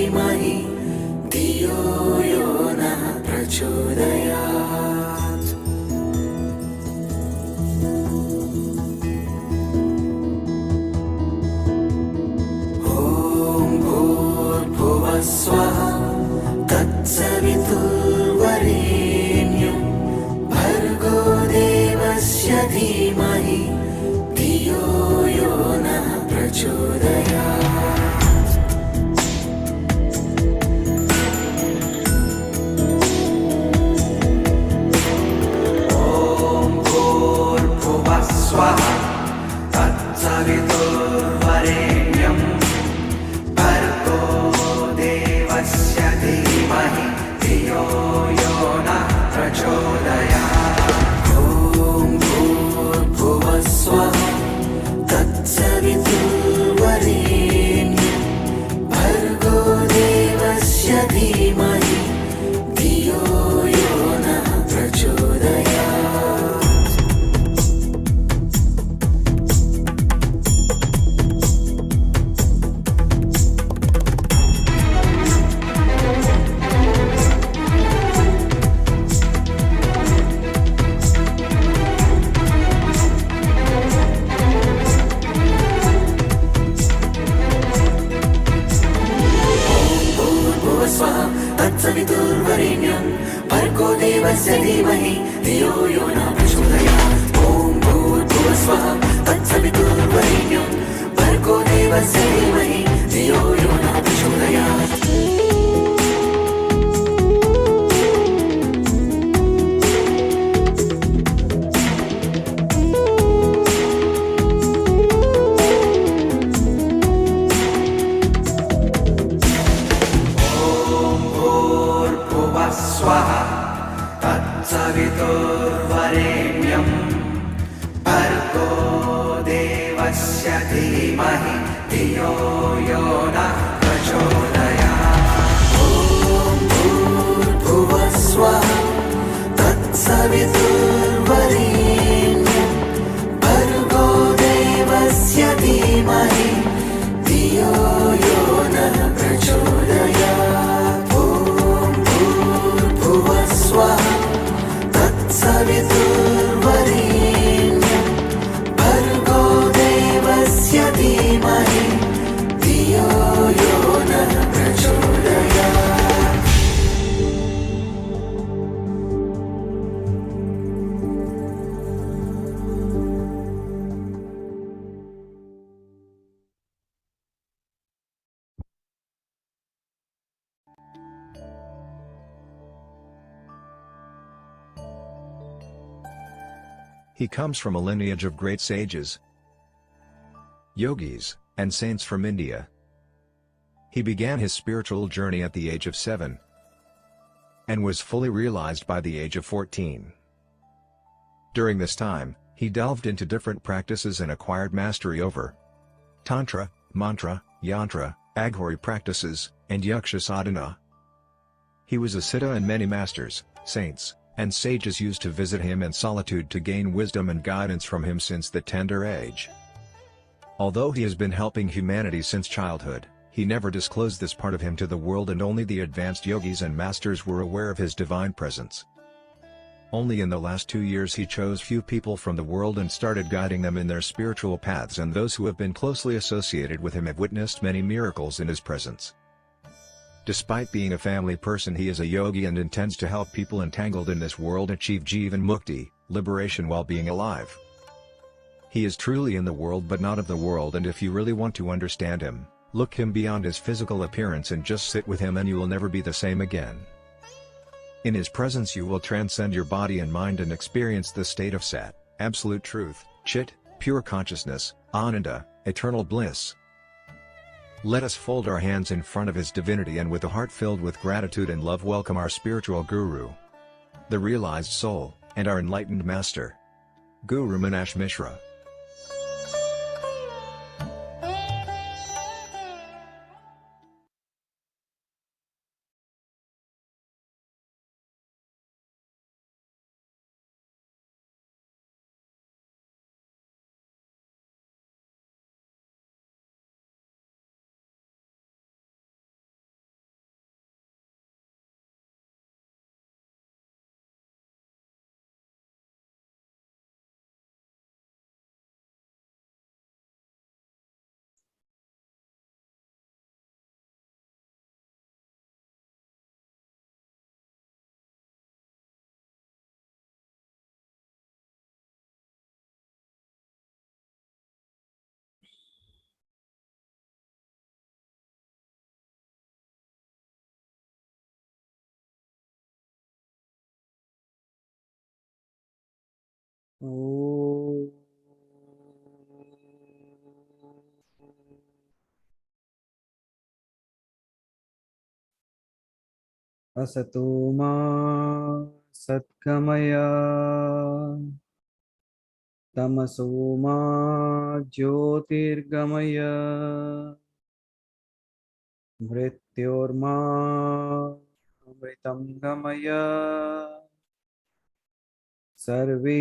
धीमहि धियो यो नः प्रचोदयात्। ॐ भूर्भुवः स्वः तत्सवितुर्वरेण्यं भर्गो देवस्य धीमहि धियो यो नः प्रचोदयात्। स्वः तत्सवितुर्वरेण्यं भर्गो देवस्य धीमहि धियो यो नः प्रचोदयात्। ॐ भूर्भुवः स्वः तत्सवितुर्वरेण्यं भर्गो देवस्य धीमहि धियो यो नः प्रचोदयात्। तत्सवितुर्वरेण्यं भर्गो देवस्य धीमहि धियो यो नः प्रचोदयात्। ॐ भूर्भुवः स्वः तत्सवितुर्वरेण्यं भर्गो देवस्य धीमहि धियो यो नः प्रचोदयात्। स्वः तत्सवितुर्वरेण्यं भर्गो देवस्य धीमहि धियो यो नः प्रचोदयात्। ॐ भूर्भुवः स्वः तत्सवितुर्वरेण्यं भर्गो देवस्य धीमहि धियो यो नः प्रचोदयात्। स्वः तत्सवितुर्वरेण्यं भर्गो देवस्य धीमहि धियो यो नः प्रचोदयात्। He comes from a lineage of great sages, yogis, and saints from India. He began his spiritual journey at the age of 7 and was fully realized by the age of 14. During this time, he delved into different practices and acquired mastery over Tantra, Mantra, Yantra, Aghori practices, and Yaksha sadhana. He was a siddha and many masters, saints, and sages used to visit him in solitude to gain wisdom and guidance from him since the tender age. Although he has been helping humanity since childhood, he never disclosed this part of him to the world, and only the advanced yogis and masters were aware of his divine presence. Only in the last 2 years he chose few people from the world and started guiding them in their spiritual paths, and those who have been closely associated with him have witnessed many miracles in his presence. Despite being a family person, he is a yogi and intends to help people entangled in this world achieve Jivan Mukti, liberation while being alive. He is truly in the world but not of the world, and if you really want to understand him, look him beyond his physical appearance and just sit with him and you will never be the same again. In his presence you will transcend your body and mind and experience the state of Sat, absolute truth, Chit, pure consciousness, Ananda, eternal bliss. Let us fold our hands in front of his divinity and with a heart filled with gratitude and love welcome our spiritual guru, the realized soul, and our enlightened master, Guru Meenakshi Mishra. ॐ असतो मा सद्गमय तमसो मा ज्योतिर्गमय मृत्योर्मा अमृतं गमय सर्वे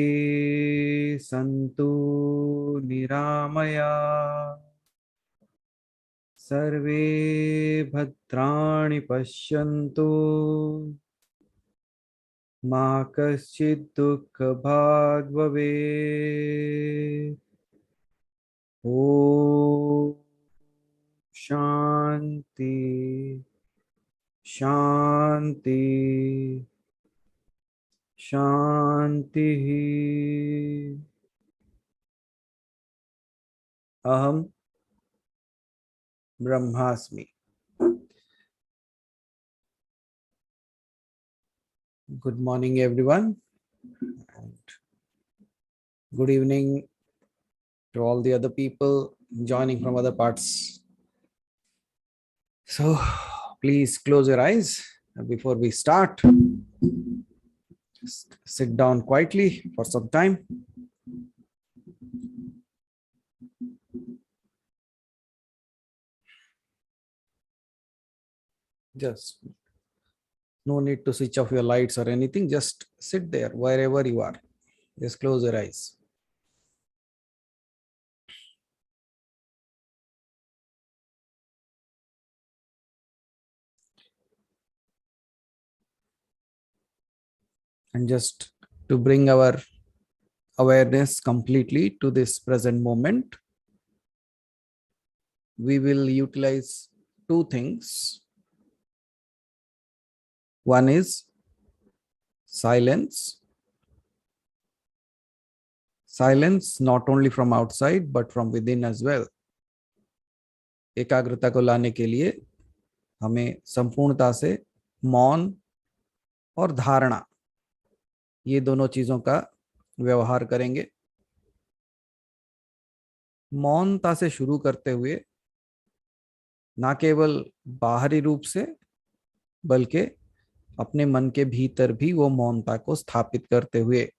सन्तु निरामया सर्वे भद्राणि पश्यन्तु मा कश्चित् दुःखभाग् भवेत्। ॐ शान्ति शान्ति शान्तिः। अहं ब्रह्मास्मि। Good morning, everyone, and good evening to all the other people joining from other parts. So, please close your eyes before we start. Just sit down quietly for some time. Just no need to switch off your lights or anything. Just sit there wherever you are. Just close your eyes. And just to bring our awareness completely to this present moment, we will utilize two things. One is silence. Silence not only from outside but from within as well. एकाग्रता को लाने के लिए हमें संपूर्णता से मौन और धारणा, ये दोनों चीजों का व्यवहार करेंगे। मौनता से शुरू करते हुए ना केवल बाहरी रूप से बल्कि अपने मन के भीतर भी वो मौनता को स्थापित करते हुए।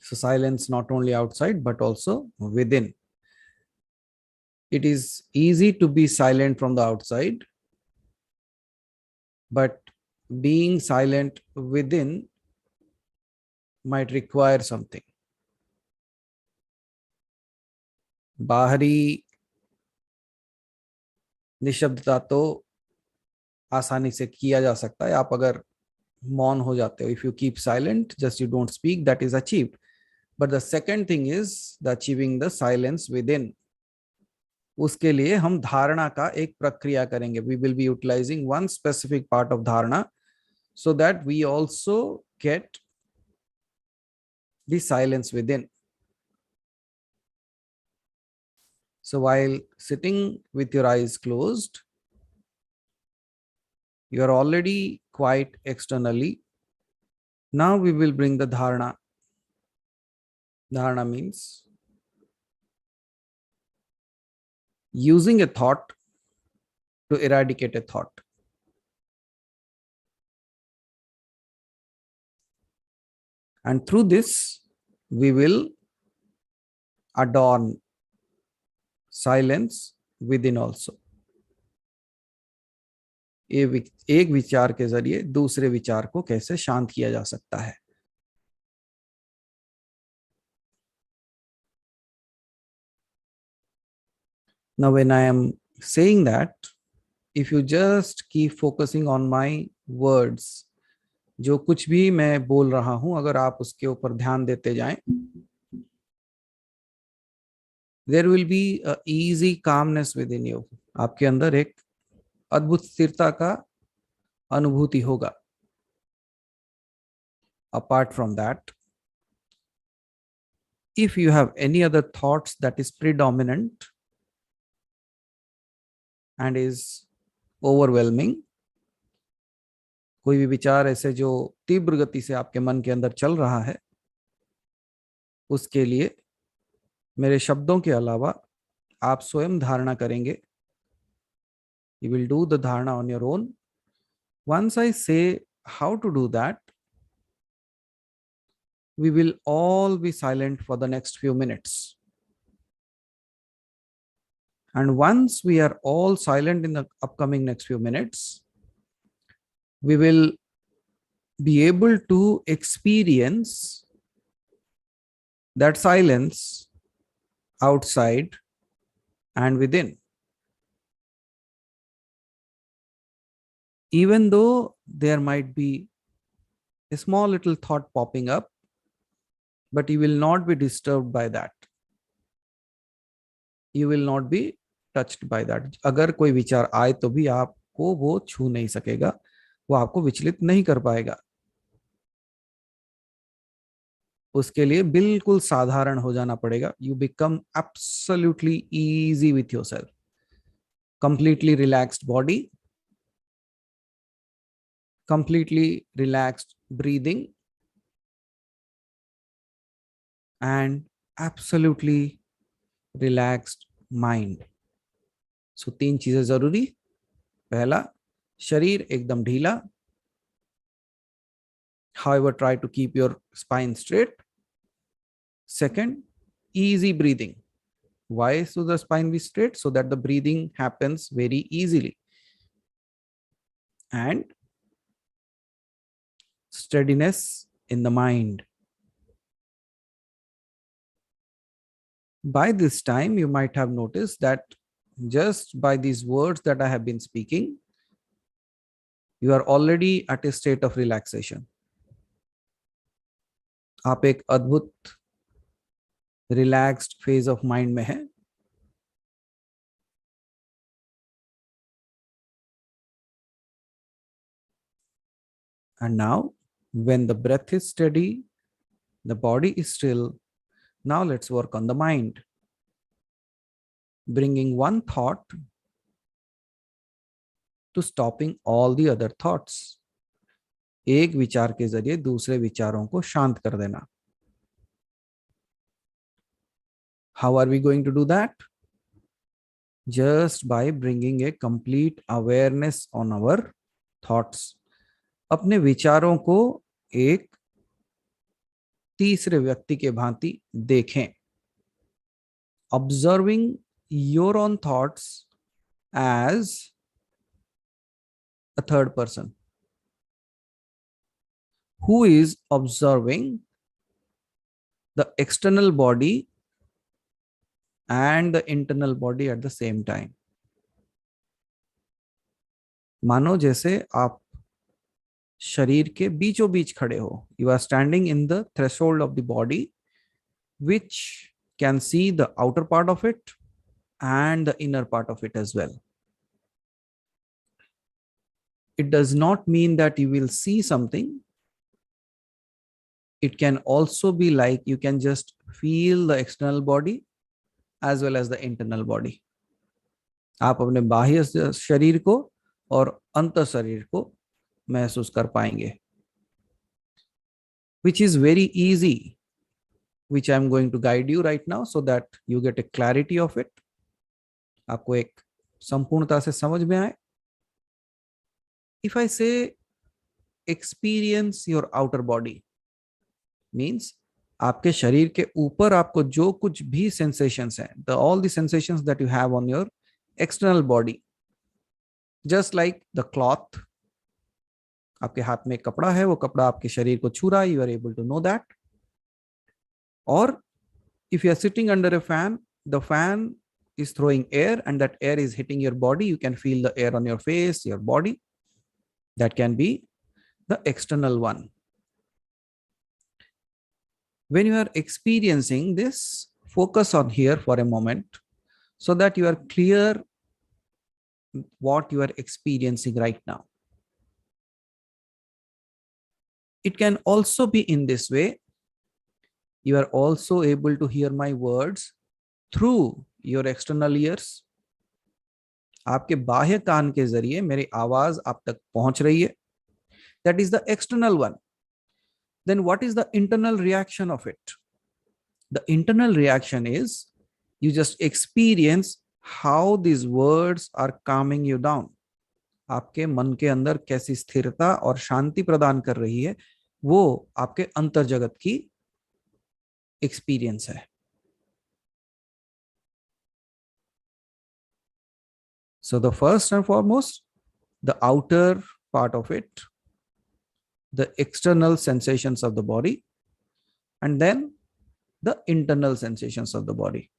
So silence not only outside but also within. It is easy to be silent from the outside, but being silent within might require something. बाहरी निशब्दता तो आसानी से किया जा सकता है। आप अगर मौन हो जाते हो, if you keep silent, just you don't speak, that is achieved. But the second thing is the achieving the silence within. उसके लिए हम धारणा का एक प्रक्रिया करेंगे. We will be utilizing one specific part of dharana so that we also get the silence within. So while sitting with your eyes closed, you are already quiet externally. Now we will bring the dharana. Dharana means using a thought to eradicate a thought. And through this, we will adorn silence within also. एक विचार के जरिए दूसरे विचार को कैसे शांत किया जा सकता है. Now when I am saying that, if you just keep focusing on my words, जो कुछ भी मैं बोल रहा हूं, अगर आप उसके ऊपर ध्यान देते जाएं, there will be a easy calmness within you. आपके अंदर एक अद्भुत स्थिरता का अनुभूति होगा. Apart from that, if you have any other thoughts that is predominant and is overwhelming, कोई भी विचार ऐसे जो तीव्र गति से आपके मन के अंदर चल रहा है, उसके लिए मेरे शब्दों के अलावा आप स्वयं धारणा करेंगे. You will do the dharana on your own. Once I say how to do that, we will all be silent for the next few minutes. And once we are all silent in the upcoming next few minutes, we will be able to experience that silence outside and within. Even though there might be a small little thought popping up, but you will not be disturbed by that. You will not be touched by that. अगर कोई विचार आए तो भी आपको वो छू नहीं सकेगा, वो आपको विचलित नहीं कर पाएगा. उसके लिए बिल्कुल साधारण हो जाना पड़ेगा. You become absolutely easy with yourself. Completely relaxed body, completely relaxed breathing, and absolutely relaxed mind. So 3 चीजें जरूरी. पहला, शरीर एकदम ढीला. However, try to keep your spine straight. Second, easy breathing. Why should the spine be straight? So that the breathing happens very easily. And steadiness in the mind. By this time, you might have noticed that just by these words that I have been speaking, you are already at a state of relaxation. आप एक अद्भुत relaxed phase of mind में है. And now, when the breath is steady, the body is still. Now let's work on the mind. Bringing one thought to stopping all the other thoughts. एक विचार के जरिए दूसरे विचारों को शांत कर देना. How are we going to do that? Just by bringing a complete awareness on our thoughts. अपने विचारों को एक तीसरे व्यक्ति के भांति देखें. Observing your own thoughts as a third person who is observing the external body and the internal body at the same time. मानो जैसे आप शरीर के बीचों बीच खड़े हो. You are standing in the threshold of the body, which can see the outer part of it and the inner part of it as well. It does not mean that you will see something. It can also be like you can just feel the external body as well as the internal body. आप अपने बाह्य शरीर को और अंतर शरीर को महसूस कर पाएंगे. Which is very easy, which I am going to guide you right now so that you get a clarity of it. आपको एक संपूर्णता से समझ में आए. If I say experience your outer body, means आपके शरीर के ऊपर आपको जो कुछ भी sensations हैं, all the sensations that you have on your external body, just like the cloth, आपके हाथ में एक कपड़ा है, वो कपड़ा आपके शरीर को छू रहा है, you are able to know that. Or if you are sitting under a fan, the fan is throwing air and that air is hitting your body, you can feel the air on your face, your body. That can be the external one. When you are experiencing this, focus on here for a moment so that you are clear what you are experiencing right now. It can also be in this way. You are also able to hear my words through your external ears. आपके बाह्य कान के जरिए मेरी आवाज आप तक पहुंच रही है. That is the external one. Then what is the internal reaction of it? The internal reaction is you just experience how these words are calming you down. आपके मन के अंदर कैसी स्थिरता और शांति प्रदान कर रही है, वो आपके अंतर जगत की एक्सपीरियंस है. So the first and foremost, the outer part of it, the external sensations of the body, and then the internal sensations of the body.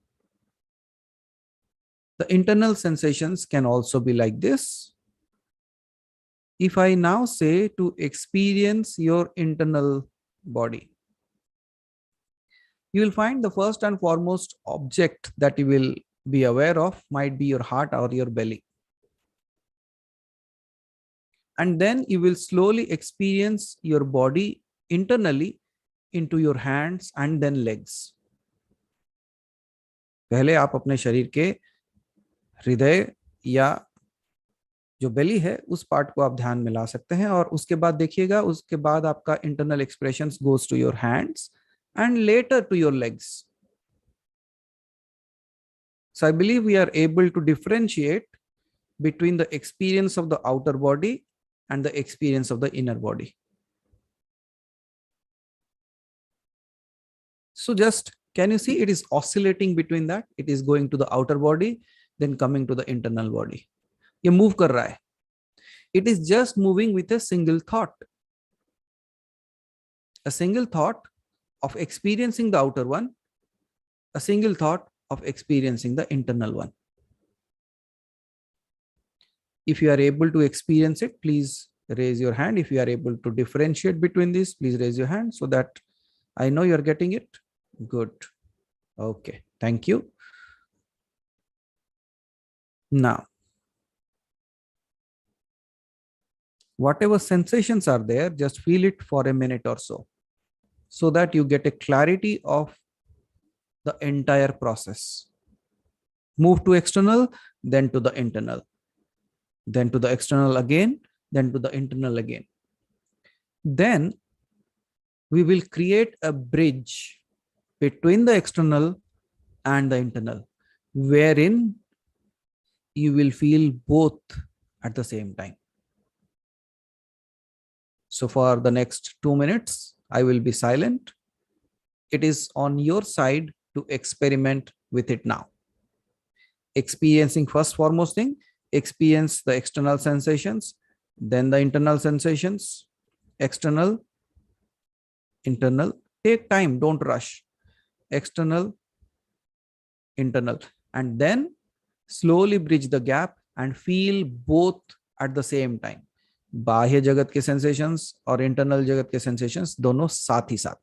The internal sensations can also be like this. If I now say to experience your internal body, you will find the first and foremost object that you will be aware of might be your heart or your belly. And then you will slowly experience your body internally into your hands and then legs. पहले आप अपने शरीर के हृदय या जो बेली है उस पार्ट को आप ध्यान में ला सकते हैं, और उसके बाद देखिएगा, उसके बाद आपका internal expressions goes to your hands and later to your legs. So I believe we are able to differentiate between the experience of the outer body and the experience of the inner body. So just, can you see it is oscillating between that? It is going to the outer body, then coming to the internal body. ये move कर रहा है. It is just moving with a single thought. A single thought of experiencing the outer one, a single thought of experiencing the internal one. If you are able to experience it, please raise your hand. If you are able to differentiate between these, please raise your hand so that I know you are getting it. Good. Okay. Thank you. Now, whatever sensations are there, just feel it for a minute or so that you get a clarity of the entire process. Move to external, then to the internal, then to the external again, then to the internal again. Then we will create a bridge between the external and the internal, wherein you will feel both at the same time. So for the next 2 minutes, I will be silent. It is on your side to experiment with it now. Experiencing, first foremost thing, experience the external sensations, then the internal sensations, external, internal. Take time, don't rush. External, internal, and then slowly bridge the gap and feel both at the same time. बाह्य जगत के sensations और internal जगत के sensations दोनों साथ ही साथ.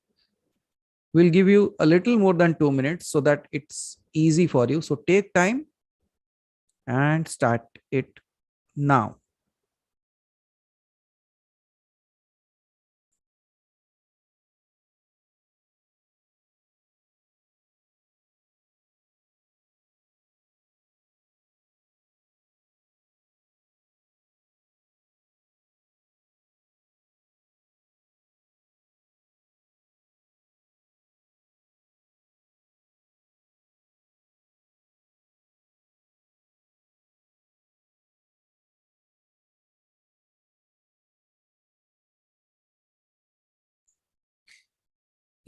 We'll give you a little more than 2 minutes so that it's easy for you. So take time and start it now.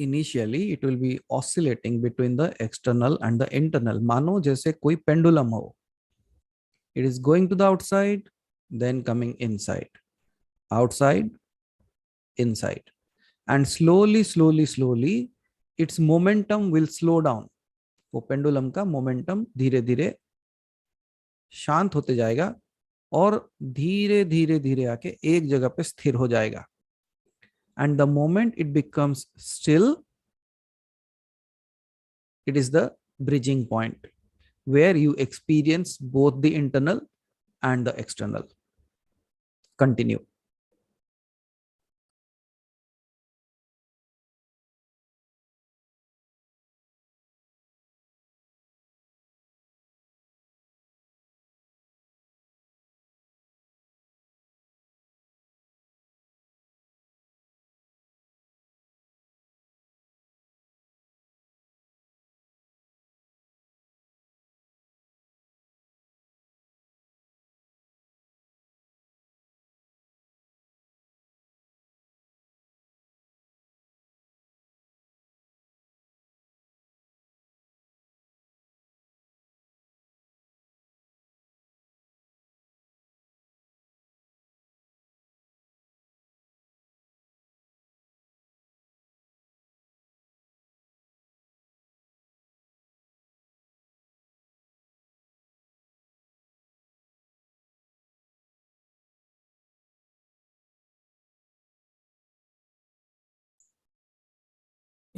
Initially, it will be oscillating between the external and the internal. मानो जैसे कोई pendulum हो. It is going to the outside, then coming inside, outside, inside. And slowly, slowly, slowly, its momentum will slow down. वो pendulum का momentum धीरे धीरे शांत होते जाएगा और धीरे धीरे धीरे आके एक जगह पे स्थिर हो जाएगा. And the moment it becomes still, it is the bridging point where you experience both the internal and the external. Continue.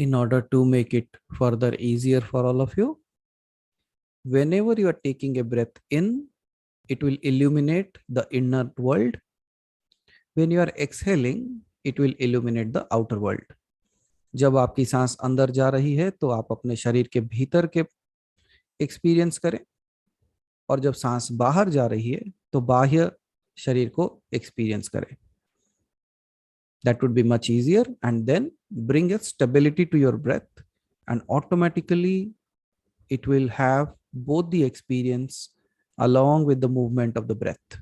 In order to make it further easier for all of you, whenever you are taking a breath in, it will illuminate the inner world. When you are exhaling, it will illuminate the outer world. जब आपकी सांस अंदर जा रही है तो आप अपने शरीर के भीतर के एक्सपीरियंस करें, और जब सांस बाहर जा रही है तो बाह्य शरीर को एक्सपीरियंस करें. That would be much easier, and then bring a stability to your breath, and automatically it will have both the experience along with the movement of the breath.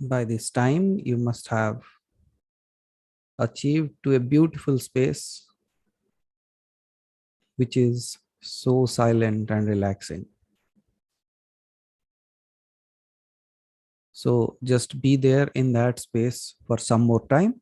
By this time, you must have achieved to a beautiful space which is so silent and relaxing. So just be there in that space for some more time.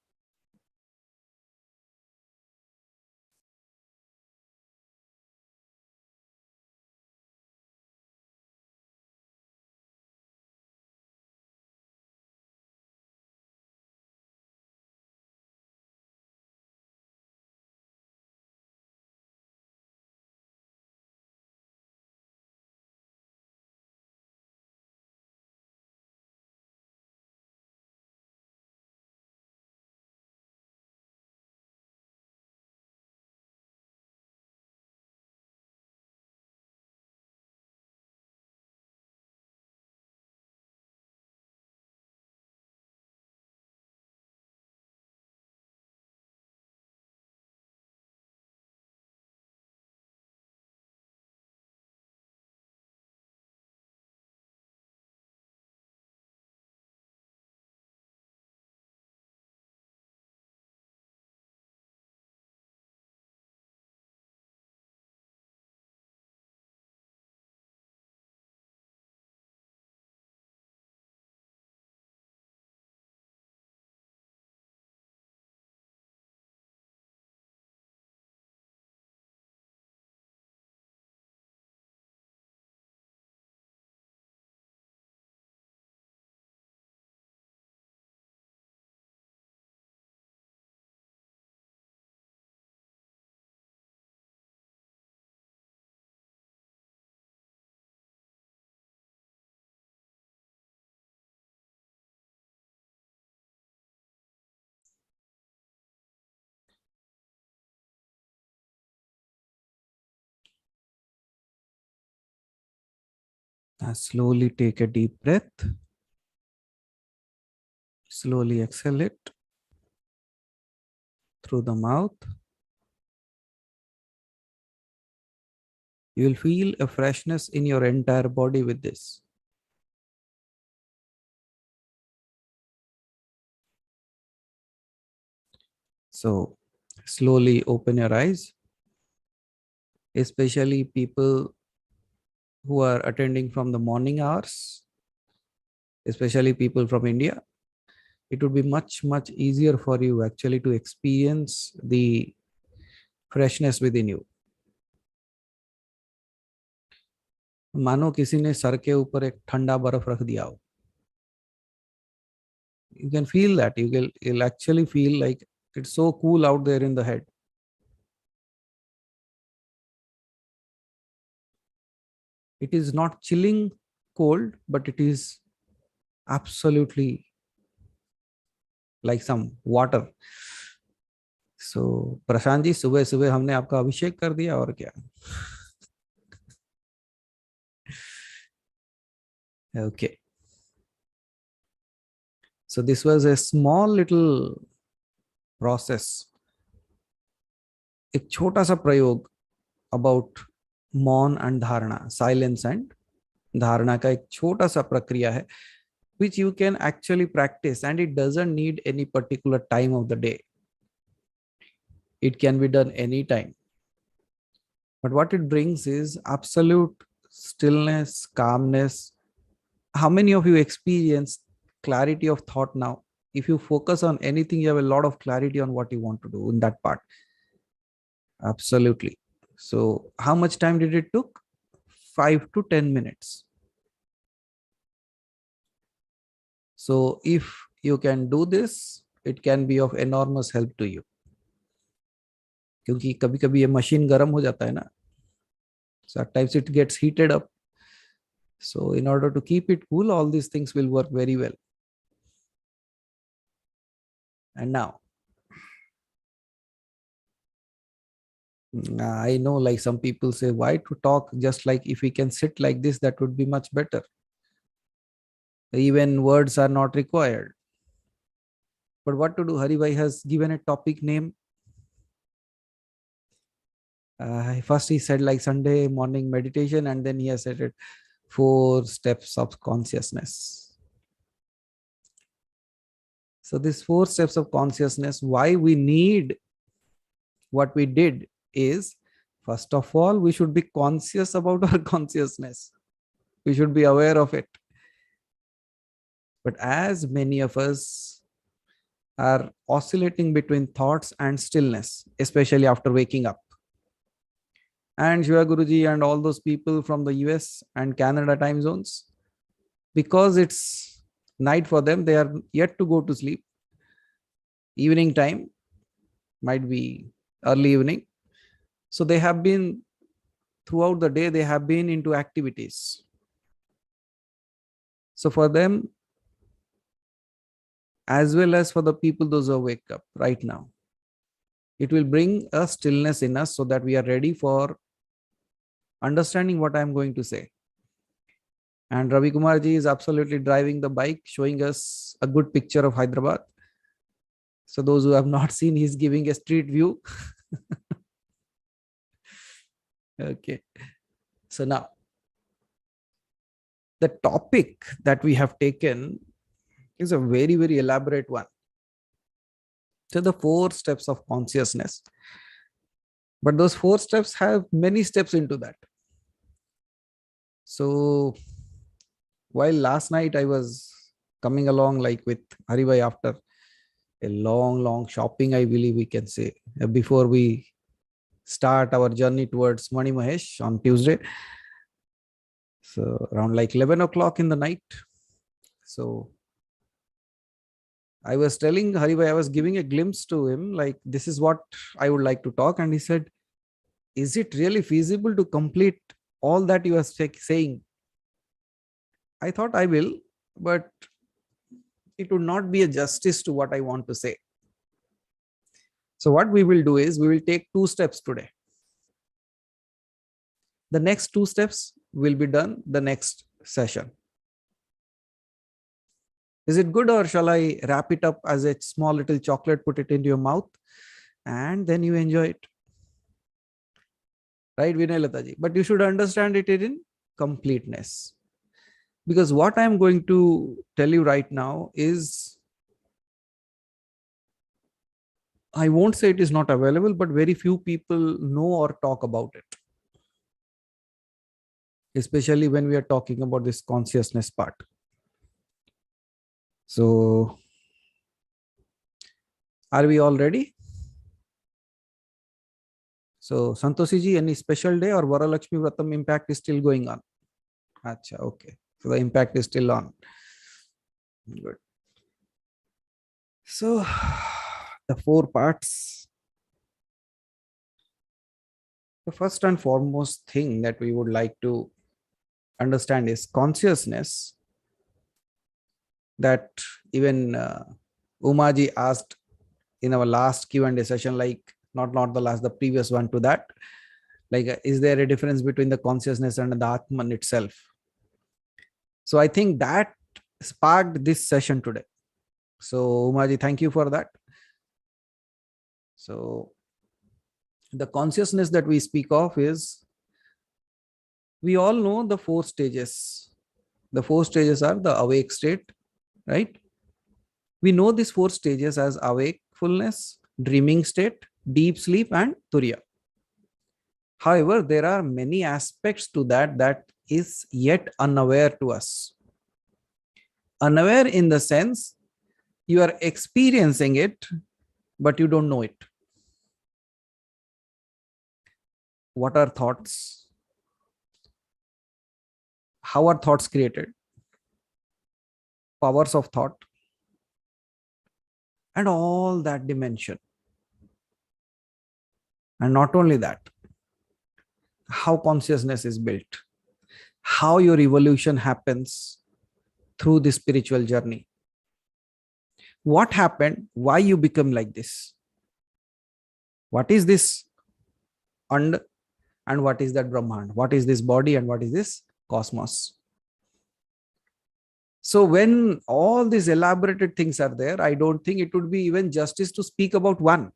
Now slowly take a deep breath. Slowly exhale it through the mouth. You will feel a freshness in your entire body with this. So slowly open your eyes, especially people who are attending from the morning hours, especially people from India. It would be much, much easier for you actually to experience the freshness within you. मानो किसी ने sir के ऊपर एक ठंडा बर्फ रख दिया हो. You can feel that. You'll actually feel like it's so cool out there in the head. It is not chilling cold, but it is absolutely like some water. So Prashant ji, सुबह सुबह हमने आपका अभिषेक कर दिया और क्या. Okay. So this was a small little process. एक छोटा सा प्रयोग about मौन and धारणा, silence and धारणा का एक छोटा सा प्रक्रिया है, which you can actually practice, and it doesn't need any particular time of the day. It can be done anytime. But what it brings is absolute stillness, calmness. How many of you experience clarity of thought now? If you focus on anything, you have a lot of clarity on what you want to do in that part. Absolutely. So how much time did it took? 5 to 10 minutes. So if you can do this, it can be of enormous help to you. क्योंकि कभी कभी ये machine गर्म हो जाता है ना. So at times it gets heated up. So in order to keep it cool, all these things will work very well. And now, I know like some people say, why to talk just like if we can sit like this, that would be much better. Even words are not required. But what to do? Hari Bhai has given a topic name. First he said like Sunday morning meditation, and then he has said it 4 steps of consciousness. So these 4 steps of consciousness, why we need what we did is, first of all, we should be conscious about our consciousness. We should be aware of it. But as many of us are oscillating between thoughts and stillness, especially after waking up. And Shiva Guruji and all those people from the US and Canada time zones, because it's night for them, they are yet to go to sleep. Evening time might be early evening. So they have been, throughout the day, they have been into activities. So for them, as well as for the people, those who wake up right now, it will bring a stillness in us so that we are ready for understanding what I'm going to say. And Ravi Kumar ji is absolutely driving the bike, showing us a good picture of Hyderabad. So those who have not seen, he's giving a street view. Okay. So now, the topic that we have taken is a very, very elaborate one. So the 4 steps of consciousness. But those 4 steps have many steps into that. So while last night I was coming along like with Hari Bhai after a long shopping, I believe we can say, before we start our journey towards Mani Mahesh on Tuesday. So around like 11 o'clock in the night. So I was telling Hari Bhai, I was giving a glimpse to him, like, this is what I would like to talk. And he said, is it really feasible to complete all that you are saying? I thought I will, but it would not be a justice to what I want to say. So what we will do is we will take 2 steps today. The next 2 steps will be done the next session. Is it good, or shall I wrap it up as a small little chocolate, put it into your mouth, and then you enjoy it? Right, Vinay Lataji? But you should understand it in completeness. Because what I'm going to tell you right now is, I won't say it is not available, but very few people know or talk about it. Especially when we are talking about this consciousness part. So, are we all ready? So, Santoshi ji, any special day, or Varalakshmi Vratam impact is still going on? Acha, okay. So the impact is still on. Good. So, the 4 parts. The first and foremost thing that we would like to understand is consciousness, that even Umaji asked in our last Q&A session, like not the last, the previous one to that, like, is there a difference between the consciousness and the Atman itself? So I think that sparked this session today. So Umaji, thank you for that. So the consciousness that we speak of is, we all know the 4 stages. The 4 stages are the awake state, right? We know these 4 stages as awakefulness, dreaming state, deep sleep, and turiya. However, there are many aspects to that is yet unaware to us. Unaware in the sense, you are experiencing it, but you don't know it. What are thoughts? How are thoughts created? Powers of thought, and all that dimension. And not only that, how consciousness is built, how your evolution happens through the spiritual journey. What happened? Why you become like this? What is this and what is that Brahman? What is this body and what is this cosmos? So when all these elaborated things are there, I don't think it would be even justice to speak about one.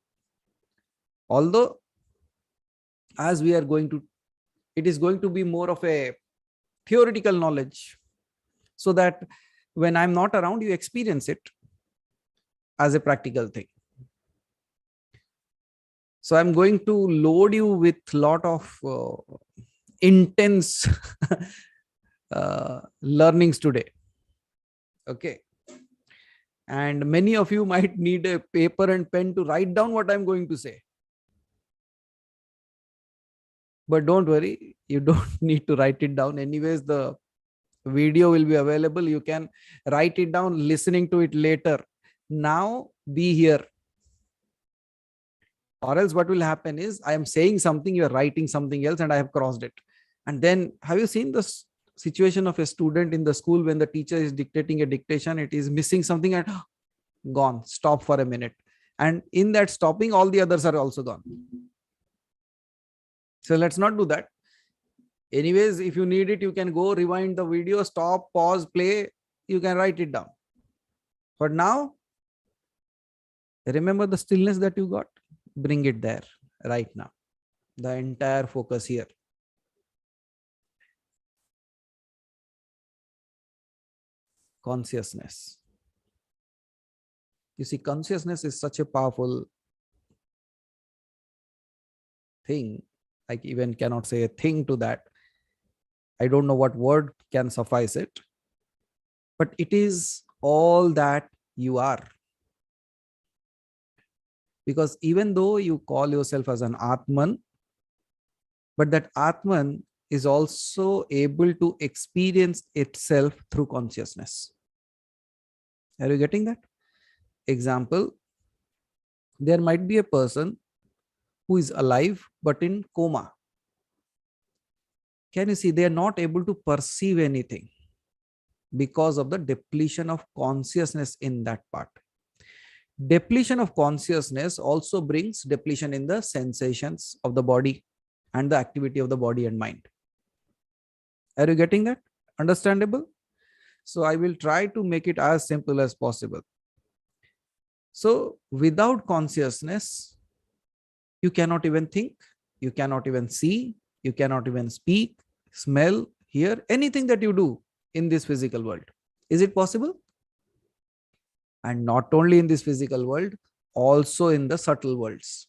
Although, as we are going to, it is going to be more of a theoretical knowledge, so that when I'm not around, you experience it as a practical thing. So I'm going to load you with a lot of intense learnings today. Okay. And many of you might need a paper and pen to write down what I'm going to say. But don't worry, you don't need to write it down. Anyways, the video will be available. You can write it down, listening to it later. Now be here. Or else what will happen is, I am saying something, you are writing something else, and I have crossed it. And then, have you seen the situation of a student in the school when the teacher is dictating a dictation, it is missing something and gone, stop for a minute. And in that stopping, all the others are also gone. So let's not do that. Anyways, if you need it, you can go rewind the video, stop, pause, play, you can write it down. But now, remember the stillness that you got, bring it there right now. The entire focus here. Consciousness. You see, consciousness is such a powerful thing. I even cannot say a thing to that. I don't know what word can suffice it. But it is all that you are. Because even though you call yourself as an Atman, but that Atman is also able to experience itself through consciousness. Are you getting that? Example, there might be a person who is alive but in coma. Can you see, they are not able to perceive anything because of the depletion of consciousness in that part. Depletion of consciousness also brings depletion in the sensations of the body and the activity of the body and mind. Are you getting that? Understandable? So I will try to make it as simple as possible. So without consciousness, you cannot even think, you cannot even see, you cannot even speak, smell, hear, anything that you do in this physical world. Is it possible? And not only in this physical world, also in the subtle worlds.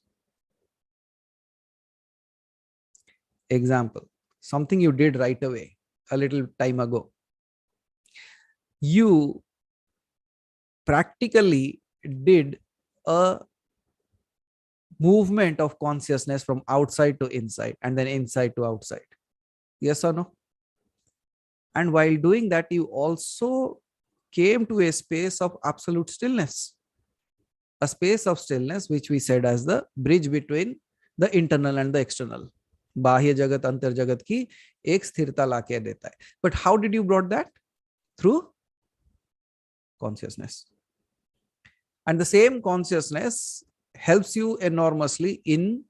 Example, something you did right away a little time ago. You practically did a movement of consciousness from outside to inside and then inside to outside. Yes or no? And while doing that, you also came to a space of absolute stillness. A space of stillness, which we said as the bridge between the internal and the external. बाह्य जगत अंतर जगत की एक स्थिरता लाके देता है. But how did you brought that? Through consciousness. And the same consciousness helps you enormously in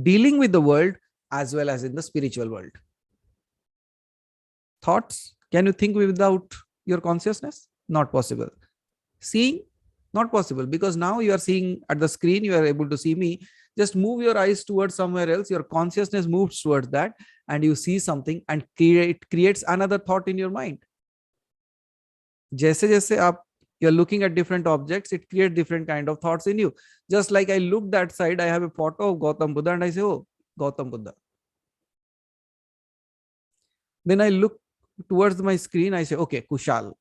dealing with the world as well as in the spiritual world. Thoughts? Can you think without your consciousness? Not possible. Seeing? Not possible, because now you are seeing at the screen, you are able to see me. Just move your eyes towards somewhere else, your consciousness moves towards that, and you see something, and it creates another thought in your mind. जैसे जैसे आप you're looking at different objects, it creates different kind of thoughts in you. Just like I look that side, I have a photo of Gautam Buddha and I say, oh, Gautam Buddha. Then I look towards my screen, I say, okay, Kushal.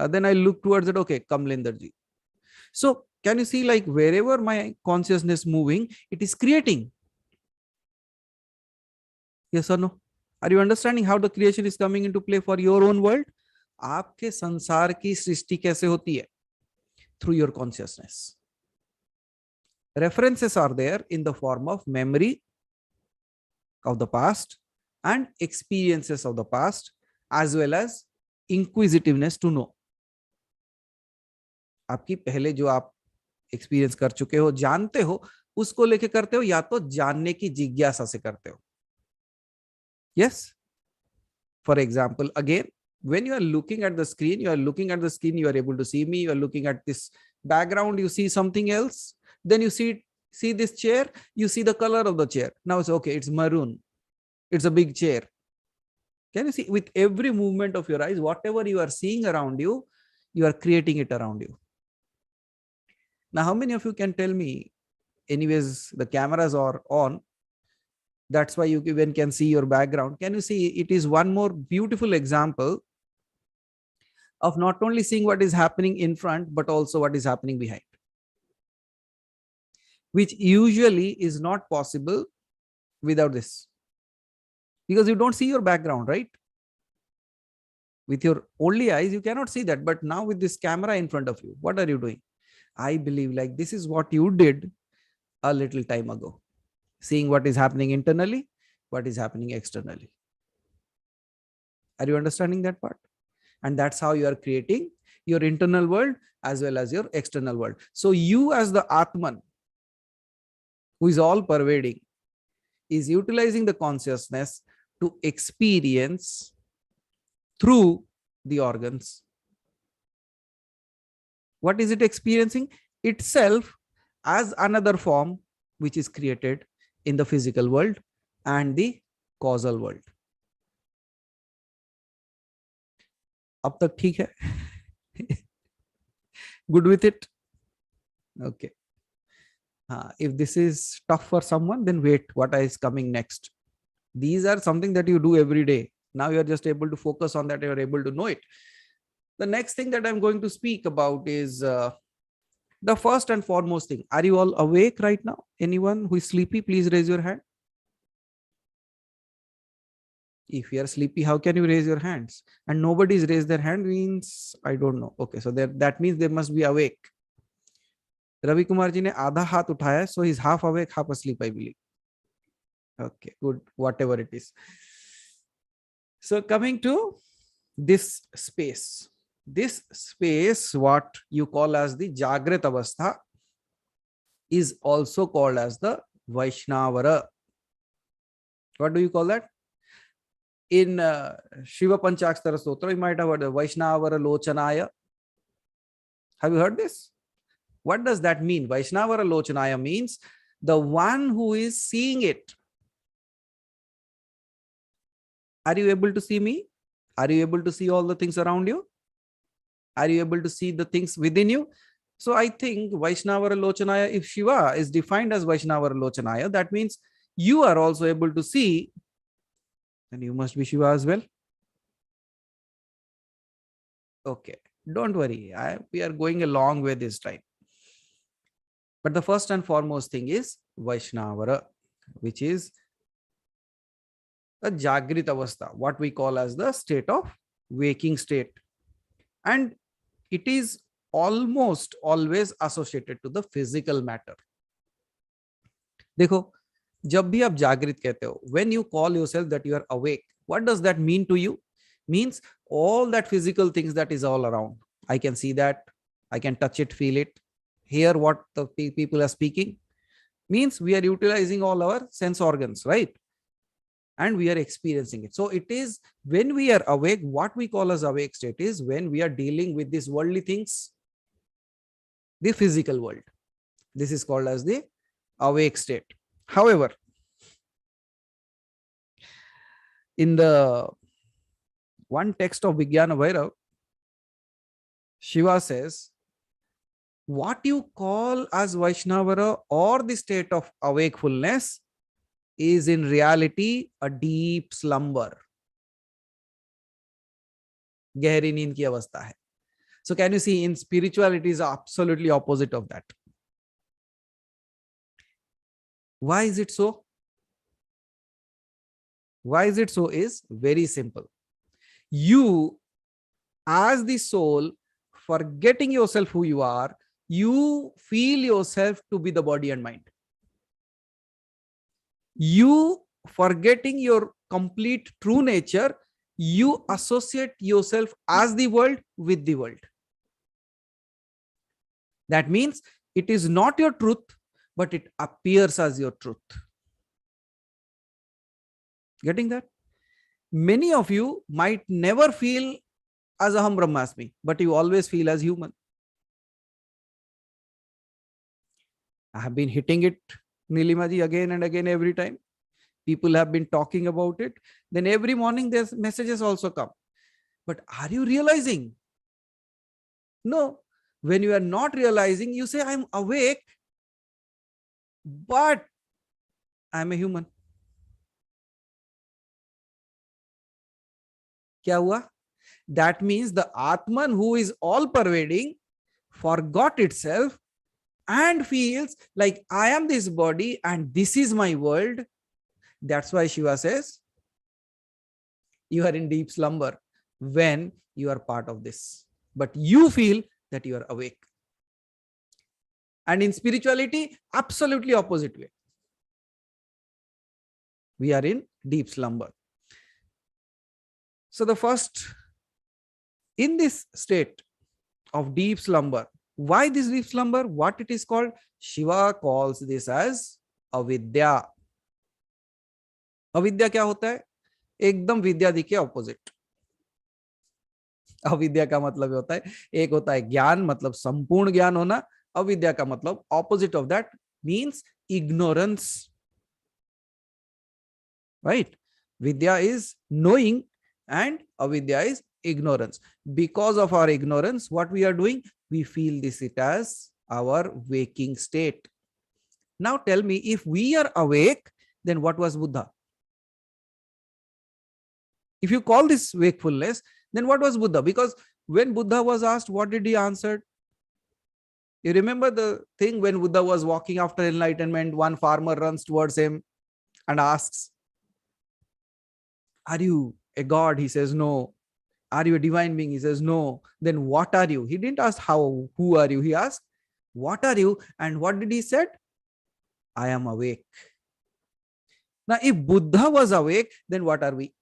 Then I look towards it, okay, Kamlinder ji. So can you see, like, wherever my consciousness moving, it is creating. Yes or no? Are you understanding how the creation is coming into play for your own world? आपके संसार की सृष्टि कैसे होती है? Through your consciousness. References are there in the form of memory of the past and experiences of the past, as well as inquisitiveness to know. आपकी पहले जो आप एक्सपीरियंस कर चुके हो, जानते हो, उसको लेके करते हो, या तो जानने की जिज्ञासा से करते हो. Yes. For example, again, when you are looking at the screen, you are able to see me, you are looking at this background, you see something else, then you see this chair, you see the color of the chair. Now it's okay, it's maroon, it's a big chair. Can you see, with every movement of your eyes, whatever you are seeing around you, you are creating it around you. Now, how many of you can tell me, anyways, the cameras are on, that's why you even can see your background. Can you see, it is one more beautiful example of not only seeing what is happening in front, but also what is happening behind, which usually is not possible without this, because you don't see your background, right? With your only eyes, you cannot see that. But now with this camera in front of you, what are you doing? I believe like this is what you did a little time ago, seeing what is happening internally, what is happening externally. Are you understanding that part? And that's how you are creating your internal world as well as your external world. So you, as the Atman, who is all pervading, is utilizing the consciousness to experience through the organs. What is it experiencing? Itself as another form which is created in the physical world and the causal world. अब तक ठीक है? Good with it? Okay. If this is tough for someone, then wait, what is coming next? These are something that you do every day. Now you are just able to focus on that, you are able to know it. The next thing that I'm going to speak about is the first and foremost thing. Are you all awake right now? Anyone who is sleepy, please raise your hand. If you are sleepy, how can you raise your hands? And nobody's raised their hand means, I don't know. Okay, so that means they must be awake. Ravi Kumar ji ne आधा हाथ उठाया, so he's half awake, half asleep, I believe. Okay, good, whatever it is. So coming to this space, what you call as the Jagrat Avastha, is also called as the Vaishnavara. What do you call that? in Shiva Panchakshara Stotra, you might have heard Vaishnavara Lochanaya. Have you heard this? What does that mean? Vaishnavara Lochanaya means the one who is seeing it. Are you able to see me? Are you able to see all the things around you? Are you able to see the things within you? So I think Vaishnavara Lochanaya, if Shiva is defined as Vaishnavara Lochanaya, that means you are also able to see, and you must be Shiva as well. Okay, don't worry. We are going a long way this time. But the first and foremost thing is Vaishnavara, which is a Jagrit Avastha, what we call as the state of waking state. And it is almost always associated to the physical matter. देखो, जब भी आप जागृत कहते हो, when you call yourself that you are awake, what does that mean to you? Means all that physical things that is all around. I can see that, I can touch it, feel it, hear what the people are speaking. Means we are utilizing all our sense organs, right? And we are experiencing it. So it is when we are awake, what we call as awake state is when we are dealing with these worldly things, the physical world. This is called as the awake state. However, in the one text of Vijnana Bhairav, Shiva says, what you call as Vaishnavara or the state of awakefulness is in reality a deep slumber. गहरी नींद की अवस्था है. So can you see, in spirituality is absolutely opposite of that. Why is it so? Why is it so is very simple. You, as the soul, forgetting yourself who you are, you feel yourself to be the body and mind. You forgetting your complete true nature, you associate yourself as the world with the world. That means it is not your truth, but it appears as your truth. Getting that? Many of you might never feel as Aham Brahmasmi, but you always feel as human. I have been hitting it, Nilima ji, again and again every time. People have been talking about it. Then every morning there's messages also come. But are you realizing? No. When you are not realizing, you say, I'm awake, but I'm a human. Kya hua? That means the Atman who is all pervading forgot itself and feels like I am this body and this is my world. That's why Shiva says you are in deep slumber when you are part of this, but you feel that you are awake. And in spirituality, absolutely opposite way. We are in deep slumber. So the first, in this state of deep slumber, why this deep slumber? What it is called? Shiva calls this as avidya. अविद्या क्या होता है? एकदम विद्यादि के opposite. अविद्या का मतलब होता है, एक होता है ज्ञान, मतलब संपूर्ण ज्ञान होना. अविद्या का मतलब opposite of that means ignorance. Right? Vidya is knowing and avidya is ignorance. Because of our ignorance, what we are doing? We feel this it as our waking state. Now tell me, if we are awake, then what was Buddha? If you call this wakefulness, then what was Buddha? Because when Buddha was asked, what did he answer? You remember the thing when Buddha was walking after enlightenment, one farmer runs towards him and asks, are you a god? He says, no. Are you a divine being? He says, no. Then what are you? He didn't ask who are you? He asked, what are you? And what did he said? I am awake. Now, if Buddha was awake, then what are we?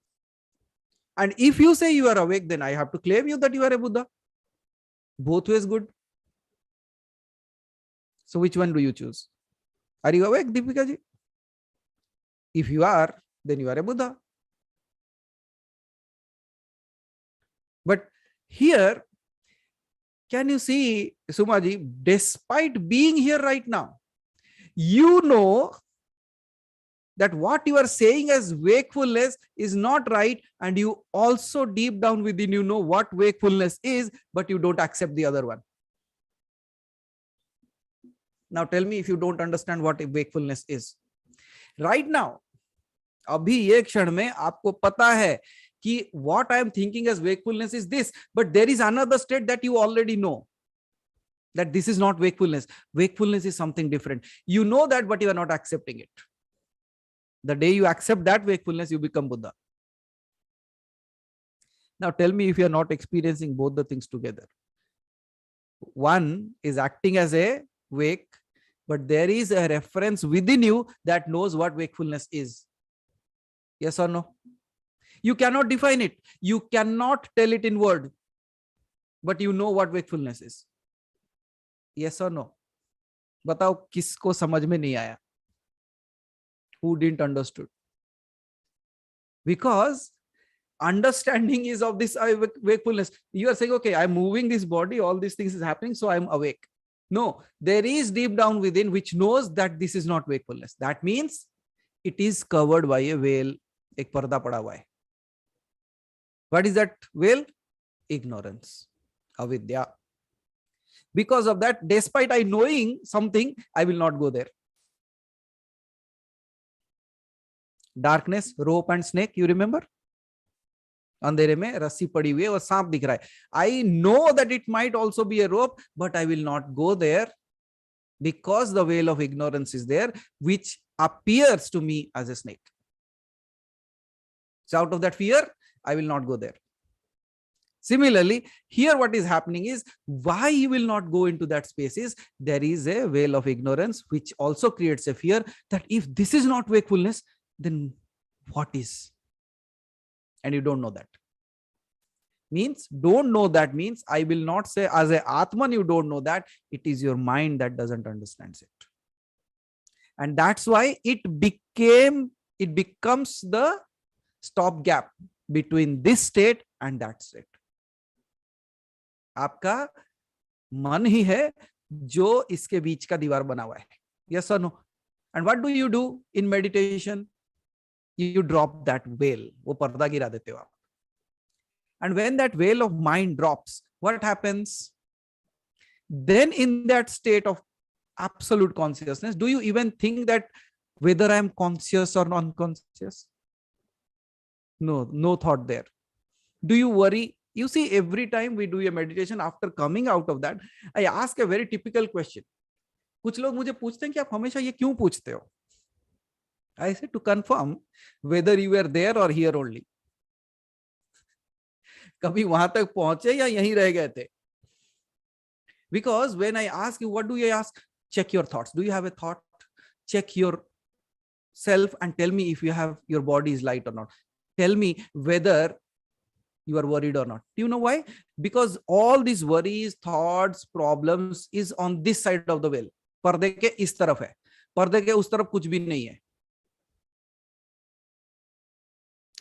And if you say you are awake, then I have to claim you that you are a Buddha. Both ways good. So which one do you choose? Are you awake, Deepika ji? If you are, then you are a Buddha. But here, can you see, Sumaji, despite being here right now, you know that what you are saying as wakefulness is not right, and you also deep down within you know what wakefulness is, but you don't accept the other one. Now tell me if you don't understand what wakefulness is. Right now, अभी ये क्षण में आपको पता है कि what I am thinking as wakefulness is this, but there is another state that you already know that this is not wakefulness. Wakefulness is something different. You know that, but you are not accepting it. The day you accept that wakefulness, you become Buddha. Now tell me if you are not experiencing both the things together. One is acting as a wake, but there is a reference within you that knows what wakefulness is. Yes or no? You cannot define it. You cannot tell it in word, but you know what wakefulness is. Yes or no? बताओ किसको समझ में नहीं आया? Who didn't understood? Because understanding is of this wakefulness. You are saying, okay, I'm moving this body, all these things is happening, so I'm awake. No, there is deep down within which knows that this is not wakefulness. That means it is covered by a veil. एक पर्दा पड़ा हुआ है. What is that veil? Ignorance, avidya. Because of that, despite I knowing something, I will not go there. Darkness, rope and snake, you remember? अंधेरे में रस्सी पड़ी हुई है और सांप दिख रहा है. I know that it might also be a rope, but I will not go there because the veil of ignorance is there, which appears to me as a snake. So out of that fear, I will not go there. Similarly, here what is happening is, why you will not go into that space is, there is a veil of ignorance which also creates a fear that if this is not wakefulness, then what is? And you don't know that. Means, don't know that means, I will not say as a Atman you don't know that, it is your mind that doesn't understand it. And that's why it becomes the stop gap between this state and that state. आपका मन ही है जो इसके बीच का दीवार बना हुआ है. Yes or no? And what do you do in meditation? You drop that veil. वो पर्दा गिरा देते हो आप. And when that veil of mind drops, what happens? Then in that state of absolute consciousness, do you even think that whether I am conscious or non-conscious? No, no thought there. Do you worry? You see, every time we do a meditation, after coming out of that, I ask a very typical question. कुछ लोग मुझे पूछते हैं कि आप हमेशा ये क्यों पूछते हो? I say to confirm whether you were there or here only. कभी वहां तक पहुंचे या यहीं रह गए थे? Because when I ask you, what do you ask? Check your thoughts. Do you have a thought? Check your self and tell me if you have, your body is light or not. Tell me whether you are worried or not. Do you know why? Because all these worries, thoughts, problems is on this side of the veil. पर्दे के इस तरफ है. पर्दे के उस तरफ कुछ भी नहीं है.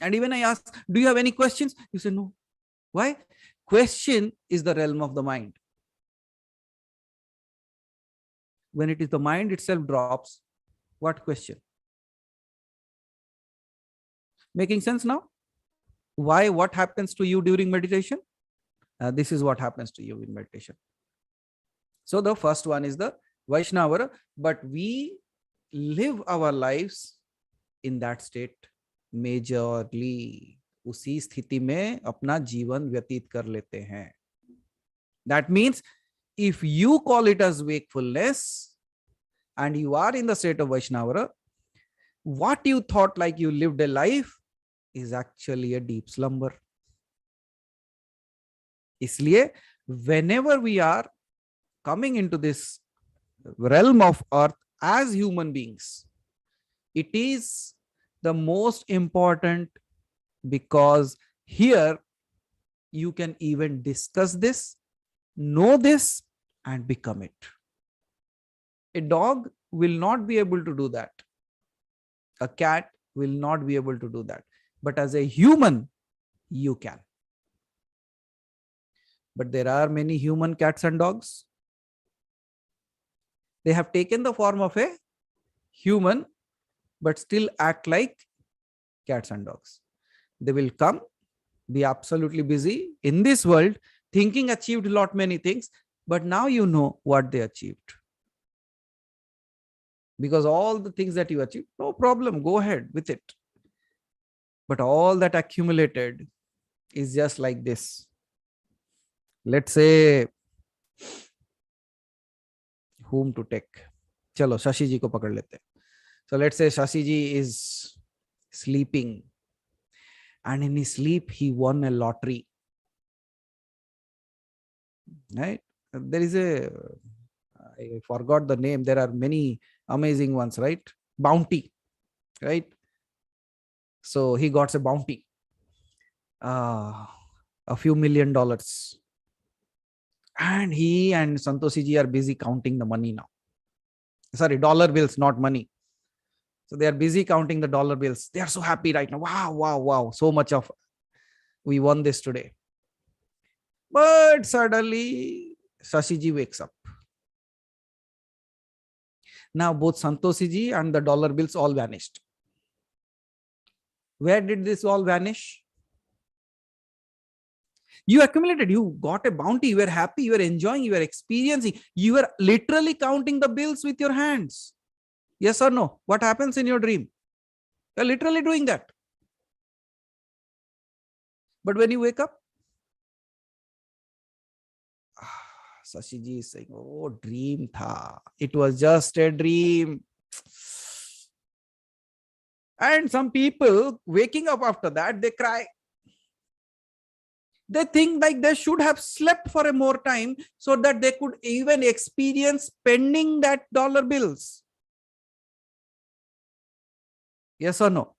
And even I ask, do you have any questions? You say no. Why? Question is the realm of the mind. When it is the mind itself drops, what question? Making sense now? Why? What happens to you during meditation? This is what happens to you in meditation. So the first one is the Vaishnava, but we live our lives in that state majorly. उसी स्थिति में अपना जीवन व्यतीत कर लेते हैं. That means if you call it as wakefulness and you are in the state of Vaishnava, what you thought like you lived a life is actually a deep slumber. इसलिए whenever we are coming into this realm of earth as human beings, it is the most important, because here you can even discuss this, know this, and become it. A dog will not be able to do that. A cat will not be able to do that. But as a human, you can. But there are many human cats and dogs. They have taken the form of a human, but still act like cats and dogs. They will come, be absolutely busy in this world, thinking achieved a lot many things, but now you know what they achieved. Because all the things that you achieved, no problem, go ahead with it. But all that accumulated is just like this. Let's say, whom to take? Chalo, Shashi ji ko pakad lete. So let's say Shashi ji is sleeping, and in his sleep he won a lottery. Right? There is I forgot the name. There are many amazing ones, right? Bounty, right? So he got a bounty, a few $1 million. And he and Santoshi ji are busy counting the money now. Sorry, dollar bills, not money. So they are busy counting the dollar bills. They are so happy right now. Wow, wow, wow. So much of, we won this today. But suddenly Shashi ji wakes up. Now both Santoshi ji and the dollar bills all vanished. Where did this all vanish? You accumulated, you got a bounty, you were happy, you were enjoying, you were experiencing, you were literally counting the bills with your hands. Yes or no? What happens in your dream? You're literally doing that. But when you wake up, Shashi ji is saying, oh, dream tha. It was just a dream. And some people waking up after that, they cry. They think like they should have slept for a more time so that they could even experience spending that dollar bills. Yes or no?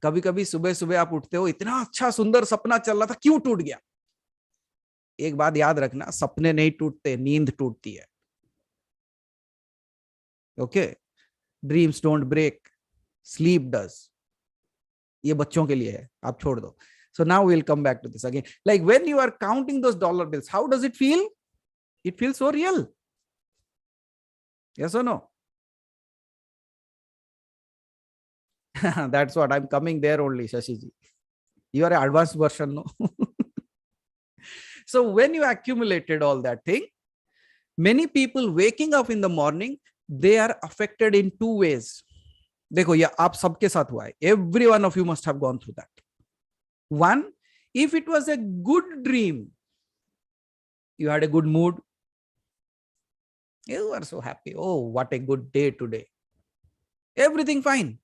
कभी कभी सुबह सुबह आप उठते हो, इतना अच्छा सुंदर सपना चल रहा था, क्यों टूट गया? एक बात याद रखना, सपने नहीं टूटते, नींद टूटती है. Okay, dreams don't break, sleep does. ये बच्चों के लिए है, आप छोड़ दो. So now we'll come back to this again. Like when you are counting those dollar bills, how does it feel? It feels so real. Yes or no? That's what I'm coming there only, Shashi ji. You are an advanced version, no? So when you accumulated all that thing, many people waking up in the morning, they are affected in two ways. देखो ये आप सबके साथ हुआ है. Every one of you must have gone through that. One, if it was a good dream, you had a good mood, you are so happy. Oh, what a good day today. Everything fine.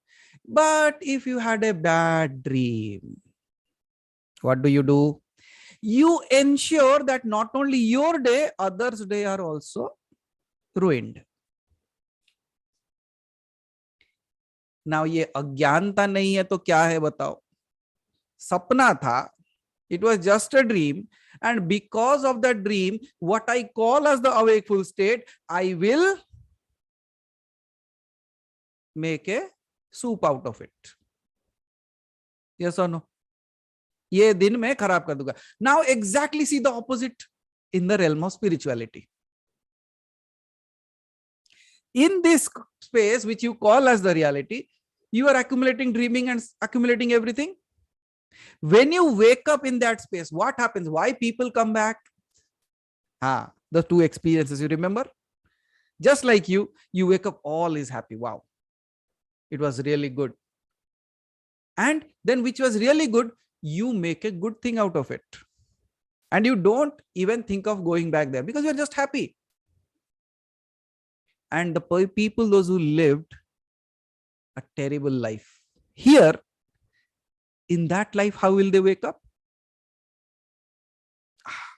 But if you had a bad dream, what do? You ensure that not only your day, others' day are also ruined. Now ये अज्ञानता नहीं है तो क्या है बताओ? सपना था, it was just a dream, and because of that dream, what I call as the awakeful state, I will make a soup out of it. Yes or no? ये दिन मैं खराब कर दूंगा. Now exactly see the opposite in the realm of spirituality. In this space which you call as the reality, you are accumulating dreaming and accumulating everything. When you wake up in that space, what happens? Why people come back? The two experiences, you remember? Just like you wake up, all is happy. Wow, it was really good. And then which was really good, you make a good thing out of it. And you don't even think of going back there because you're just happy. And the people, those who lived a terrible life, here, in that life, how will they wake up?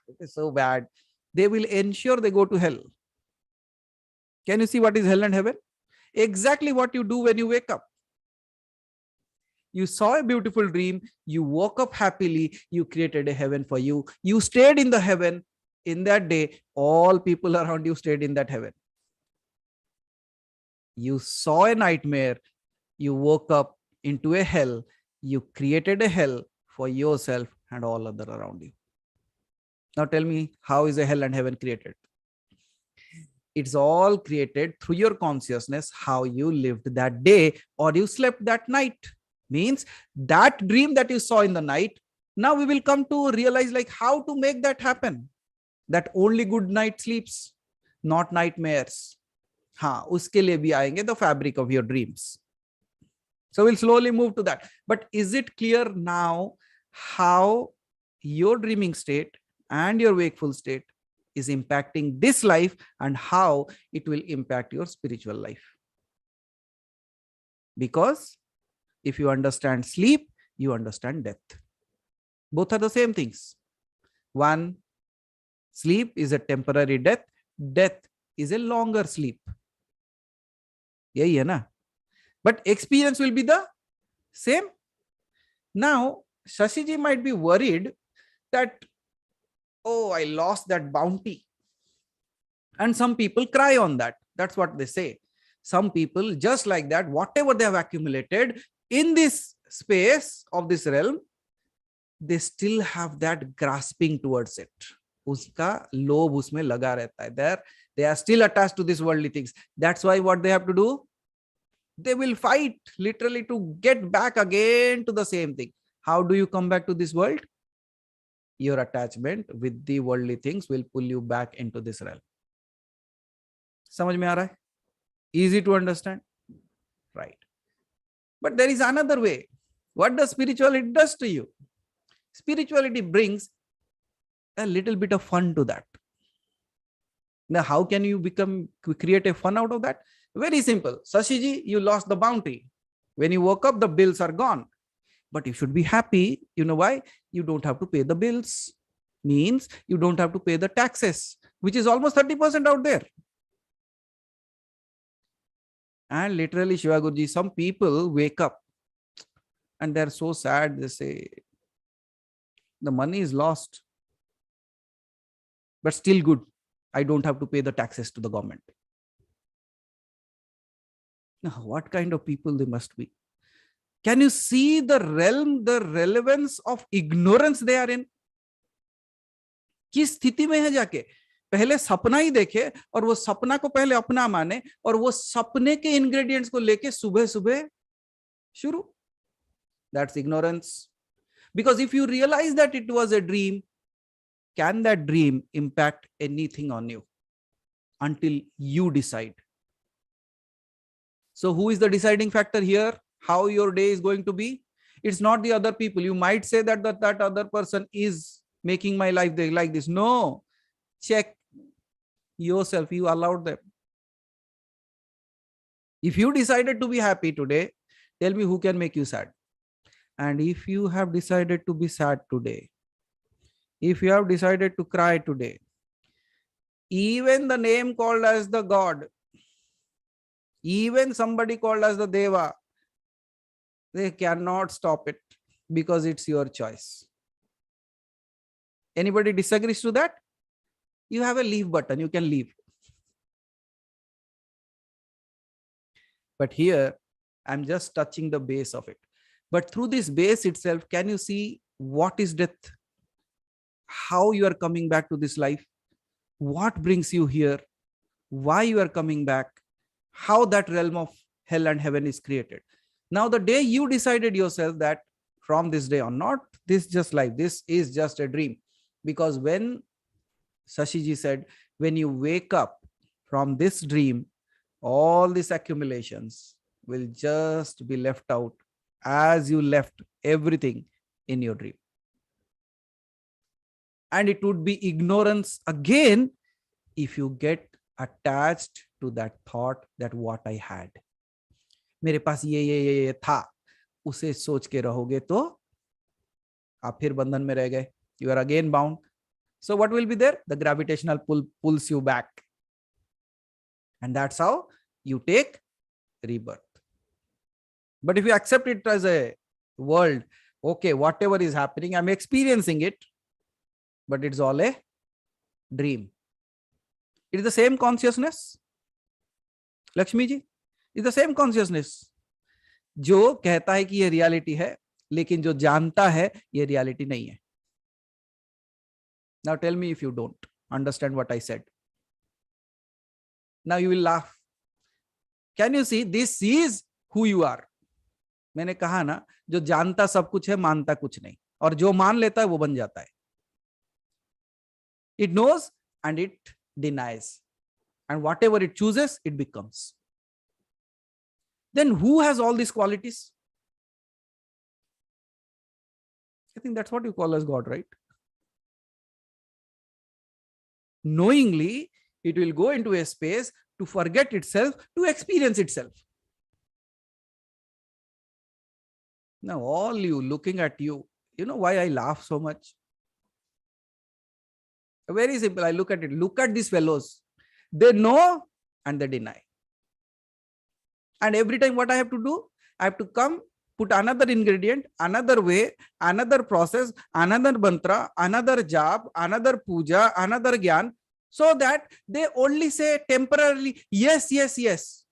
It is so bad. They will ensure they go to hell. Can you see what is hell and heaven? Exactly what you do when you wake up. You saw a beautiful dream. You woke up happily. You created a heaven for you. You stayed in the heaven. In that day, all people around you stayed in that heaven. You saw a nightmare. You woke up into a hell. You created a hell for yourself and all other around you. Now tell me, how is a hell and heaven created? It's all created through your consciousness, how you lived that day or you slept that night. Means that dream that you saw in the night, now we will come to realize like how to make that happen. That only good night sleeps, not nightmares. हाँ, उसके लिए भी आएंगे the fabric of your dreams. So we'll slowly move to that. But is it clear now how your dreaming state and your wakeful state is impacting this life and how it will impact your spiritual life? Because if you understand sleep, you understand death. Both are the same things. One, sleep is a temporary death. Death is a longer sleep. यही है ना? But experience will be the same. Now, Shashiji might be worried that, oh, I lost that bounty. And some people cry on that. That's what they say. Some people, just like that, whatever they have accumulated in this space of this realm, they still have that grasping towards it. Uska lobh usme laga rehta hai. They are still attached to these worldly things. That's why what they have to do? They will fight literally to get back again to the same thing. How do you come back to this world? Your attachment with the worldly things will pull you back into this realm. समझ में आ रहा है? Easy to understand, right? But there is another way. What does spirituality does to you? Spirituality brings a little bit of fun to that. Now, how can you create a fun out of that? Very simple. Sashiji, you lost the bounty. When you woke up, the bills are gone. But you should be happy. You know why? You don't have to pay the bills. Means you don't have to pay the taxes, which is almost 30% out there. And literally, Shiva Guruji, some people wake up and they're so sad. They say, the money is lost, but still good. I don't have to pay the taxes to the government. Now, what kind of people they must be? Can you see the realm, the relevance of ignorance they are in? किस स्थिति में है जाके पहले सपना ही देखे और वो सपना को पहले अपना माने और वो सपने के इंग्रेडिएंट्स को लेके सुबह सुबह शुरू. That's ignorance. Because if you realize that it was a dream, can that dream impact anything on you until you decide? So who is the deciding factor here? How your day is going to be? It's not the other people. You might say that that other person is making my life like this. No, check yourself. You allowed them. If you decided to be happy today, tell me who can make you sad. And if you have decided to be sad today, if you have decided to cry today, even the name called as the God, even somebody called as the Deva, they cannot stop it because it's your choice. Anybody disagrees to that? You have a leave button. You can leave. But here, I'm just touching the base of it. But through this base itself, can you see what is death? How you are coming back to this life? What brings you here? Why you are coming back? How that realm of hell and heaven is created. Now, the day you decided yourself that from this day on, not this just life, this is just a dream. Because when Shashiji said, when you wake up from this dream, all these accumulations will just be left out as you left everything in your dream. And it would be ignorance again if you get attached to that thought that what I had. मेरे पास ये था, उसे सोच के रहोगे तो आप फिर बंधन में रह गए. You are again bound. So what will be there? The gravitational pull pulls you back. And that's how you take rebirth. But if you accept it as a world, okay, whatever is happening, I'm experiencing it, but it's all a dream. It is the same consciousness. Lakshmi ji, it's the same consciousness. जो कहता है कि ये reality है, लेकिन जो जानता है ये रियलिटी नहीं है. Now tell me if you don't understand what I said. Now you will laugh. Can you see? This is who you are. मैंने कहा ना, जो जानता सब कुछ है मानता कुछ नहीं, और जो मान लेता है वो बन जाता है. It knows and it denies, and whatever it chooses, it becomes. Then who has all these qualities? I think that's what you call as God, right? Knowingly, it will go into a space to forget itself, to experience itself. Now, all you looking at you, you know why I laugh so much? Very simple. I look at it. Look at these fellows. They know and they deny. And every time what I have to do, I have to come, put another ingredient, another way, another process, another mantra, another jap, another puja, another gyan, so that they only say temporarily, yes, yes, yes.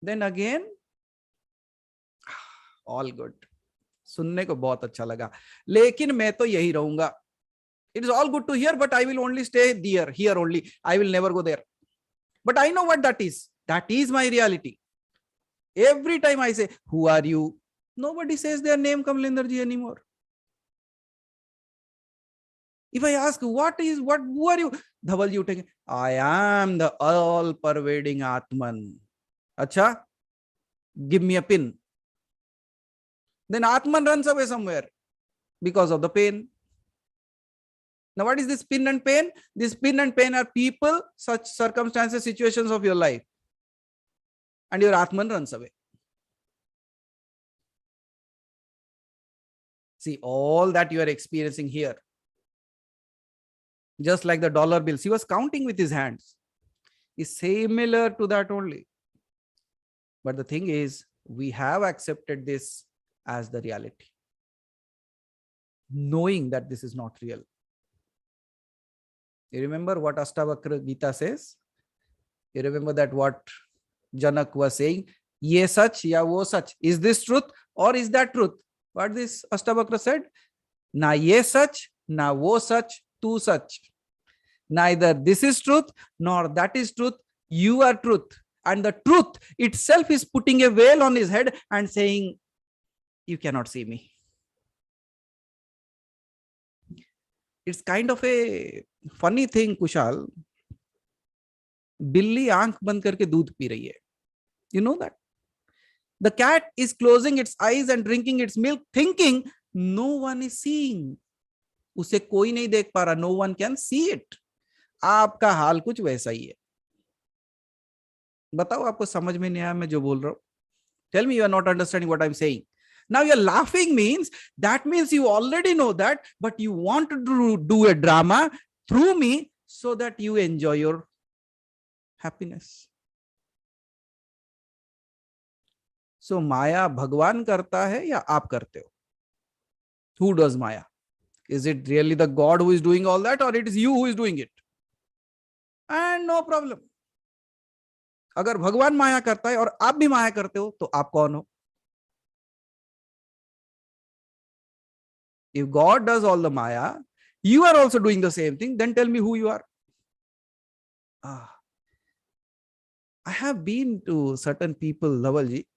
Then again, all good. सुनने को बहुत अच्छा लगा, लेकिन मैं तो यही रहूंगा. It is all good to hear, but I will only stay there, here only. I will never go there. But I know what that is. That is my reality. Every time I say, who are you? Nobody says their name Kamalinder ji anymore. If I ask, who are you? Dhaval ji uthenge, I am the all-pervading Atman. Acha, give me a pin. Then Atman runs away somewhere because of the pain. Now, what is this pin and pain? This pin and pain are people, such circumstances, situations of your life. And your Atman runs away. See, all that you are experiencing here, just like the dollar bills, he was counting with his hands, is similar to that only. But the thing is, we have accepted this as the reality, knowing that this is not real. You remember what Ashtavakra Gita says? You remember that what Janak was saying? Ye sach ya wo sach. Is this truth or is that truth? What this Ashtavakra said? Na ye sach, na wo sach, tu sach. Neither this is truth nor that is truth. You are truth. And the truth itself is putting a veil on his head and saying, you cannot see me. It's kind of a funny thing, Kushal. बिल्ली आंख बंद करके दूध P रही है. You know that? The cat is closing its eyes and drinking its milk, thinking no one is seeing. उसे कोई नहीं देख पा रहा. No one can see it. आपका हाल कुछ वैसा ही है. बताओ आपको समझ में नहीं आया मैं जो बोल रहा हूं? Tell me you are not understanding what I'm saying. Now you're laughing means you already know that, but you want to do a drama through me so that you enjoy your happiness. So Maya Bhagwan karta hai ya aap karte ho? Who does Maya? Is it really the God who is doing all that, or it is you who is doing it? And no problem. अगर भगवान माया करता है और आप भी माया करते हो तो आप कौन हो? If God does all the Maya, you are also doing the same thing, then tell me who you are. I have been to certain people, Lavalji,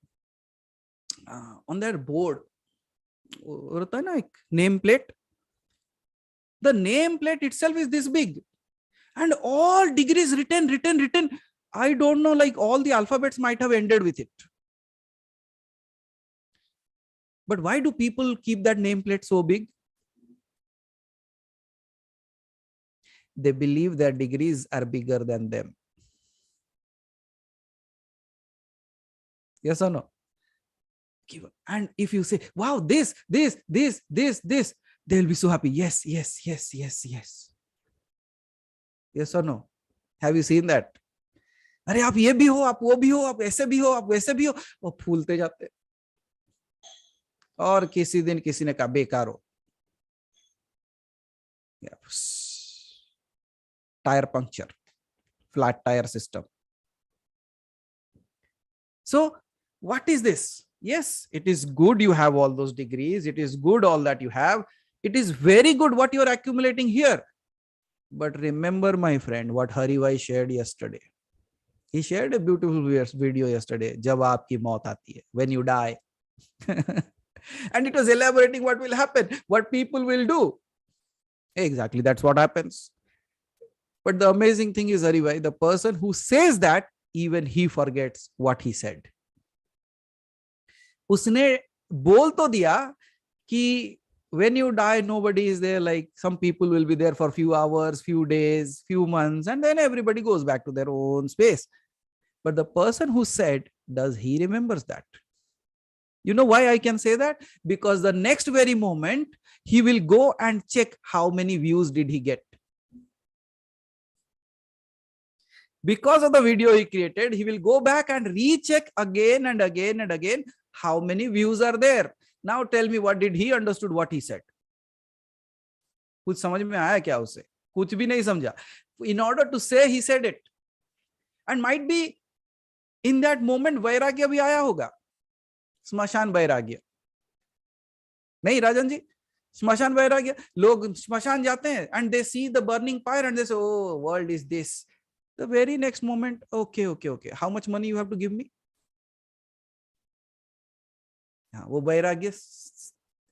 on their board, होता है ना एक name plate. The name plate itself is this big. And all degrees written. I don't know, like all the alphabets might have ended with it. But why do people keep that nameplate so big? They believe their degrees are bigger than them. Yes or no? And if you say, wow, this, they'll be so happy. Yes. Yes or no? Have you seen that? अरे आप ये भी हो, आप वो भी हो, आप ऐसे भी हो, आप वैसे भी हो, और फूलते जाते. और किसी दिन किसी ने कहा बेकार हो, tyre puncture, flat tier system. So what is this? Yes, it is good you have all those degrees. It is good all that you have. It is very good what you are accumulating here. But remember, my friend, what Haribhai shared yesterday. He shared a beautiful video yesterday. जब आपकी मौत आती है, when you die. And it was elaborating what will happen, what people will do. Exactly, that's what happens. But the amazing thing is, Haribhai, the person who says that, even he forgets what he said. उसने बोल तो दिया कि when you die, nobody is there. Like some people will be there for few hours, few days, few months, and then everybody goes back to their own space. But the person who said, does he remembers that? You know why I can say that? Because the next very moment, he will go and check how many views did he get. Because of the video he created, he will go back and recheck again and again and again how many views are there. Now tell me, what did he understood what he said? कुछ समझ में आया क्या उसे? कुछ भी नहीं समझा. In order to say, he said it. And might be in that moment वैराग्य भी आया होगा. स्मशान वैराग्य. नहीं राजन जी, स्मशान वैराग्य. लोग स्मशान जाते हैं and they see the burning pyre and they say, oh, world is this. The very next moment, okay. How much money you have to give me? वो वैराग्य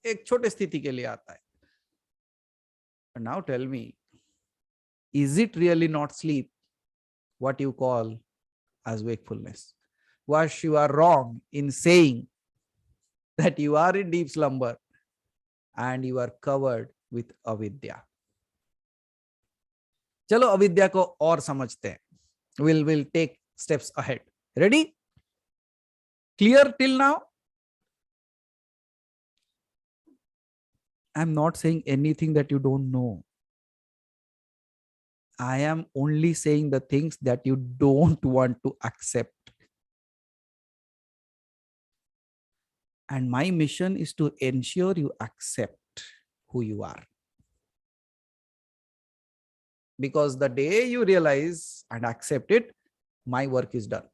एक छोटे स्थिति के लिए आता है. But now tell me, is it really not sleep what you call as wakefulness? Was you are wrong in saying that you are in deep slumber and you are covered with avidya. चलो अविद्या को और समझते हैं. We'll take steps ahead. Ready? Clear till now? I'm not saying anything that you don't know. I am only saying the things that you don't want to accept. And my mission is to ensure you accept who you are. Because the day you realize and accept it, my work is done.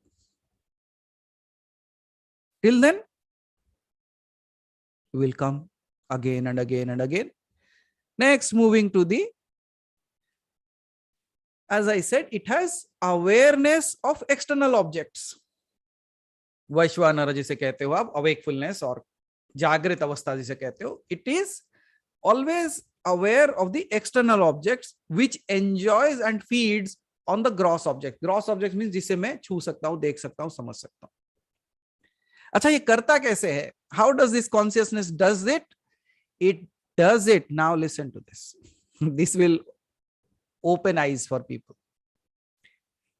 Till then, we will come again and again and again. Next, moving to the, as I said, it has awareness of external objects. वैश्वानर जिसे कहते हो आप, अवेकफुलनेस और जागृत अवस्था जिसे कहते हो, it is always aware of the external objects which enjoys and feeds on the gross object. Gross object means जिसे मैं छू सकता हूं, देख सकता हूं, समझ सकता हूं. अच्छा, ये करता कैसे है? How does this consciousness does it? It does it. Now listen to this. This will open eyes for people.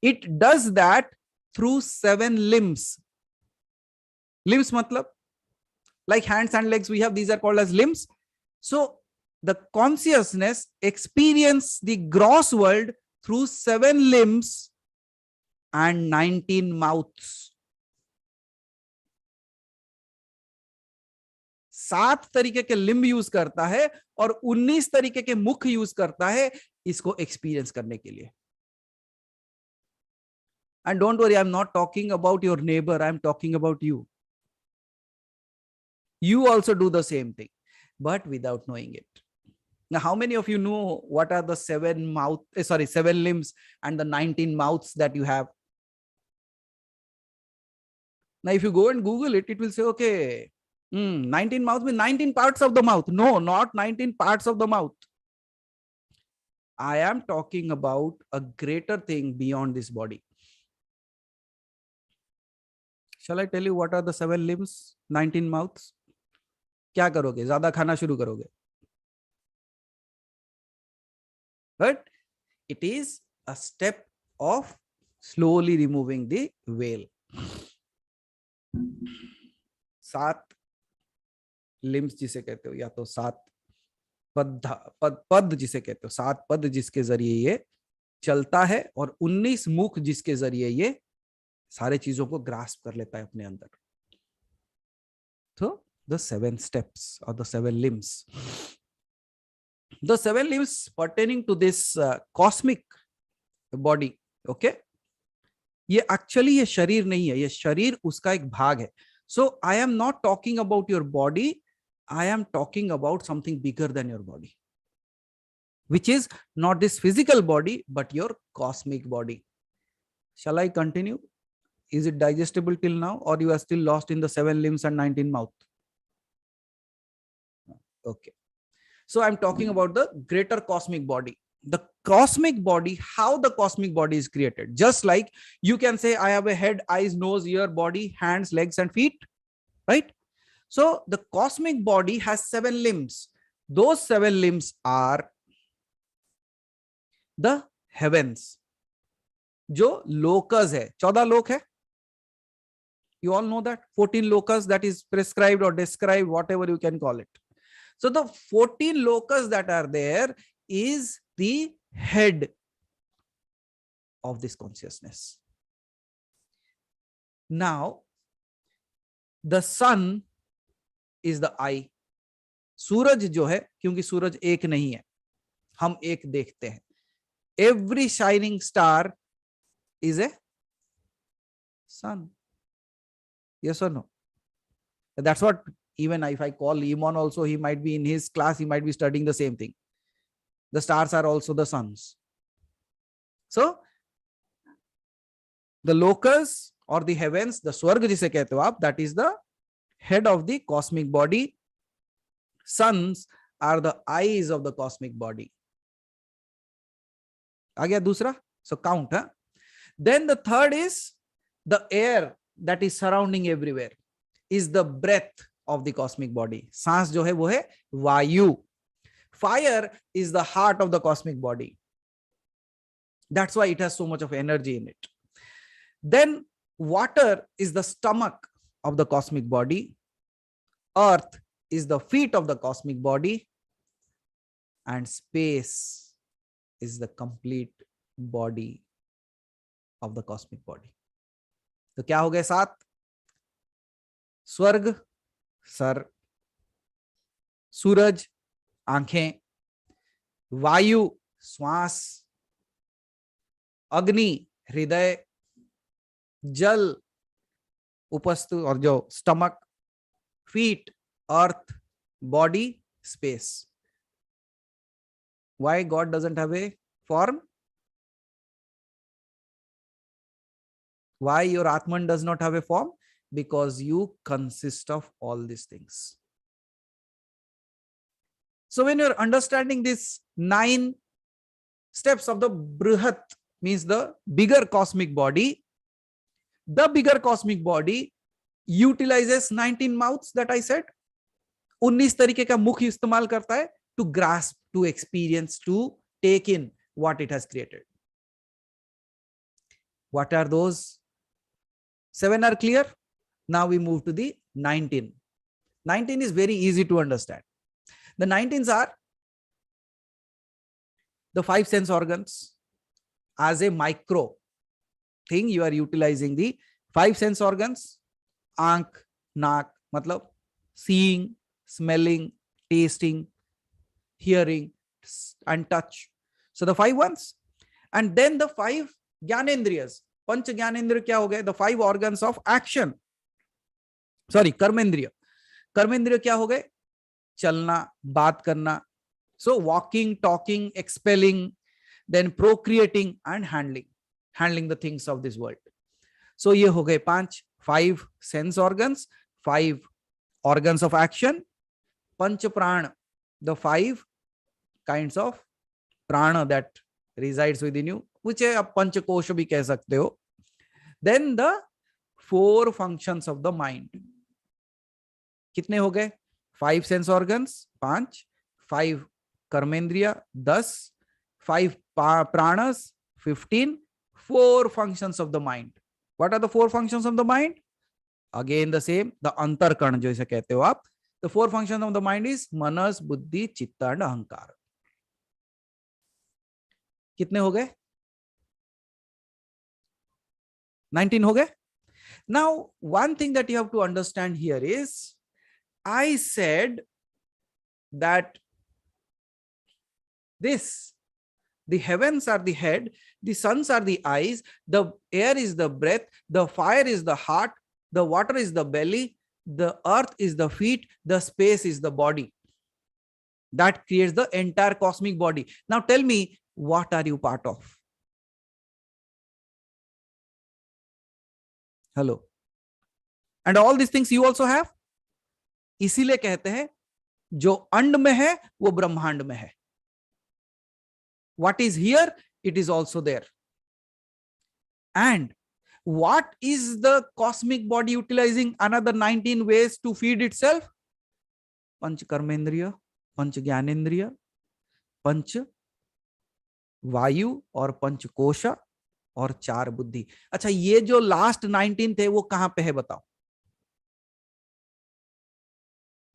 It does that through 7 limbs. Limbs matlab, like hands and legs we have, these are called as limbs. So the consciousness experience the gross world through 7 limbs and 19 mouths. 7 तरीके के limb use करता है और 19 तरीके के मुख use करता है इसको एक्सपीरियंस करने के लिए. And don't worry, I'm not talking about your neighbor, I'm talking about you. You also do the same thing, but without knowing it. Now, how many of you know what are the 7 limbs and the 19 mouths that you have? Now, if you go and Google it, it will say, okay, 19 mouths means 19 parts of the mouth. No, not 19 parts of the mouth. I am talking about a greater thing beyond this body. Shall I tell you what are the 7 limbs, 19 mouths? क्या करोगे? ज्यादा खाना शुरू करोगे? But it is a step of slowly removing the veil. 7 limbs जिसे कहते हो, या तो 7 पद जिसे कहते हो, 7 पद जिसके जरिए ये चलता है और 19 मुख जिसके जरिए ये सारे चीजों को ग्रास्प कर लेता है अपने अंदर. तो the 7 steps or the 7 limbs. The 7 limbs pertaining to this cosmic body, okay? ये actually ये शरीर नहीं है, ये शरीर उसका एक भाग है. So I am not talking about your body, I am talking about something bigger than your body, which is not this physical body, but your cosmic body. Shall I continue? Is it digestible till now, or you are still lost in the 7 limbs and 19 mouth? Okay. So I'm talking about the greater cosmic body. The cosmic body, how the cosmic body is created. Just like you can say, I have a head, eyes, nose, ear, body, hands, legs, and feet, right? So the cosmic body has 7 limbs. Those 7 limbs are the heavens. जो locus है, 14 लोक है. You all know that 14 locus that is prescribed or described, whatever you can call it. So the 14 locus that are there is the head of this consciousness. Now, the sun is the eye. सूरज जो है, क्योंकि सूरज एक नहीं है, हम एक देखते हैं. Every shining star is a sun. Yes or no? That's what, even if I call Iman also, he might be in his class, he might be studying the same thing. The stars are also the suns. So, the locus or the heavens, the swarg जिसे कहते हो आप, that is the head of the cosmic body. Suns are the eyes of the cosmic body. आ गया दूसरा? So count, huh? Then the third is the air that is surrounding everywhere, is the breath of the cosmic body. सांस जो है वो है वायु. Fire is the heart of the cosmic body. That's why it has so much of energy in it. Then water is the stomach of the cosmic body. Earth is the feet of the cosmic body. And space is the complete body of the cosmic body. तो क्या हो गए 7? स्वर्ग sir, सूरज आंखें, वायु श्वास, अग्नि हृदय, जल उपस्थ और जो stomach, feet earth, body space. Why God doesn't have a form? Why your Atman does not have a form? Because you consist of all these things. So when you're understanding these 9 steps of the Brihat, means the bigger cosmic body, the bigger cosmic body utilizes 19 mouths that I said. 19 तरीके का मुख इस्तेमाल करता है to grasp, to experience, to take in what it has created. What are those? 7 are clear. Now we move to the 19. 19 is very easy to understand. The 19s are the 5 sense organs. As a micro thing, you are utilizing the 5 sense organs. Aankh, naak, matlab seeing, smelling, tasting, hearing, and touch. So the 5 ones. And then the 5 Gyanendriyas. Panch Gyanendriya kya ho gaye? The 5 organs of action. Sorry, Karmendriya. Karmendriya kya ho gaye? Chalna, baat karna. So walking, talking, expelling, then procreating and handling. Handling the things of this world. So ye ho gaye 5 sense organs, 5 organs of action. Panch Prana, the 5 kinds of prana that resides within you, which है आप पंचकोश भी कह सकते हो. Then the 4 functions of the mind. कितने हो गए? 5 sense organs 5, 5 कर्मेंद्रिया 10, 5 pranas 15, 4 functions of the mind. What are the 4 functions of the mind? Again the same, the antarkarna जो इसे कहते हो आप. The 4 functions of the mind is manas, buddhi, chitta and ahankar. कितने हो गए? 19 हो गए. Now, one thing that you have to understand here is, I said that the heavens are the head, the suns are the eyes, the air is the breath, the fire is the heart, the water is the belly, the earth is the feet, the space is the body. That creates the entire cosmic body. Now tell me, what are you part of? Hello. And all these things you also have. इसीलिए कहते हैं जो अंड में है वो ब्रह्मांड में है. What is here, it is also there. And what is the cosmic body utilizing another 19 ways to feed itself? पंच कर्मेंद्रिय, पंच ज्ञानेंद्रिय, पंच वायु और पंच कोश और 4 बुद्धि. अच्छा, ये जो लास्ट 19 थे वो कहां पे है बताओ?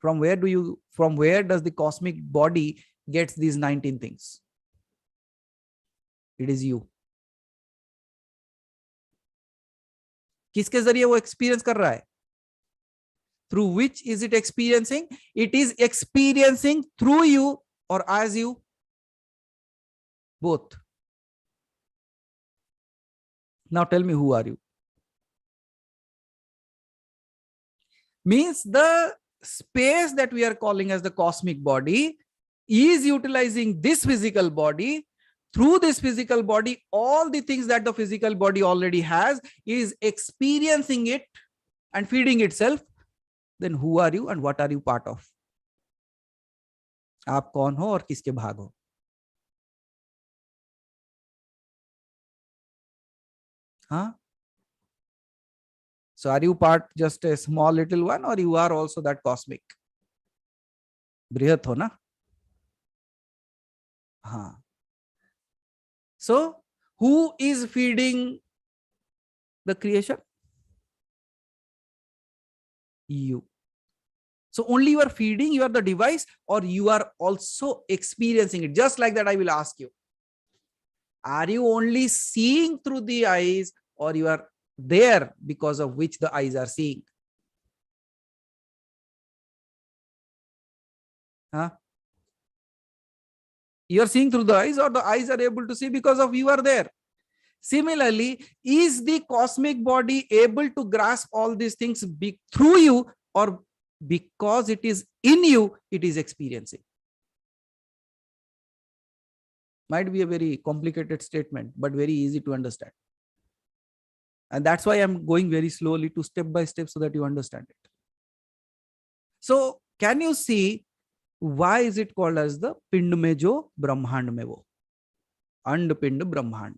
From where does the cosmic body gets these 19 things? It is you. किसके जरिए वो एक्सपीरियंस कर रहा है? Through which is it experiencing? It is experiencing through you or as you? Both. Now tell me, who are you? Means the space that we are calling as the cosmic body is utilizing this physical body. Through this physical body, all the things that the physical body already has is experiencing it and feeding itself. Then who are you and what are you part of? आप कौन हो और किसके भाग हो? हाँ? So are you part just a small little one, or you are also that cosmic? बृहत हो ना? हाँ. So who is feeding the creation? You. So only you are feeding, you are the device, or you are also experiencing it. Just like that, I will ask you, are you only seeing through the eyes, or you are there because of which the eyes are seeing? Huh? You are seeing through the eyes, or the eyes are able to see because of you are there. Similarly, is the cosmic body able to grasp all these things through you, or because it is in you, it is experiencing? Might be a very complicated statement, but very easy to understand. And that's why I'm going very slowly to step by step so that you understand it. So can you see why is it called as the pind mein jo brahmand mein wo? And pind brahmand.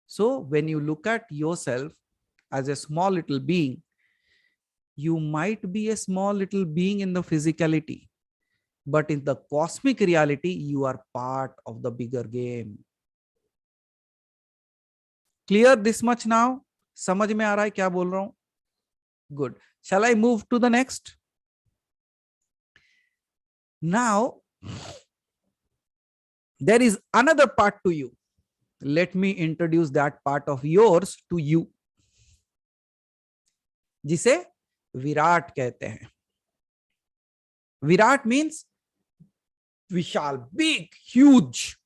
So when you look at yourself as a small little being, you might be a small little being in the physicality, but in the cosmic reality, you are part of the bigger game. Clear this much now? समझ में आ रहा है क्या बोल रहा हूं? Good. Shall I move to the next? Now, there is another part to you. Let me introduce that part of yours to you, जिसे विराट कहते हैं. Virat means Vishal, big, huge.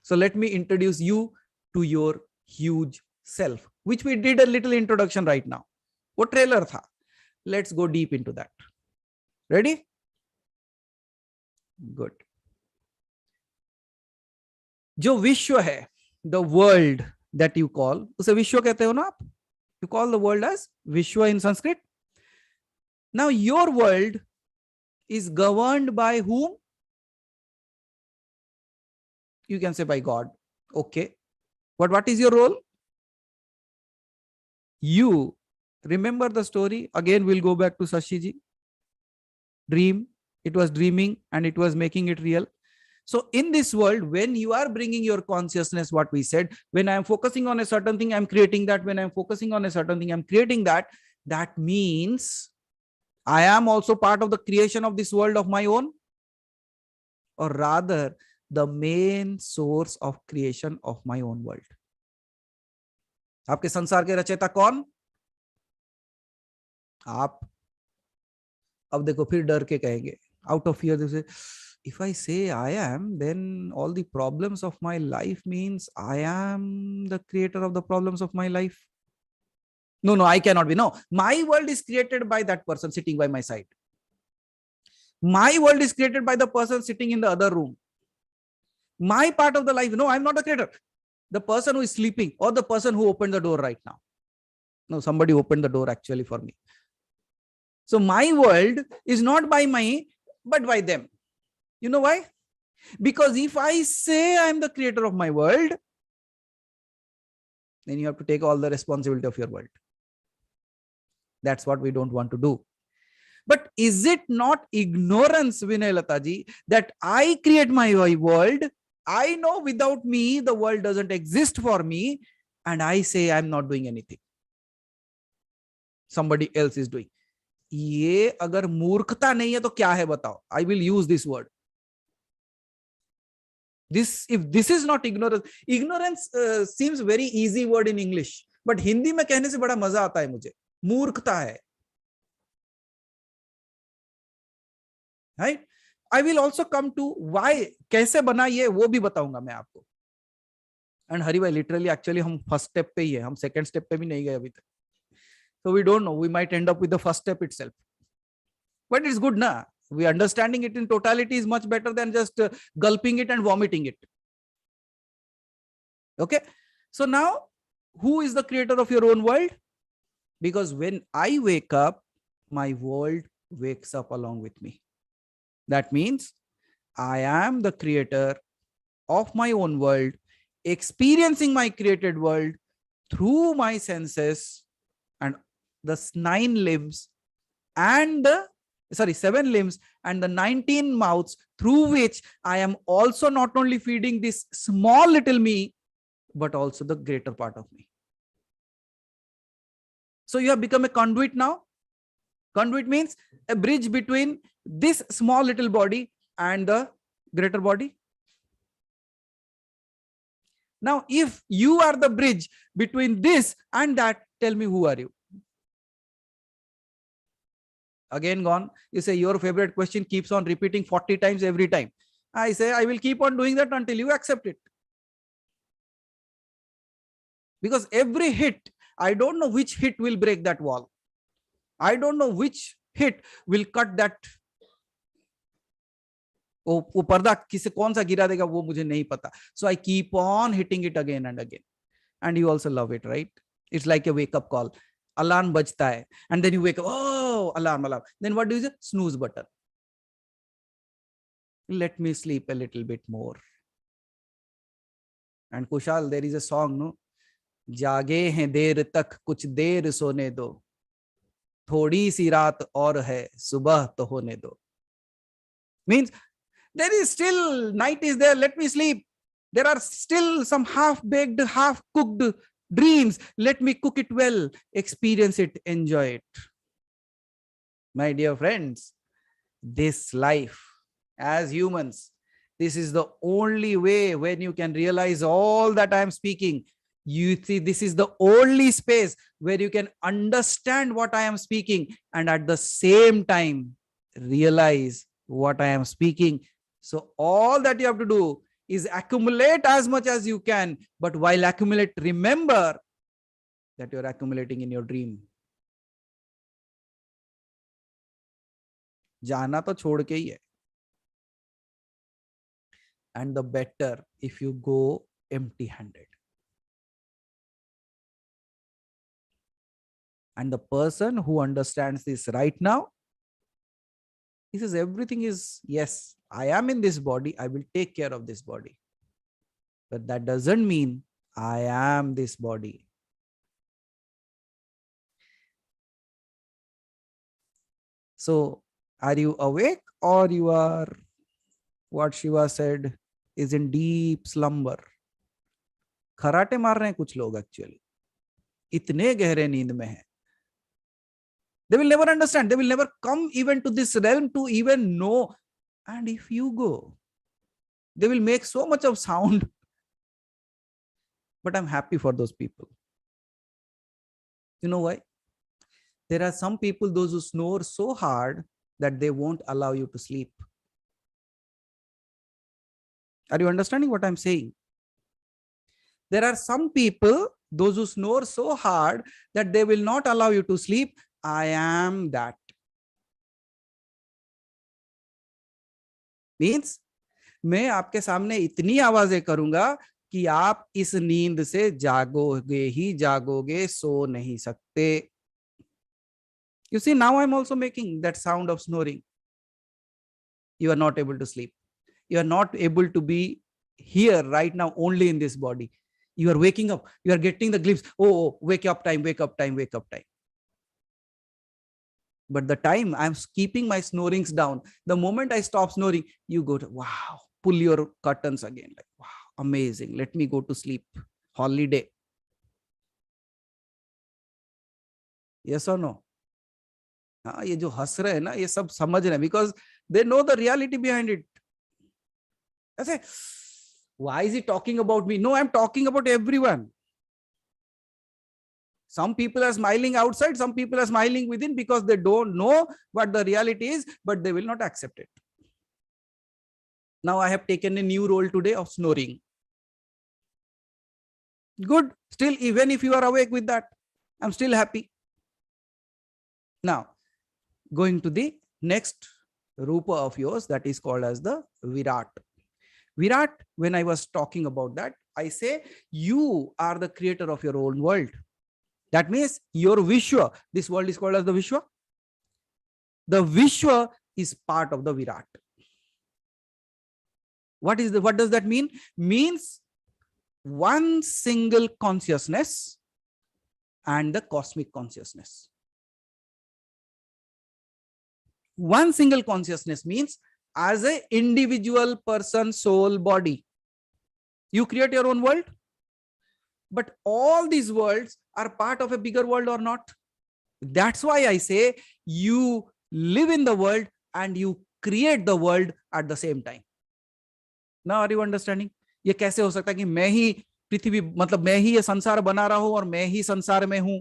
So let me introduce you to your huge self, which we did a little introduction right now. वो trailer था. Let's go deep into that. Ready? Good. जो विश्व है, the world that you call, उसे विश्व कहते हो ना आप? You call the world as Vishwa in Sanskrit. Now your world is governed by whom? You can say by God. Okay. But what is your role? You remember the story. Again, we'll go back to Sashiji. Dream. It was dreaming and it was making it real. So in this world, when you are bringing your consciousness, what we said, when I am focusing on a certain thing, I'm creating that. When I'm focusing on a certain thing, I'm creating that. That means I am also part of the creation of this world of my own, or rather the main source of creation of my own world. आपके संसार के रचयिता कौन? आप. अब देखो फिर डर के कहेंगे, out of fear, they say, if I say I am, then all the problems of my life means I am the creator of the problems of my life. No, I cannot be. No, my world is created by that person sitting by my side. My world is created by the person sitting in the other room. My part of the life, no, I'm not the creator. The person who is sleeping or the person who opened the door right now. No, somebody opened the door actually for me. So my world is not by me, but by them. You know why? Because if I say I'm the creator of my world, then you have to take all the responsibility of your world. That's what we don't want to do. But is it not ignorance, Vinay Lataji, that I create my world? I know without me, the world doesn't exist for me. And I say I'm not doing anything. Somebody else is doing. ये अगर मूर्खता नहीं है तो क्या है बताओ? I will use this word. If this is not ignorance seems very easy word in English, but Hindi में कहने से बड़ा मजा आता है मुझे. मूर्खता है. Right? I will also come to why, कैसे बना ये वो भी बताऊंगा मैं आपको. And हरी भाई literally actually हम first step पे ही है, हम second step पे भी नहीं गए अभी तक. So we don't know, we might end up with the first step itself. But it's good, na? We understanding it in totality is much better than just gulping it and vomiting it. Okay. So now, who is the creator of your own world? Because when I wake up, my world wakes up along with me. That means I am the creator of my own world, experiencing my created world through my senses and the 9 limbs and the 7 limbs and the 19 mouths, through which I am also not only feeding this small little me, but also the greater part of me. So you have become a conduit now. Conduit means a bridge between this small little body and the greater body. Now, if you are the bridge between this and that, tell me, who are you? Again gone. You say your favorite question keeps on repeating 40 times every time. I say I will keep on doing that until you accept it. Because every hit, I don't know which hit will break that wall. I don't know which hit will cut that. वो पर्दा किसे कौन सा गिरा देगा वो मुझे नहीं पता. So I keep on hitting it again and again. And you also love it, right? It's like a wake up call. Alarm bajta hai. And then you wake up, oh, alarm. Then what do you say? Snooze button. Let me sleep a little bit more. And Kushal, there is a song, no? जागे हैं देर तक कुछ देर सोने दो, थोड़ी सी रात और है सुबह तो होने दो. Means there is still night is there, let me sleep. There are still some half baked, half cooked dreams, let me cook it well, experience it, enjoy it. My dear friends, this life as humans, this is the only way when you can realize all that I am speaking. You see, this is the only space where you can understand what I am speaking and at the same time realize what I am speaking. So all that you have to do is accumulate as much as you can, but while accumulate, remember that you're accumulating in your dream. जाना तो छोड़ के ही है. And the better if you go empty-handed. And the person who understands this right now, he says everything is, yes, I am in this body, I will take care of this body. But that doesn't mean I am this body. So are you awake or you are, what Shiva said, is in deep slumber? खराटे मार रहे हैं कुछ लोग actually. इतने गहरे नींद में हैं. They will never understand. They will never come even to this realm to even know. And if you go, they will make so much of sound. But I'm happy for those people. You know why? There are some people, those who snore so hard that they won't allow you to sleep. Are you understanding what I'm saying? There are some people, those who snore so hard that they will not allow you to sleep, I am that. Means मैं आपके सामने इतनी आवाजें करूंगा कि आप इस नींद से जागोगे ही जागोगे, सो नहीं सकते. You see, now I'm also making that sound of snoring. You are not able to sleep. You are not able to be here right now only in this body. You are waking up. You are getting the glimpse. Oh, wake up time, wake up time, wake up time. But the time I'm keeping my snorings down, the moment I stop snoring, you go to, wow, pull your curtains again. Like, wow, amazing. Let me go to sleep. Holiday. Yes or no? हाँ, ये जो हंस रहे हैं ना, ये सब समझ रहे हैं, because they know the reality behind it. ऐसे, why is he talking about me? No, I'm talking about everyone. Some people are smiling outside, some people are smiling within because they don't know what the reality is, but they will not accept it. Now I have taken a new role today of snoring. Good. Still, even if you are awake with that, I'm still happy. Now, going to the next rupa of yours, that is called as the Virat. Virat, when I was talking about that, I say you are the creator of your own world. That means your Vishwa, this world is called as the Vishwa. The Vishwa is part of the Virat. What does that mean? Means one single consciousness and the cosmic consciousness. One single consciousness means as an individual person, soul, body, you create your own world, but all these worlds are part of a bigger world or not. That's why I say you live in the world and you create the world at the same time. Now are you understanding? ये कैसे हो सकता है कि मैं ही पृथ्वी, मतलब मैं ही ये संसार बना रहा हूं और मैं ही संसार में हूं?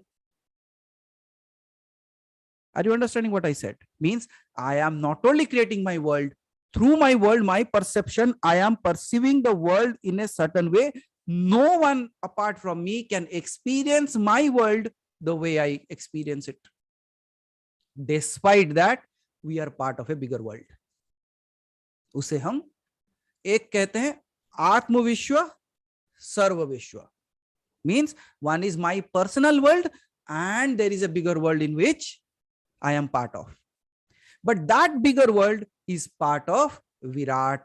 Are you understanding what I said? Means I am not only creating my world, through my world, my perception, I am perceiving the world in a certain way. No one apart from me can experience my world the way I experience it. Despite that, we are part of a bigger world. उसे हम एक कहते हैं आत्म विश्व, सर्व विश्व. Means one is my personal world and there is a bigger world in which I am part of. But that bigger world is part of Virat.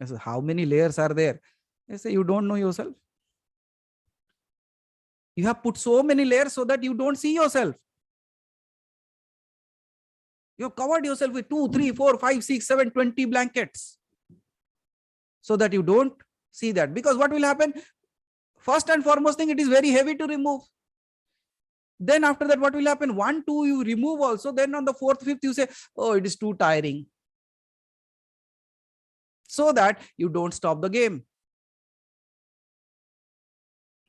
So how many layers are there? I say you don't know yourself. You have put so many layers so that you don't see yourself. You have covered yourself with 2, 3, 4, 5, 6, 7, 20 blankets so that you don't see that. Because what will happen? First and foremost thing, it is very heavy to remove. Then after that, what will happen? 1, 2, you remove also. Then on the 4th, 5th, you say, oh, it is too tiring. So that you don't stop the game.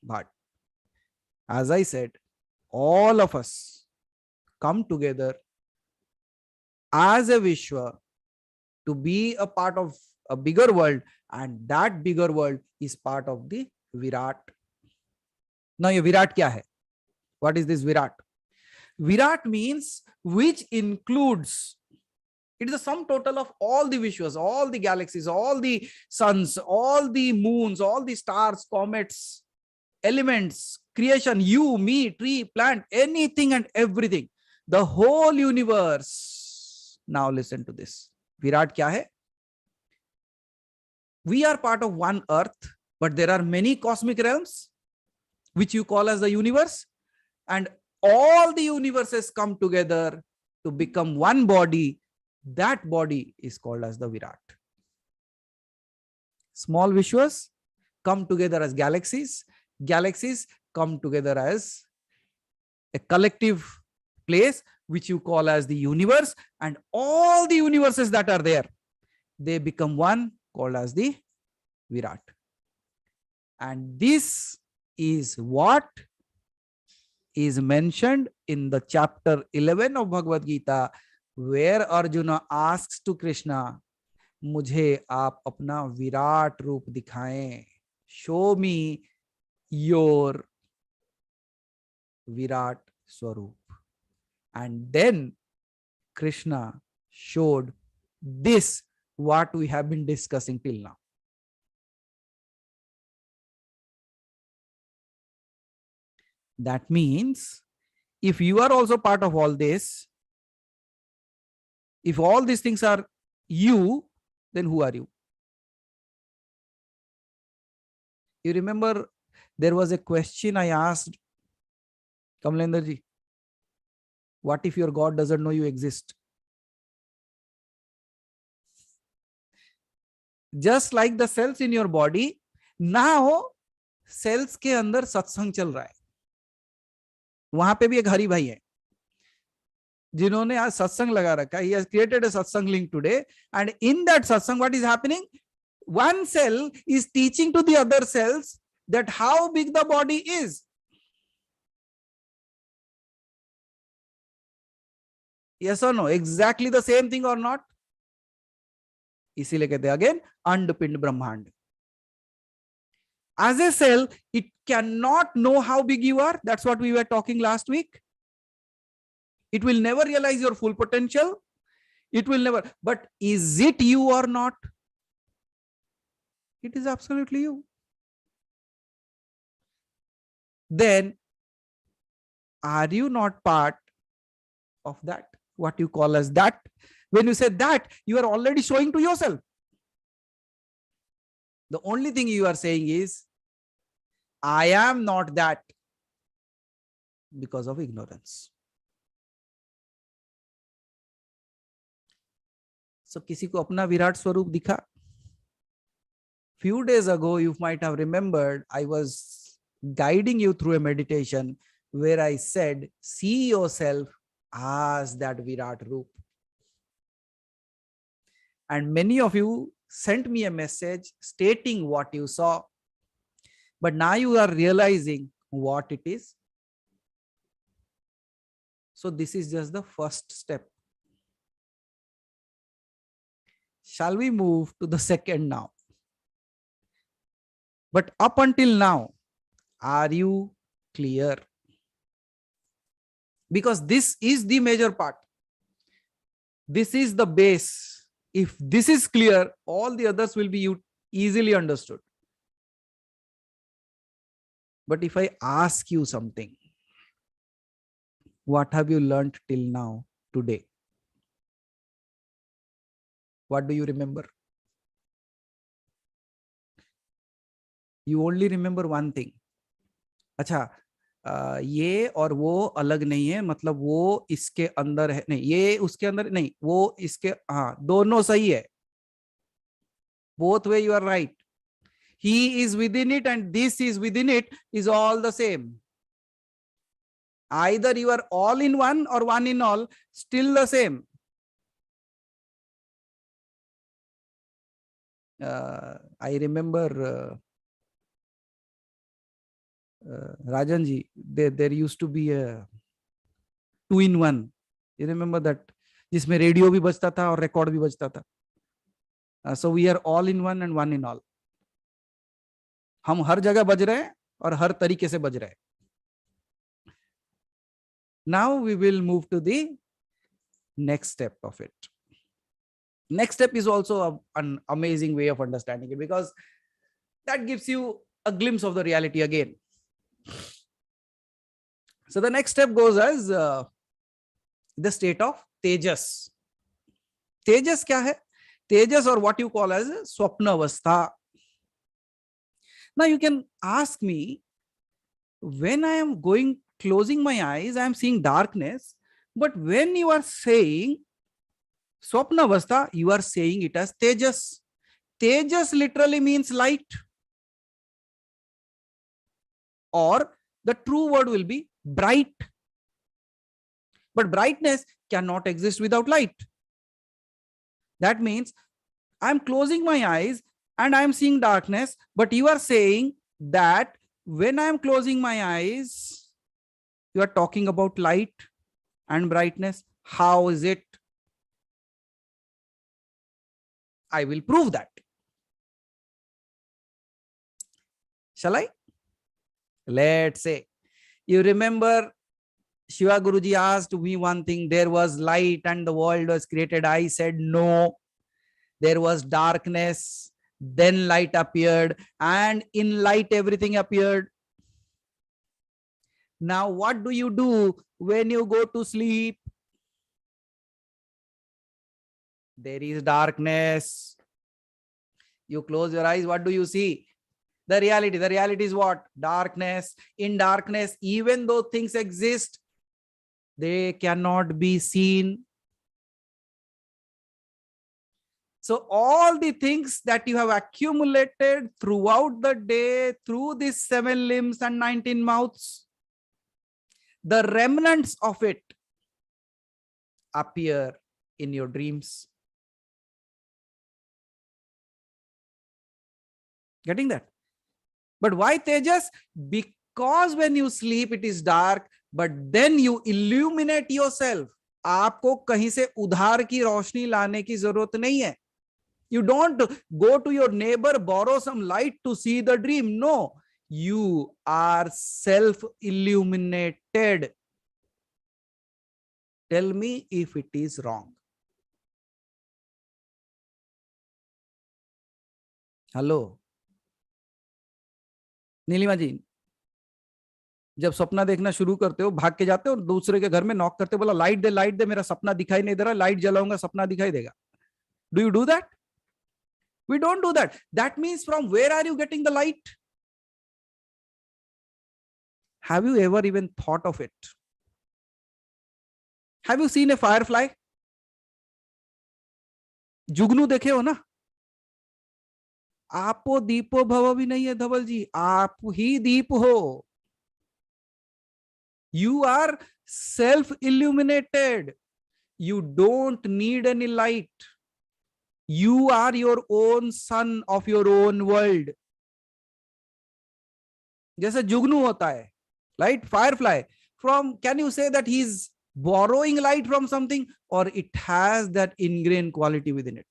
But as I said, all of us come together as a Vishwa to be a part of a bigger world, and that bigger world is part of the Virat. Now, ये Virat क्या है? What is this Virat? Virat means which includes, it is the sum total of all the Vishwas, all the galaxies, all the suns, all the moons, all the stars, comets, elements, creation, you, me, tree, plant, anything and everything. The whole universe. Now listen to this. Virat kya hai? We are part of one earth, but there are many cosmic realms, which you call as the universe. And all the universes come together to become one body. That body is called as the Virat. Small Vishwas come together as galaxies. Galaxies come together as a collective place, which you call as the universe. And all the universes that are there, they become one, called as the Virat. And this is what is mentioned in the chapter 11 of Bhagavad Gita, where Arjuna asks to Krishna, मुझे आप अपना विराट रूप दिखाएं, show me your Virat Swarup. And then Krishna showed this, what we have been discussing till now. That means if you are also part of all this, if all these things are you, then who are you? You remember there was a question I asked Kamlender ji. What if your God doesn't know you exist? Just like the cells in your body, now cells के अंदर सत्संग चल रहा है. वहां पे भी एक हरि भाई है जिन्होंने आज सत्संग लगा रखा है. He has created a satsang link today, and in that satsang what is happening? One cell is teaching to the other cells that how big the body is. Yes or no? Exactly the same thing or not? इसीलिए कहते हैं again अंडपिंड ब्रह्मांड. As a cell, it cannot know how big you are. That's what we were talking last week. It will never realize your full potential. It will never. But is it you or not? It is absolutely you. Then, are you not part of that? What you call as that? When you say that, you are already showing to yourself. The only thing you are saying is, I am not that, because of ignorance. So किसी को अपना विराट स्वरूप दिखा? Few days ago, you might have remembered, I was guiding you through a meditation where I said, see yourself as that Virat Roop. And many of you sent me a message stating what you saw. But now you are realizing what it is. So this is just the first step. Shall we move to the second now? But up until now, are you clear? Because this is the major part. This is the base. If this is clear, all the others will be easily understood. But if I ask you something, what have you learned till now today? What do you remember? You only remember one thing. अच्छा, ये और वो अलग नहीं है, मतलब वो इसके अंदर है, नहीं ये उसके अंदर नहीं, वो इसके, हाँ दोनों सही है. Both way you are right. He is within it and this is within it is all the same. Either you are all in one or one in all, still the same. I remember Rajan ji, there used to be a 2-in-1. You remember that? जिसमें radio भी बजता था और record भी बजता था. So we are all in one and one in all. हम हर जगह बज रहे हैं और हर तरीके से बज रहे हैं. Now we will move to the next step of it. Next step is also an amazing way of understanding it, because that gives you a glimpse of the reality again. So the next step goes as the state of Tejas. Tejas क्या है? Tejas, or what you call as Swapnavastha. Now you can ask me, when I am closing my eyes, I am seeing darkness. But when you are saying Swapnavastha, you are saying it as Tejas. Tejas literally means light. Or the true word will be bright. But brightness cannot exist without light. That means I'm closing my eyes and I'm seeing darkness, but you are saying that when I'm closing my eyes, you are talking about light and brightness. How is it? I will prove that. Shall I? Let's say you remember Shiva Guruji asked me one thing. There was light and the world was created. I said no. There was darkness. Then light appeared, and in light everything appeared. Now, what do you do when you go to sleep? There is darkness. You close your eyes. What do you see? The reality. The reality is what? Darkness. In darkness, even though things exist, they cannot be seen. So all the things that you have accumulated throughout the day, through these 7 limbs and 19 mouths, the remnants of it appear in your dreams. Getting that? But why Tejas? Because when you sleep, it is dark, but then you illuminate yourself. आपको कहीं से उधार की रोशनी लाने की जरूरत नहीं है. You don't go to your neighbor, borrow some light to see the dream. No, you are self-illuminated. Tell me if it is wrong. Hello. Nilima जी, जब सपना देखना शुरू करते हो, भाग के जाते हो और दूसरे के घर में नॉक करते हो, बोला लाइट दे, मेरा सपना दिखाई नहीं दे रहा, लाइट जलाऊंगा, सपना दिखाई देगा. Do you do that? We don't do that. That means from where are you getting the light? Have you ever even thought of it? Have you seen a firefly? जुगनू देखे हो ना? आपो दीपो भव भी नहीं है धवल जी, आप ही दीप हो. You are self-illuminated. You don't need any light. You are your own sun of your own world. जैसे जुगनू होता है, right? Firefly. From, can you say that he's borrowing light from something, or it has that ingrained quality within it?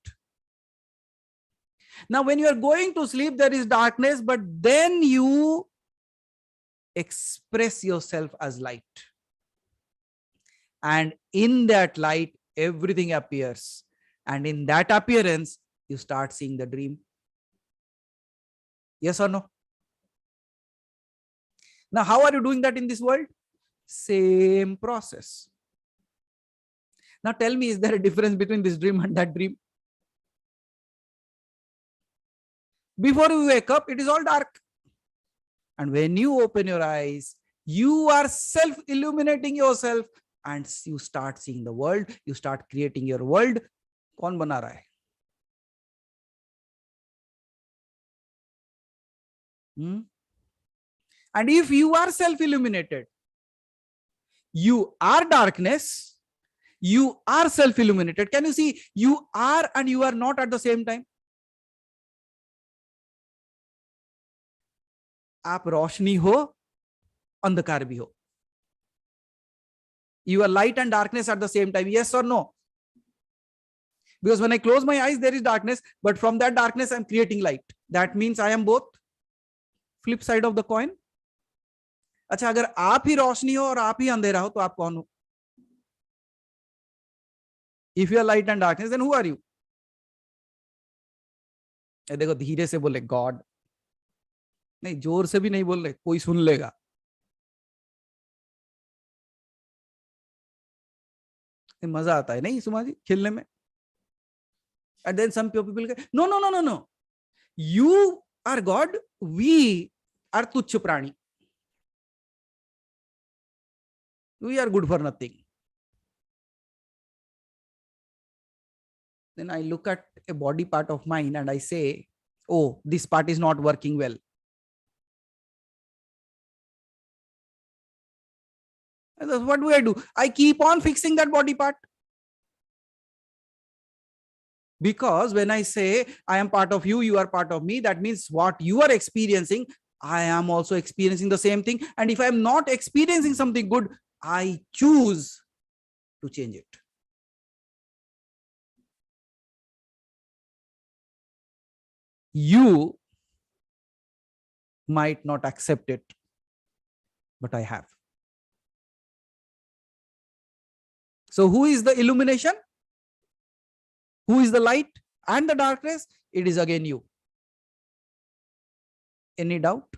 Now, when you are going to sleep, there is darkness, but then you express yourself as light. And in that light, everything appears. And in that appearance, you start seeing the dream. Yes or no? Now, how are you doing that in this world? Same process. Now tell me, is there a difference between this dream and that dream? Before you wake up, it is all dark. And when you open your eyes, you are self-illuminating yourself and you start seeing the world. You start creating your world. कौन बना रहा है? And if you are self-illuminated, you are darkness, you are self-illuminated. Can you see? You are and you are not at the same time. आप रोशनी हो, अंधकार भी हो. You are light and darkness at the same time. Yes or no? Because when I close my eyes, there is darkness, but from that darkness, I'm creating light. That means I am both. Flip side of the coin. अच्छा, अगर आप ही रोशनी हो और आप ही अंधेरा हो, तो आप कौन हो? If you are light and darkness, then who are you? देखो, धीरे से बोले गॉड. नहीं, जोर से भी नहीं बोल रहे, कोई सुन लेगा. मजा आता है नहीं सुमा जी खेलने में. And then some people say, no, no, no, no, no. You are God. We are tuchh prani. We are good for nothing. Then I look at a body part of mine and I say, oh, this part is not working well. And what do? I keep on fixing that body part. Because when I say I am part of you, you are part of me, that means what you are experiencing, I am also experiencing the same thing. And if I am not experiencing something good, I choose to change it. You might not accept it, but I have. So who is the illumination? Who is the light and the darkness? It is again you. Any doubt?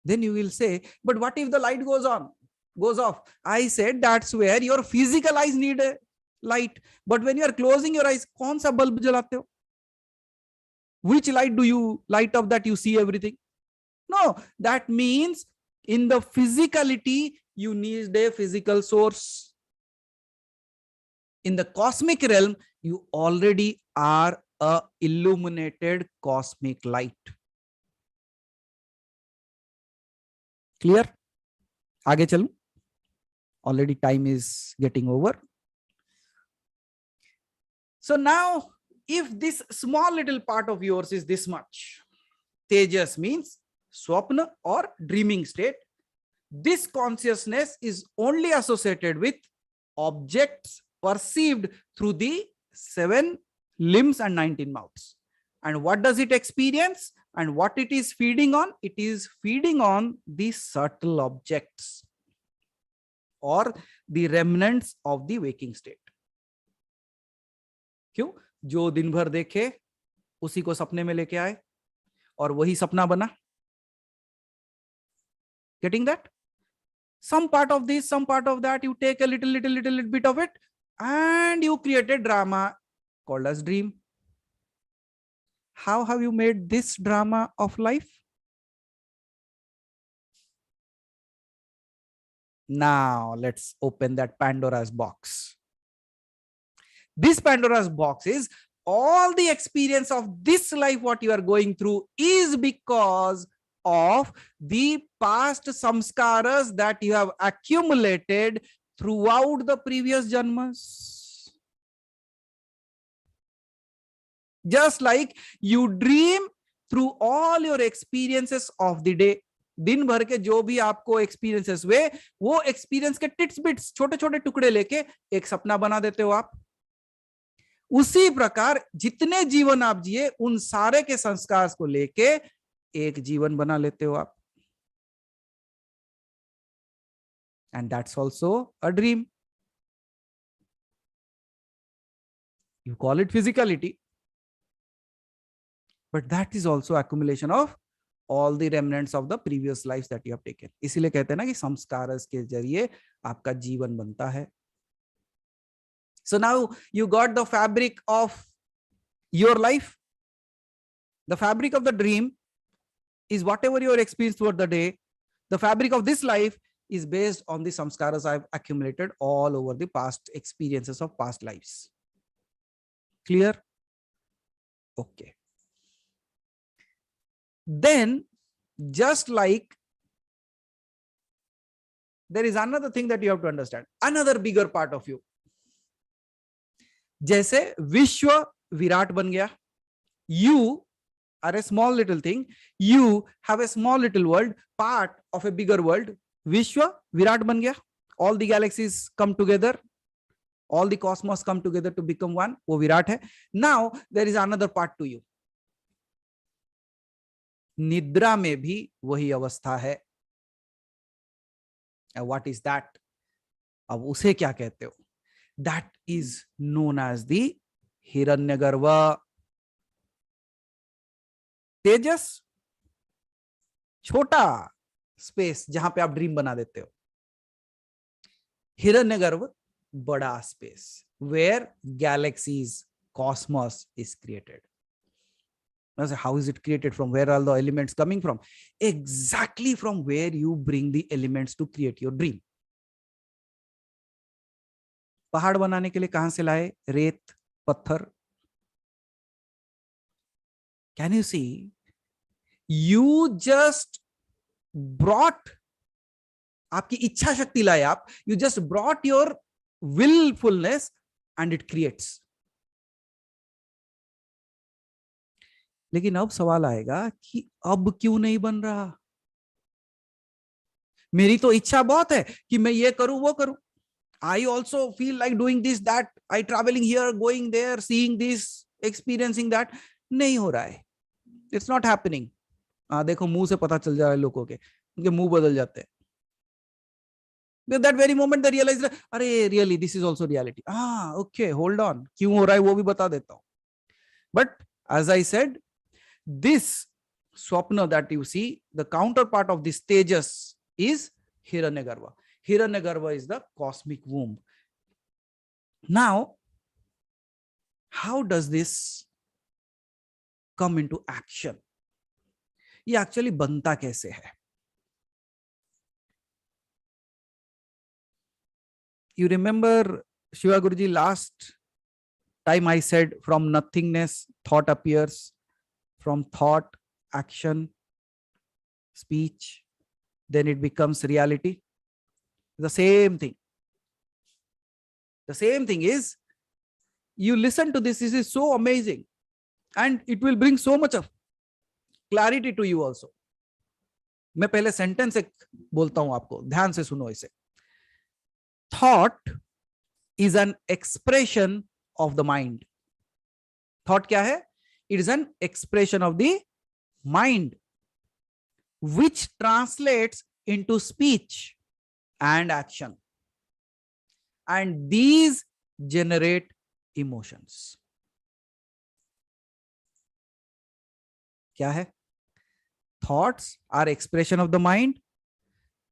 Then you will say, but what if the light goes off? I said that's where your physical eyes need a light. But when you are closing your eyes, kaun sa bulb jalate ho? Which light do you light up that you see everything? No, that means in the physicality, you need a physical source. In the cosmic realm, you already are a illuminated cosmic light. Clear? आगे चलूं? Already time is getting over. So now, if this small little part of yours is this much, Tejas means swapna or dreaming state. This consciousness is only associated with objects perceived through the 7 limbs and 19 mouths. And what does it experience? And what it is feeding on? It is feeding on the subtle objects or the remnants of the waking state. क्यों? जो दिन भर देखे उसी को सपने में लेके आए और वही सपना बना. Getting that? Some part of this, some part of that, you take a little bit of it and you create a drama called as dream. How have you made this drama of life? Now let's open that Pandora's box. This Pandora's box is all the experience of this life, what you are going through is because of the past samskaras that you have accumulated throughout the previous janmas. Just like you dream through all your experiences of the day. दिन भर के जो भी आपको experiences हुए वो experience के tits bits छोटे छोटे टुकड़े लेके एक सपना बना देते हो आप. उसी प्रकार जितने जीवन आप जिए उन सारे के संस्कार को लेके एक जीवन बना लेते हो आप. And that's also a dream. You call it physicality, but that is also accumulation of all the remnants of the previous lives that you have taken. इसीलिए कहते हैं ना कि संस्कारस के जरिए आपका जीवन बनता है. So now you got the fabric of your life. The fabric of the dream is whatever your experience throughout the day. The fabric of this life is based on the samskaras I've accumulated all over the past experiences of past lives. Clear? Okay. Then, just like there is another thing that you have to understand, another bigger part of you. जैसे विश्व विराट बन गया, you are a small little thing, you have a small little world, part of a bigger world. विश्व विराट बन गया, all the galaxies come together, all the cosmos come together to become one, वो विराट है. Now there is another part to you. निद्रा में भी वही अवस्था है. What is that? अब उसे क्या कहते हो? That is known as the हिरण्यगर्भ. तेजस छोटा स्पेस जहां पे आप ड्रीम बना देते हो. हिरण्यगर्भ बड़ा space where galaxies, cosmos is created. Now, how is it created? From where are the elements coming from? Exactly from where you bring the elements to create your dream. पहाड़ बनाने के लिए कहां से लाए? रेत, पत्थर. Can you see? You just brought, आपकी इच्छा शक्ति लाए आप. You just brought your willfulness and it creates. लेकिन अब सवाल आएगा कि अब क्यों नहीं बन रहा? मेरी तो इच्छा बहुत है कि मैं ये करूं वो करूं. I also feel like doing this, that, I traveling here, going there, seeing this, experiencing that. नहीं हो रहा है. It's not happening. हाँ देखो मुंह से पता चल जा रहा है लोगों के, उनके मुंह बदल जाते हैं. That very moment they realize, अरे really this is also reality. Okay, hold on, क्यों हो रहा है वो भी बता देता हूँ. But as I said, this swapna that you see, the counterpart of this Tejas is Hiranyagarbha. Hiranyagarbha is the cosmic womb. Now, how does this come into action? ये एक्चुअली बनता कैसे है? You remember Shiva Guruji, last time I said from nothingness thought appears, from thought action speech, then it becomes reality. The same thing. The same thing is, you listen to this is so amazing and it will bring so much of clarity to you also. मैं पहले sentence एक बोलता हूं आपको, ध्यान से सुनो इसे. Thought is an expression of the mind. Thought क्या है? It is an expression of the mind which translates into speech and action, and these generate emotions. क्या है? Thoughts are expression of the mind.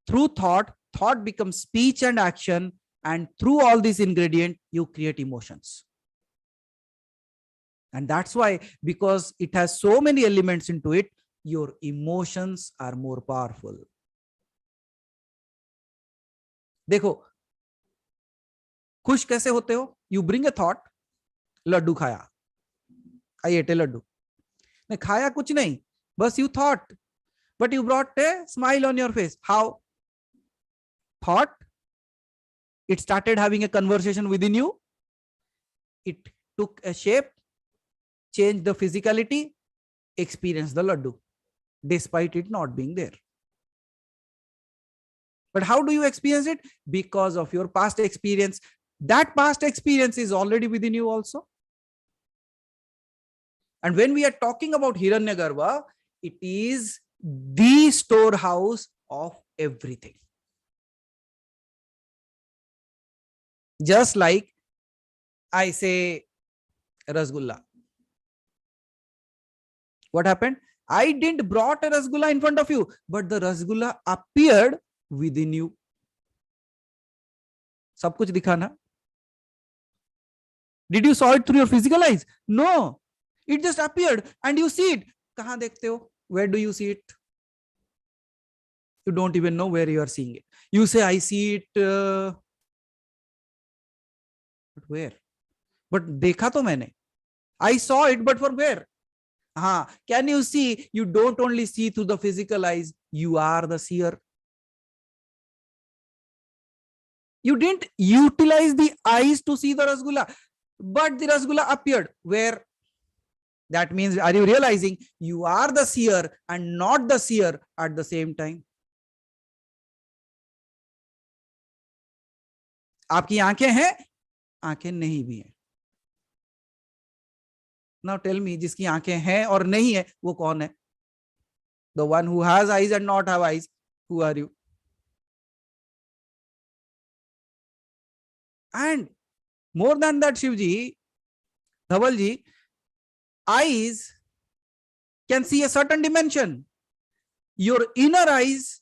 Through thought becomes speech and action, and through all these ingredients you create emotions. And that's why, because it has so many elements into it, your emotions are more powerful. देखो खुश कैसे होते हो? You bring a thought, Laddu खाया, I ate a Laddu. नहीं खाया कुछ नहीं, बस you thought, but you brought a smile on your face. How? Thought, it started having a conversation within you, it took a shape, changed the physicality, experienced the laddu despite it not being there. But how do you experience it? Because of your past experience. That past experience is already within you also. And when we are talking about Hiranyagarbha, it is the storehouse of everything. Just like I say Rasgulla. What happened? I didn't brought a Rasgulla in front of you, but the Rasgulla appeared within you. सब कुछ दिखा ना? Did you saw it through your physical eyes? No. It just appeared and you see it. कहाँ देखते हो? Where do you see it? You don't even know where you are seeing it. You say, I see it. But where? But देखा तो मैंने. I saw it, but for where? Can you see? You don't only see through the physical eyes. You are the seer. You didn't utilize the eyes to see the Rasgulla, but the Rasgulla appeared. Where? That means, are you realizing you are the seer and not the seer at the same time? आपकी आंखें हैं, आंखें नहीं भी हैं. Now tell me, जिसकी आंखें हैं और नहीं है, वो कौन है? The one who has eyes and not have eyes. Who are you? And more than that, Shivji, Dhavalji, eyes can see a certain dimension. Your inner eyes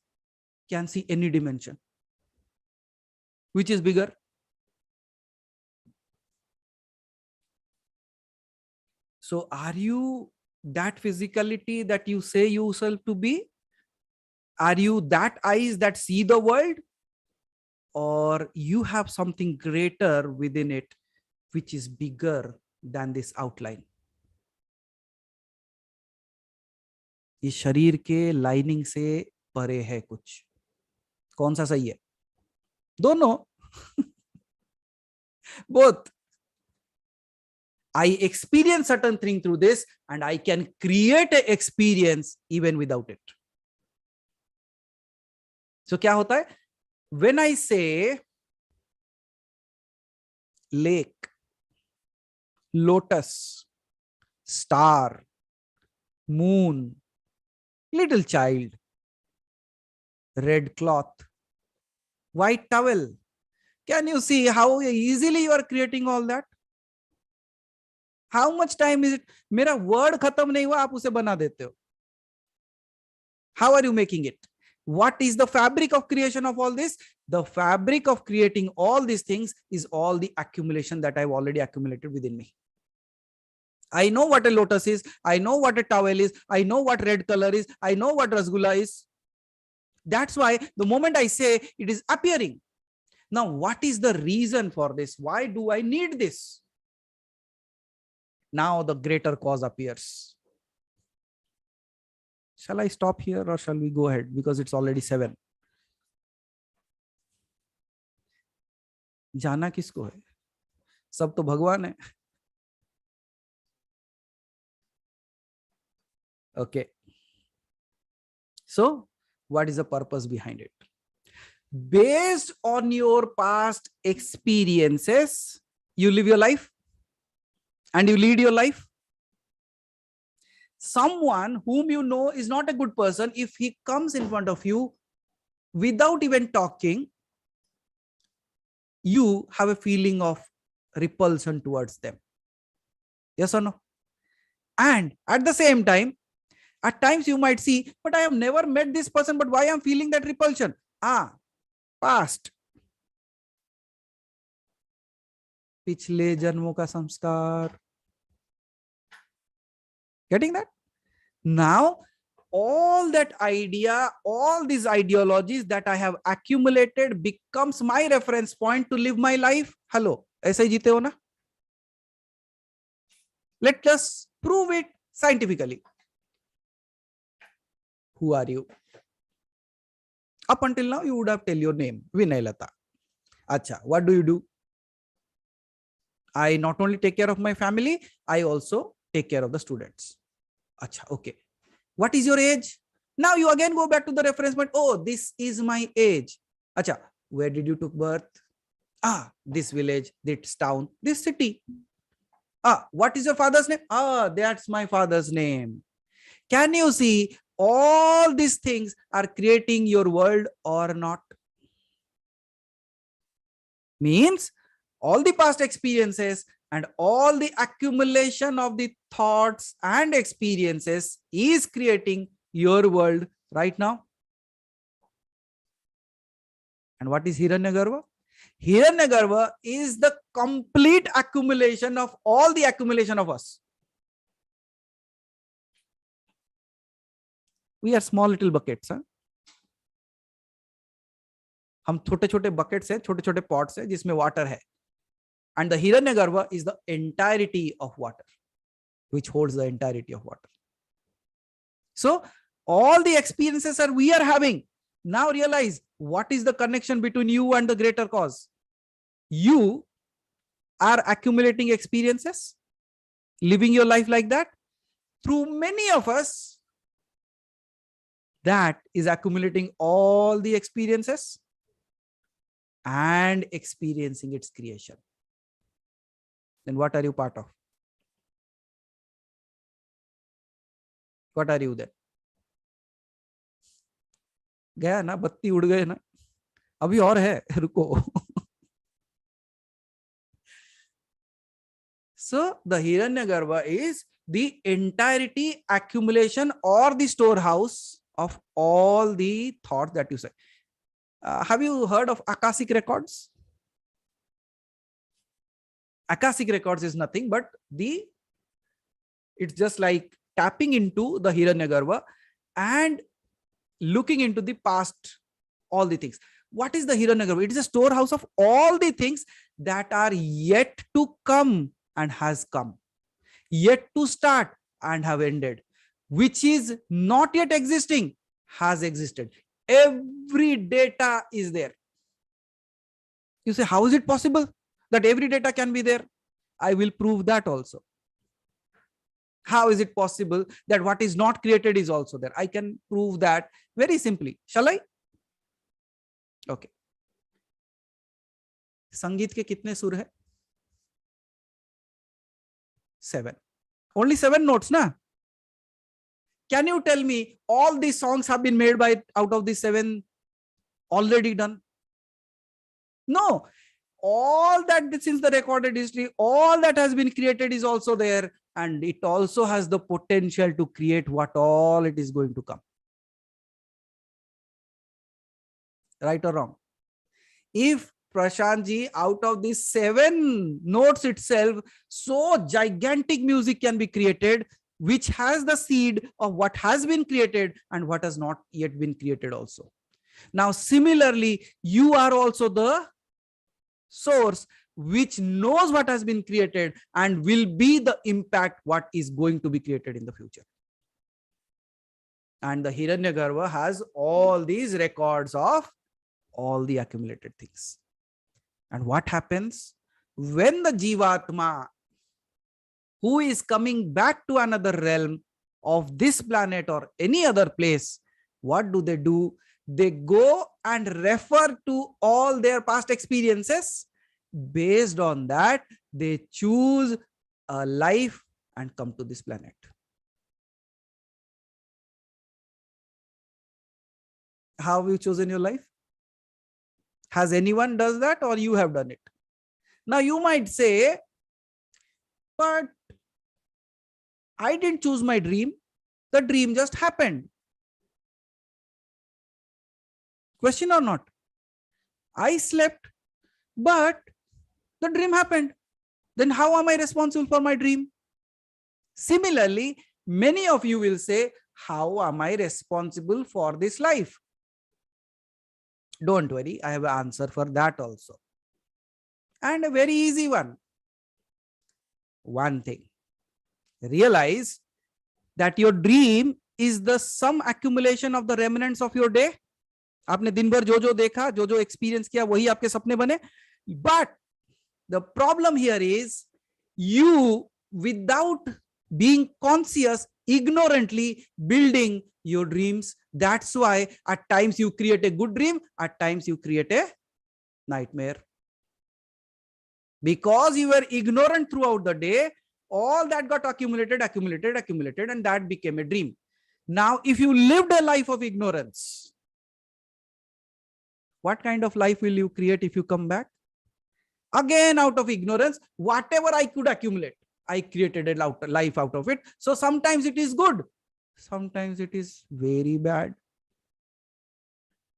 can see any dimension. Which is bigger? So are you that physicality that you say yourself to be? Are you that eyes that see the world? Or you have something greater within it, which is bigger than this outline? इस शरीर के lining से परे है कुछ. कौन सा सही है? दोनों. Both. I experience certain thing through this, and I can create an experience even without it. So क्या होता है? When I say lake, lotus, star, moon, little child, red cloth, white towel. Can you see how easily you are creating all that? How much time is it? मेरा word खत्म नहीं हुआ, आप उसे बना देते हो. How are you making it? What is the fabric of creation of all this? The fabric of creating all these things is all the accumulation that I've already accumulated within me. I know what a lotus is. I know what a towel is. I know what red color is. I know what rasgulla is. That's why the moment I say, it is appearing. Now, what is the reason for this? Why do I need this? Now the greater cause appears. Shall I stop here or shall we go ahead? Because it's already 7. जाना किसको है? सब तो भगवान है. Okay. So, what is the purpose behind it? Based on your past experiences, you live your life and you lead your life. Someone whom you know is not a good person, if he comes in front of you without even talking, you have a feeling of repulsion towards them. Yes or no? And at the same time, at times you might see, but I have never met this person, but why I'm feeling that repulsion? Past. पिछले जन्मों का संस्कार. Getting that? Now, all that idea, all these ideologies that I have accumulated becomes my reference point to live my life. Hello, ऐसे ही जीते हो ना? Let us prove it scientifically. Who are you? Up until now, you would have tell your name, Vinay Lata. Acha, what do you do? I not only take care of my family, I also take care of the students. Acha, okay. What is your age? Now you again go back to the reference point. Oh, this is my age. Acha, where did you took birth? This village, this town, this city. What is your father's name? That's my father's name. Can you see all these things are creating your world or not? Means all the past experiences and all the accumulation of the thoughts and experiences is creating your world right now. And what is Hiranyagarbha? Hiranyagarbha is the complete accumulation of all the accumulation of us. We are small little buckets. हम छोटे छोटे buckets है, छोटे छोटे pots है जिसमें water है. And the Hiranyagarbha is the entirety of water, which holds the entirety of water. So all the experiences we are having. Now realize what is the connection between you and the greater cause. You are accumulating experiences, living your life like that. Through many of us, that is accumulating all the experiences and experiencing its creation. Then what are you part of? What are you then? गया ना, बत्ती उड़ गए ना, अभी और है, रुको. So the Hiranyagarbha is the entirety, accumulation or the storehouse of all the thoughts that you say. Have you heard of Akashic records? Akashic records is nothing but it's just like tapping into the Hiranyagarbha and looking into the past, all the things. What is the Hiranyagarbha? It is a storehouse of all the things that are yet to come and has come, yet to start and have ended, which is not yet existing, has existed. Every data is there. You say, how is it possible that every data can be there? I will prove that also. How is it possible that what is not created is also there? I can prove that very simply. Shall I? Okay. संगीत के कितने सुर है? 7. Only 7 notes, na? Can you tell me all these songs have been made by out of the 7 already done? No. All that since the recorded history, all that has been created is also there, and it also has the potential to create what all it is going to come. Right or wrong? If Prashantji, out of these 7 notes itself, so gigantic music can be created, which has the seed of what has been created and what has not yet been created also. Now, similarly, you are also the source which knows what has been created and will be the impact what is going to be created in the future. And the Hiranyagarbha has all these records of all the accumulated things. And what happens when the Jivatma, who is coming back to another realm of this planet or any other place, what do? They go and refer to all their past experiences. Based on that, they choose a life and come to this planet. How have you chosen your life? Has anyone does that, or you have done it? Now you might say, but I didn't choose my dream. The dream just happened. Question or not? I slept, but the dream happened. Then how am I responsible for my dream? Similarly, many of you will say, how am I responsible for this life? Don't worry, I have an answer for that also. And a very easy one. One thing. Realize that your dream is the sum accumulation of the remnants of your day. आपने दिन भर जो जो देखा, जो जो experience किया, वही आपके सपने बने. But the problem here is you, without being conscious, ignorantly building your dreams. That's why at times you create a good dream, at times you create a nightmare. Because you were ignorant throughout the day, all that got accumulated, and that became a dream. Now, if you lived a life of ignorance, what kind of life will you create if you come back? Again, out of ignorance, whatever I could accumulate, I created a life out of it. So sometimes it is good, sometimes it is very bad.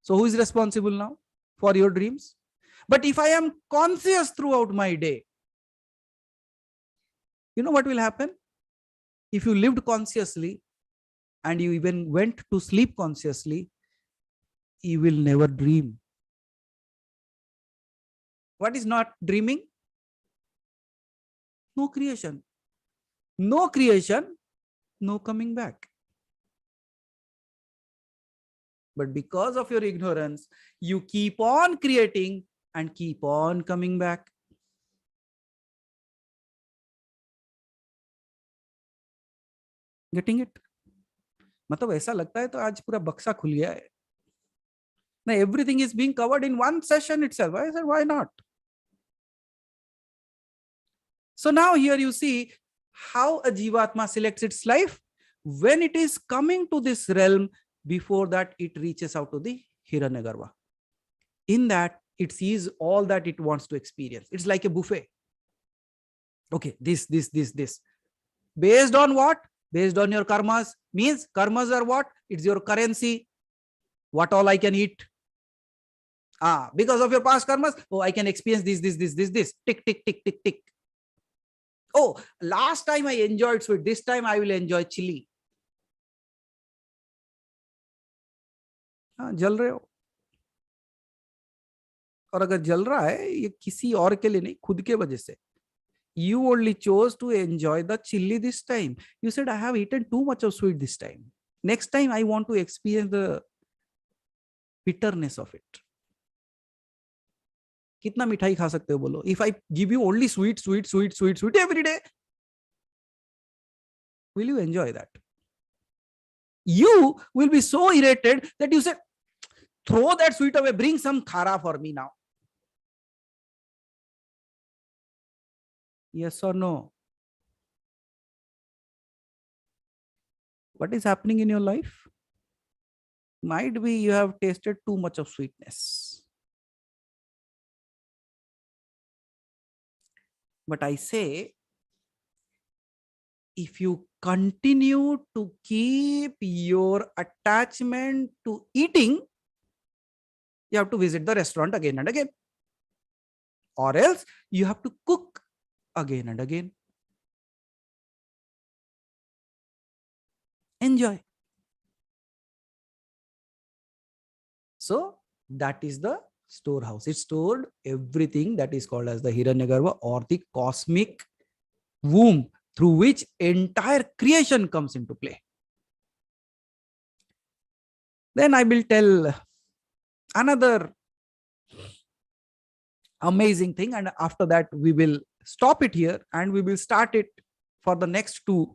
So who is responsible now for your dreams? But if I am conscious throughout my day, you know what will happen? If you lived consciously and you even went to sleep consciously, you will never dream. What is not dreaming? No creation. No creation, no coming back. But because of your ignorance, you keep on creating and keep on coming back. Getting it? मतलब ऐसा लगता है तो आज पूरा बक्सा खुल गया है. Now everything is being covered in one session itself. I said, why not? So now here you see how a Jivatma selects its life. When it is coming to this realm, before that it reaches out to the Hiranyagarbha. In that, it sees all that it wants to experience. It's like a buffet. Okay, this. Based on what? Based on your karmas. Means karmas are what? It's your currency. What all I can eat. Because of your past karmas, I can experience this. Tick, tick, tick, tick, tick. Oh, last time I enjoyed sweet. This time I will enjoy chili. जल रहे हो. और अगर जल रहा है, ये किसी और के लिए नहीं, खुद के वजह से. You only chose to enjoy the chili this time. You said, I have eaten too much of sweet this time. Next time I want to experience the bitterness of it. कितना मिठाई खा सकते हो बोलो? If I give you only sweet every day, will you enjoy that? You will be so irritated that you say, throw that sweet away, bring some khara for me now. Yes or no? What is happening in your life? Might be you have tasted too much of sweetness. But I say, if you continue to keep your attachment to eating, you have to visit the restaurant again and again. Or else you have to cook again and again. Enjoy. So that is the storehouse. It stored everything that is called as the Hiranyagarbha, or the cosmic womb through which entire creation comes into play. Then I will tell another amazing thing, and after that we will stop it here and we will start it for the next two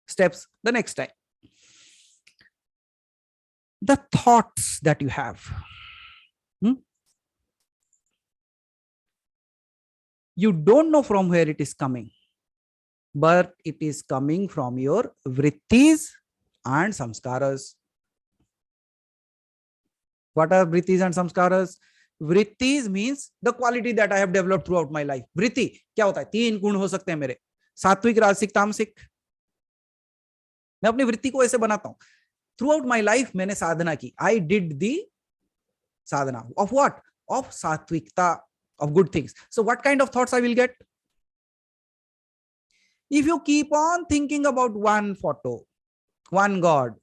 steps the next time. The thoughts that you have. You don't know from where it is coming, but it is coming from your vrittis and samskaras. What are vrittis and samskaras? Vrittis means the quality that I have developed throughout my life. Vritti क्या होता है? 3 गुण हो सकते हैं मेरे, सात्विक, राजसिक, तामसिक. मैं अपनी वृत्ति को ऐसे बनाता हूं. Throughout my life मैंने साधना की. I did the sadhana of what? Of satvikta, of good things. So what kind of thoughts I will get? If you keep on thinking about one photo, one God,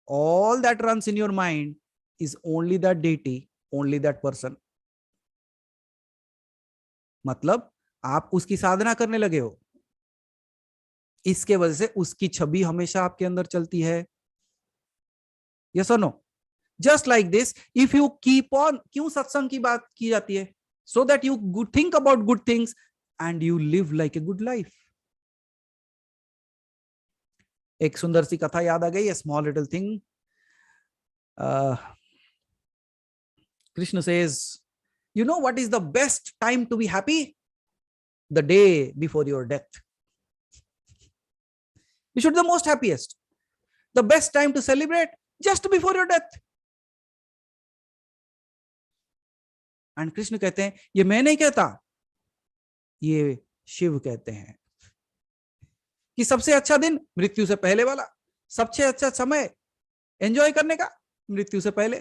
all that runs in your mind is only that deity, only that person. मतलब आप उसकी साधना करने लगे हो, इसके वजह से उसकी छवि हमेशा आपके अंदर चलती है. Yes or no? Just like this, if you keep on, क्यों सत्संग की बात की जाती है? So that you think about good things and you live like a good life. एक सुंदर सी कथा याद आ गई, a small little thing. Krishna says, you know what is the best time to be happy? The day before your death. You should be the most happiest. The best time to celebrate, just before your death. And Krishna कहते हैं, ये मैं नहीं कहता, ये शिव कहते हैं कि सबसे अच्छा दिन मृत्यु से पहले वाला, सबसे अच्छा समय एंजॉय करने का मृत्यु से पहले.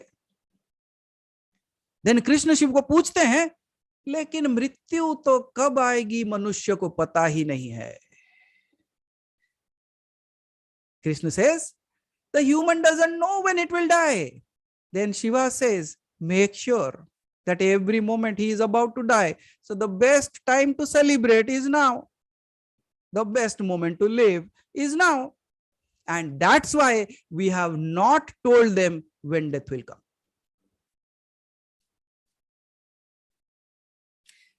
देन कृष्ण शिव को पूछते हैं, लेकिन मृत्यु तो कब आएगी मनुष्य को पता ही नहीं है. Krishna says, the human doesn't know when it will die. Then Shiva says, make sure that every moment he is about to die. So the best time to celebrate is now. The best moment to live is now. And that's why we have not told them when death will come.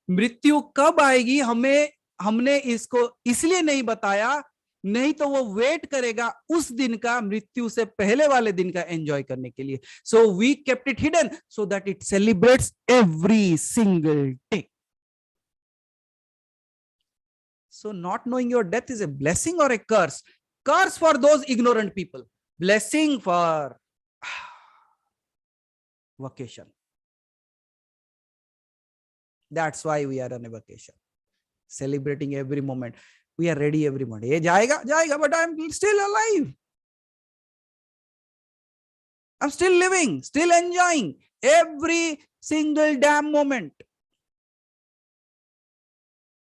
मृत्यु कब आएगी हमने इसको इसलिए नहीं बताया, नहीं तो वो वेट करेगा उस दिन का, मृत्यु से पहले वाले दिन का एंजॉय करने के लिए. So we kept it hidden so that it celebrates every single day. So not knowing your death is a blessing or a curse? Curse for those ignorant people, blessing for vacation. That's why we are on a vacation, celebrating every moment. We are ready every moment. ये जाएगा, but I'm still alive. I'm still living, still enjoying every single damn moment.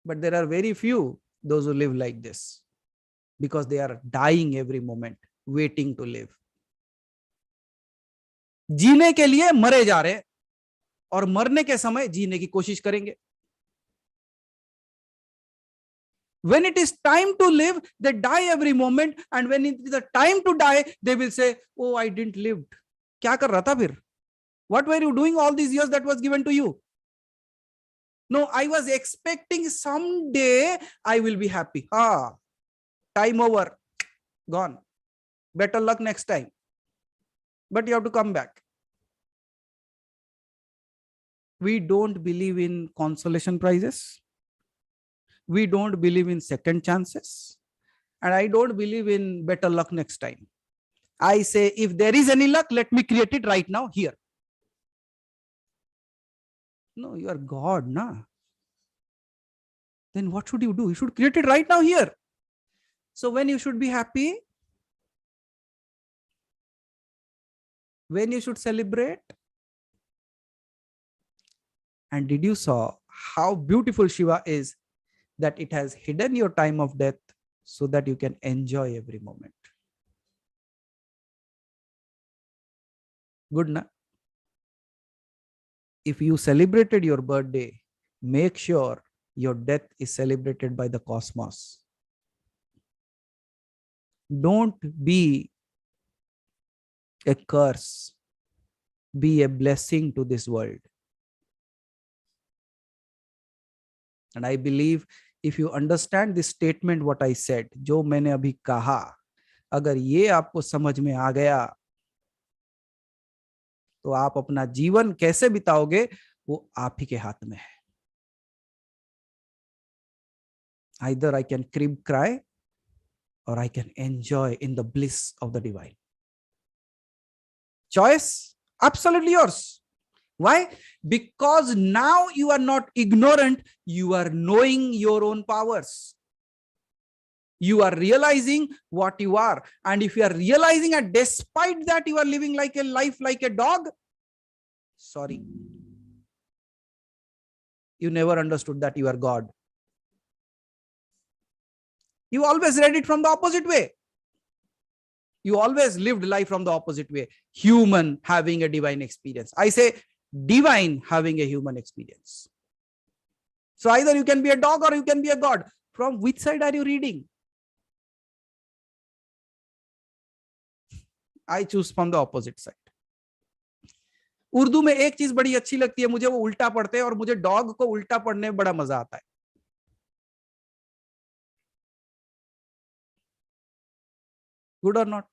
But there are very few those who live like this, because they are dying every moment, waiting to live. जीने के लिए मरे जा रहे और मरने के समय जीने की कोशिश करेंगे. When it is time to live, they die every moment, and when it is the time to die, they will say, oh, I didn't live. क्या कर रहा था फिर? What were you doing all these years that was given to you? No, I was expecting someday I will be happy. Time over, gone. Better luck next time. But you have to come back. We don't believe in consolation prizes. We don't believe in second chances. And I don't believe in better luck next time. I say, if there is any luck, let me create it right now here. No, you are God, na? Then what should you do? You should create it right now here. So when you should be happy, when you should celebrate. And did you saw how beautiful Shiva is, that it has hidden your time of death so that you can enjoy every moment. Good, na? If you celebrated your birthday, make sure your death is celebrated by the cosmos. Don't be a curse, be a blessing to this world. And I believe if you understand this statement, what I said, जो मैंने अभी कहा, अगर ये आपको समझ में आ गया, तो आप अपना जीवन कैसे बिताओगे वो आप ही के हाथ में है. Either I can crib cry or I can enjoy in the bliss of the divine. Choice absolutely yours. Why? Because now you are not ignorant, you are knowing your own powers. You are realizing what you are. And if you are realizing that despite that you are living like a life like a dog, sorry. You never understood that you are God. You always read it from the opposite way. You always lived life from the opposite way. Human having a divine experience. I say divine having a human experience. So either you can be a dog or you can be a God. From which side are you reading? I choose from the opposite side. Urdu में एक चीज बड़ी अच्छी लगती है मुझे, वो उल्टा पढ़ते हैं और मुझे डॉग को उल्टा पढ़ने में बड़ा मजा आता है. Good or not?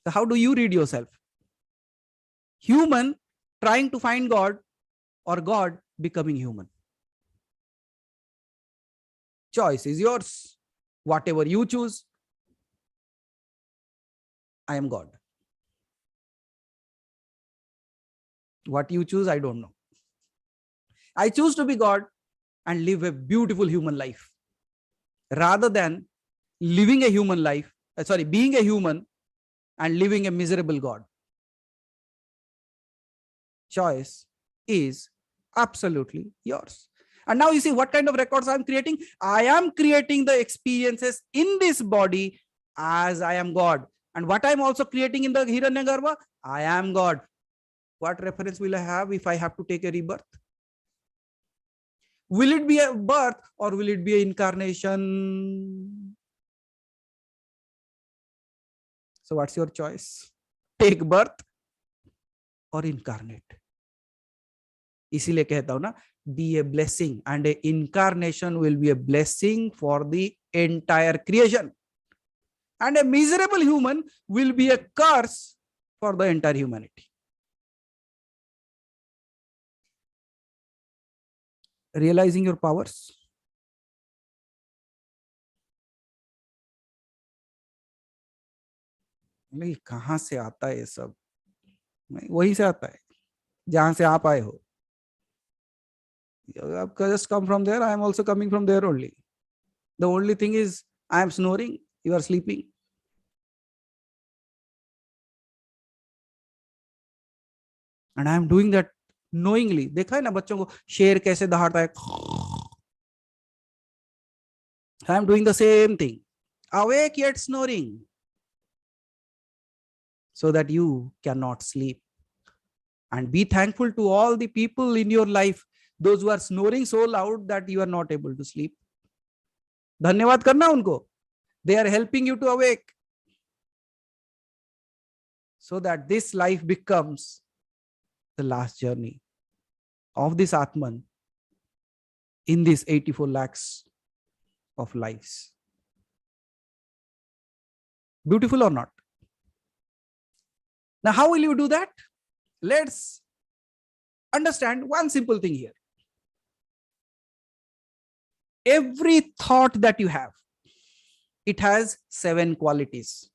So how do you read yourself? Human trying to find God or God becoming human? Choice is yours. Whatever you choose, I am God. What you choose, I don't know. I choose to be God and live a beautiful human life rather than living a human life, being a human and living a miserable God. Choice is absolutely yours. And now you see what kind of records I'm creating. I am creating the experiences in this body as I am God. And what I'm also creating in the Hiranyagarbha, I am God. What reference will I have if I have to take a rebirth? Will it be a birth or will it be an incarnation? So what's your choice? Take birth or incarnate? इसीलिए कहता हूं ना, be a blessing, and a incarnation will be a blessing for the entire creation. And a miserable human will be a curse for the entire humanity. Realizing your powers. कहां से आता है ये सब? वहीं से आता है जहां से आप आए हो. Just come from there. I am also coming from there only. The only thing is I am snoring, you are sleeping. And I am doing that knowingly. देखा है ना बच्चों को शेर कैसे दहाड़ता है? I am doing the same thing. Awake yet snoring. So that you cannot sleep. And be thankful to all the people in your life, those who are snoring so loud that you are not able to sleep. धन्यवाद करना उनको. They are helping you to awake. So that this life becomes the last journey of this Atman in these 84 lakhs of lives. Beautiful or not? Now, how will you do that? Let's understand one simple thing here. Every thought that you have, it has 7 qualities.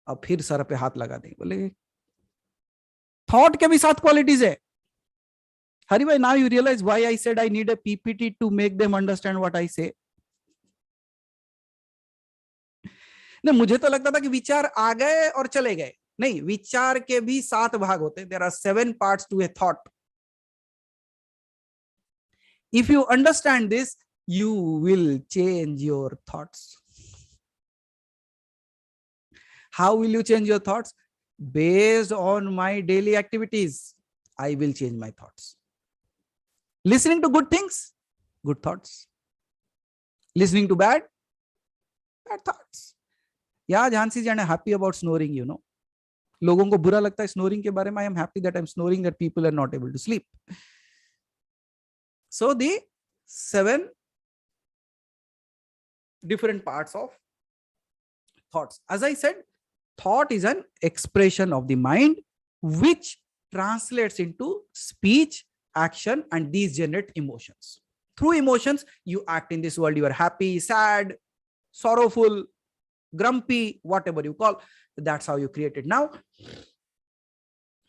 अब फिर sir पे हाथ लगा देंगे, बोले thought के भी 7 qualities है. हरी भाई, now you realize why I said I need a PPT to make them understand what I say. नहीं, मुझे तो लगता था कि विचार आ गए और चले गए. नहीं, विचार के भी 7 भाग होते हैं. There are 7 parts to a thought. If you understand this, you will change your thoughts. How will you change your thoughts? Based on my daily activities, I will change my thoughts. Listening to good things, good thoughts. Listening to bad thoughts. Yeah, Jhansi Jan, happy about snoring, you know. लोगों को बुरा लगता है snoring के बारे में. I am happy that I'm snoring, that people are not able to sleep. So the 7 different parts of thoughts. As I said, thought is an expression of the mind which translates into speech, action, and these generate emotions. Through emotions, you act in this world. You are happy, sad, sorrowful, grumpy, whatever you call. That's how you create it. Now,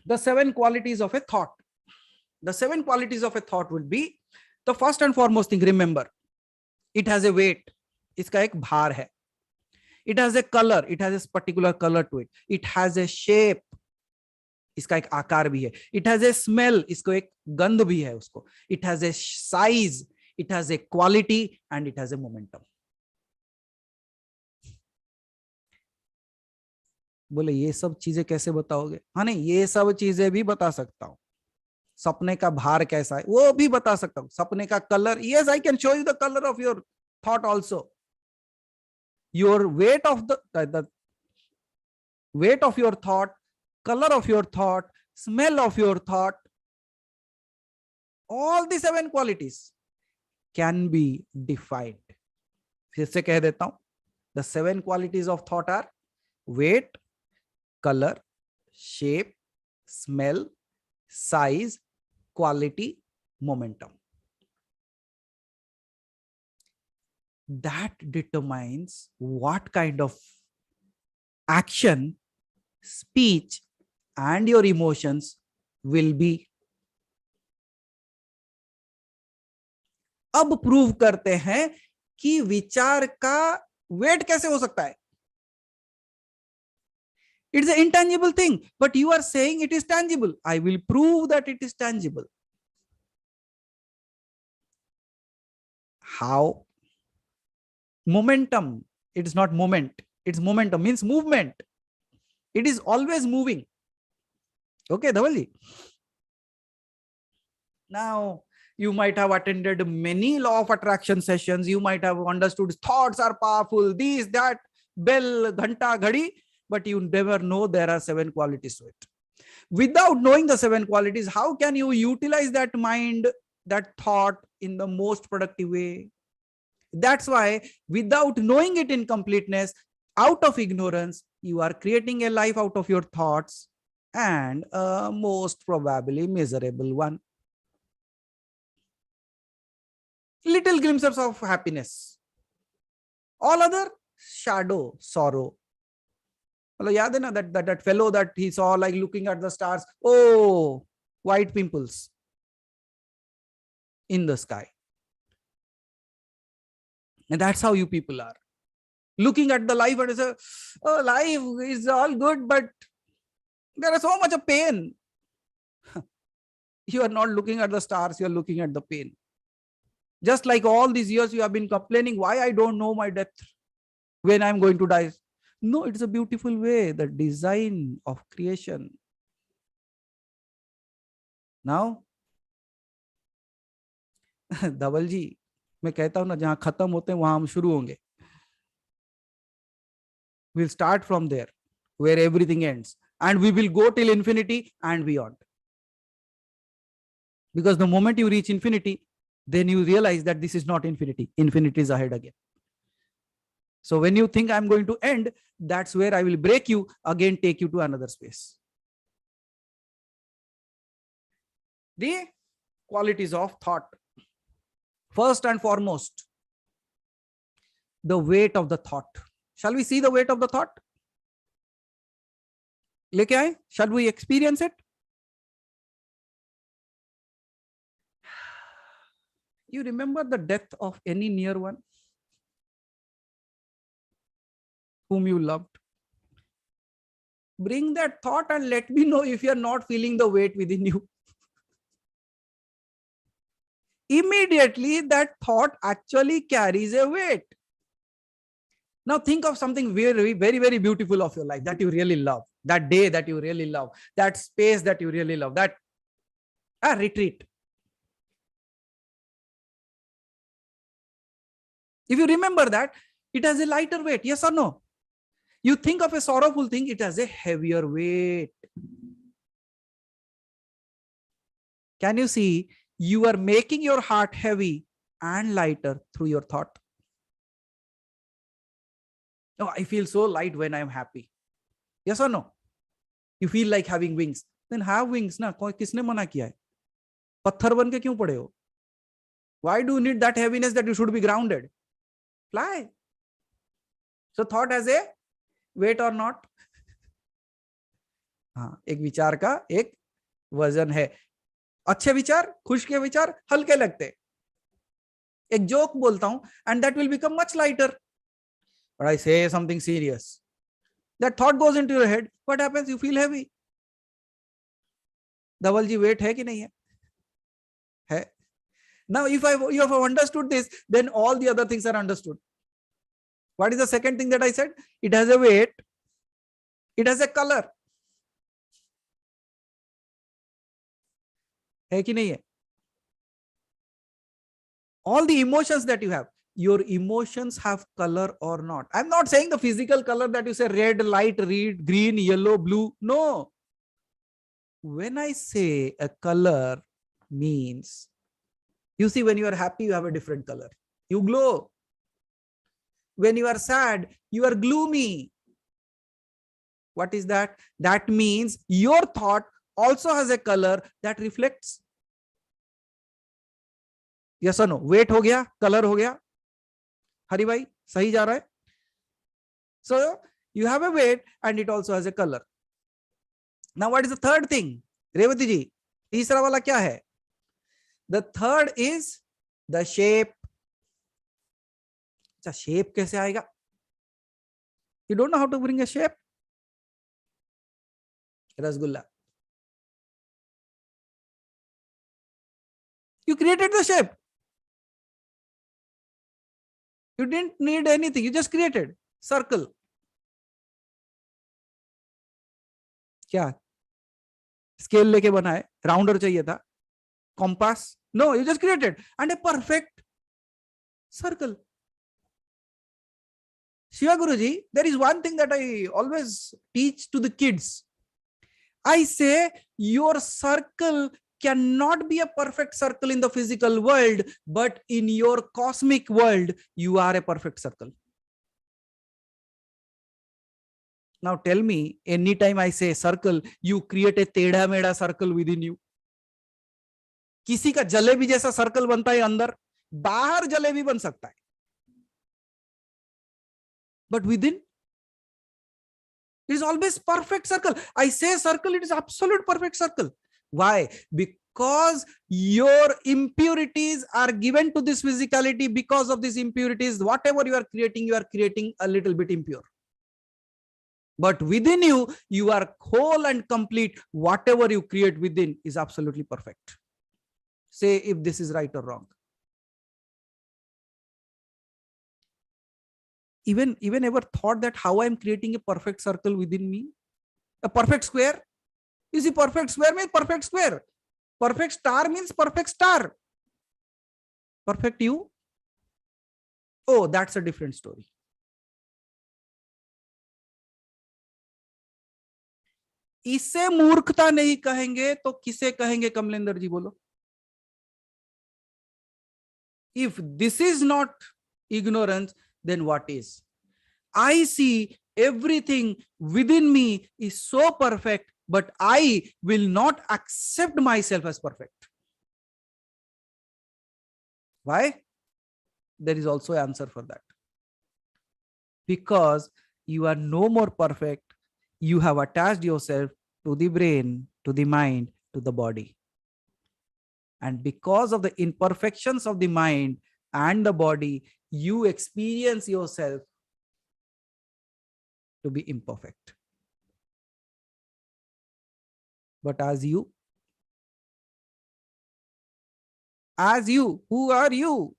the 7 qualities of a thought. The 7 qualities of a thought will be, the first and foremost thing, remember, it has a weight. इसका एक भार है. It has a color. It has a particular color to it. It has a shape. इसका एक आकार भी है. It has a smell. इसको एक गंध भी है उसको. It has a size. It has a quality and it has a momentum. बोले ये सब चीजें कैसे बताओगे? हाँ नहीं, ये सब चीजें भी बता सकता हूं. सपने का भार कैसा है वो भी बता सकता हूं. सपने का colour, yes, I can show you the color of your thought also. Your weight of the weight of your thought, color of your thought, smell of your thought, all the 7 qualities can be defined. फिर से कह देता हूं. The 7 qualities of thought are weight, color, shape, smell, size, quality, momentum. That determines what kind of action, speech, and your emotions will be. अब prove करते हैं कि विचार का वेट कैसे हो सकता है. It's an intangible thing, but you are saying it is tangible. I will prove that it is tangible. How? Momentum. It is not moment. It's momentum, means movement. It is always moving. Okay, Dhavalji. Now, you might have attended many law of attraction sessions. You might have understood thoughts are powerful, this, that, bell, ghanta, ghadi, but you never know there are 7 qualities to it. Without knowing the 7 qualities, how can you utilize that mind, that thought in the most productive way? That's why without knowing it in completeness, out of ignorance, you are creating a life out of your thoughts, and a most probably miserable one. Little glimpses of happiness. All other shadow, sorrow. याद है ना that fellow that he saw like looking at the stars, oh, white pimples in the sky. And that's how you people are. Looking at the life and say, oh, life is all good, but there is so much of pain. You are not looking at the stars, you are looking at the pain. Just like all these years you have been complaining, why I don't know my death, when I'm going to die. No, it's a beautiful way, the design of creation. Now, धवल जी, मैं कहता हूं ना, जहां खत्म होते हैं वहां हम शुरू होंगे. We'll start from there, where everything ends, and we will go till infinity and beyond. Because the moment you reach infinity, then you realize that this is not infinity. Infinity is ahead again. So when you think I'm going to end, that's where I will break you, again take you to another space. The qualities of thought. First and foremost, the weight of the thought. Shall we see the weight of the thought? लेके आए? Shall we experience it? You remember the death of any near one whom you loved? Bring that thought and let me know if you are not feeling the weight within you. Immediately that thought actually carries a weight. Now think of something very, very, very beautiful of your life that you really love, that day that you really love, that space that you really love, that retreat. If you remember that, it has a lighter weight, yes or no? You think of a sorrowful thing, it has a heavier weight. Can you see? You are making your heart heavy and lighter through your thought. Oh, I feel so light when I am happy. Yes or no? You feel like having wings. Then have wings na. किसने मना किया है? पत्थर बन के क्यों पड़े हो? Why do you need that heaviness that you should be grounded? Fly. So thought has a weight or not? हाँ, एक विचार का एक वजन है. अच्छे विचार, खुश के विचार हल्के लगते. एक जोक बोलता हूं and that will become much lighter. But I say something serious. That thought goes into your head. What happens? You feel heavy. Dhawal ji weight है कि नहीं है? है. Now, if you have understood this, then all the other things are understood. What is the second thing that I said? It has a weight. It has a color. है कि नहीं है? All the emotions that you have, your emotions have color or not. I'm not saying the physical color that you say red, light, red, green, yellow, blue. No. When I say a color means, you see, when you are happy, you have a different color. You glow. When you are sad, you are gloomy. What is that? That means your thought also has a color that reflects. Yes or no? Weight हो गया, color हो गया. हरी भाई सही जा रहा है. So you have a weight and it also has a color. Now what is the third thing? Revati जी, तीसरा वाला क्या है? The third is the shape. अच्छा, shape कैसे आएगा? You don't know how to bring a shape? Rasgulla. You created the shape. You didn't need anything. You just created circle. क्या? Scale लेके बनाए. Rounder चाहिए था. Compass. No, you just created and a perfect circle. Shiva Guruji, there is one thing that I always teach to the kids. I say your circle cannot be a perfect circle in the physical world, but in your cosmic world, you are a perfect circle. Now tell me, anytime I say circle, you create a टेढ़ा मेढ़ा circle within you. किसी का जलेबी जैसा circle बनता है अंदर, बाहर जलेबी बन सकता है. But within, it is always perfect circle. I say circle, it is absolute perfect circle. Why? Because your impurities are given to this physicality. Because of these impurities, whatever you are creating a little bit impure. But within you, you are whole and complete. Whatever you create within is absolutely perfect. Say if this is right or wrong. Even ever thought that how I am creating a perfect circle within me? A perfect square? You see, perfect square means perfect square. Perfect star means perfect star. Perfect you? Oh, that's a different story. इसे मूर्खता नहीं कहेंगे तो किसे कहेंगे कमलेंद्र जी बोलो? If this is not ignorance, then what is? I see everything within me is so perfect, but I will not accept myself as perfect. Why? There is also an answer for that. Because you are no more perfect. You have attached yourself to the brain, to the mind, to the body. And because of the imperfections of the mind and the body, you experience yourself to be imperfect. But as you, who are you?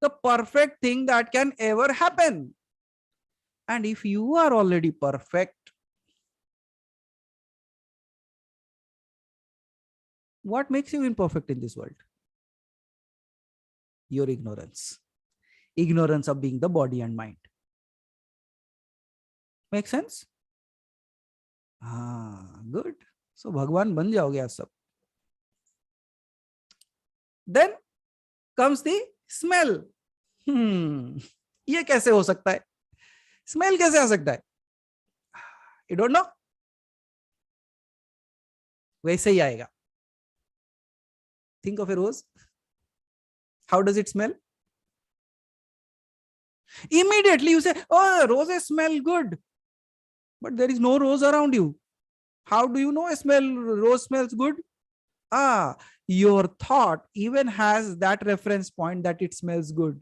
The perfect thing that can ever happen. And if you are already perfect, what makes you imperfect in this world? Your ignorance. Ignorance of being the body and mind. Make sense? Good. So Bhagwan ban jaoge aap sab. Then comes the smell. ये कैसे हो सकता है? Smell कैसे आ सकता है? You don't know? वैसे ही आएगा. Think of a rose. How does it smell? Immediately you say, oh, roses smell good. But there is no rose around you. How do you know rose smells good? Your thought even has that reference point that it smells good.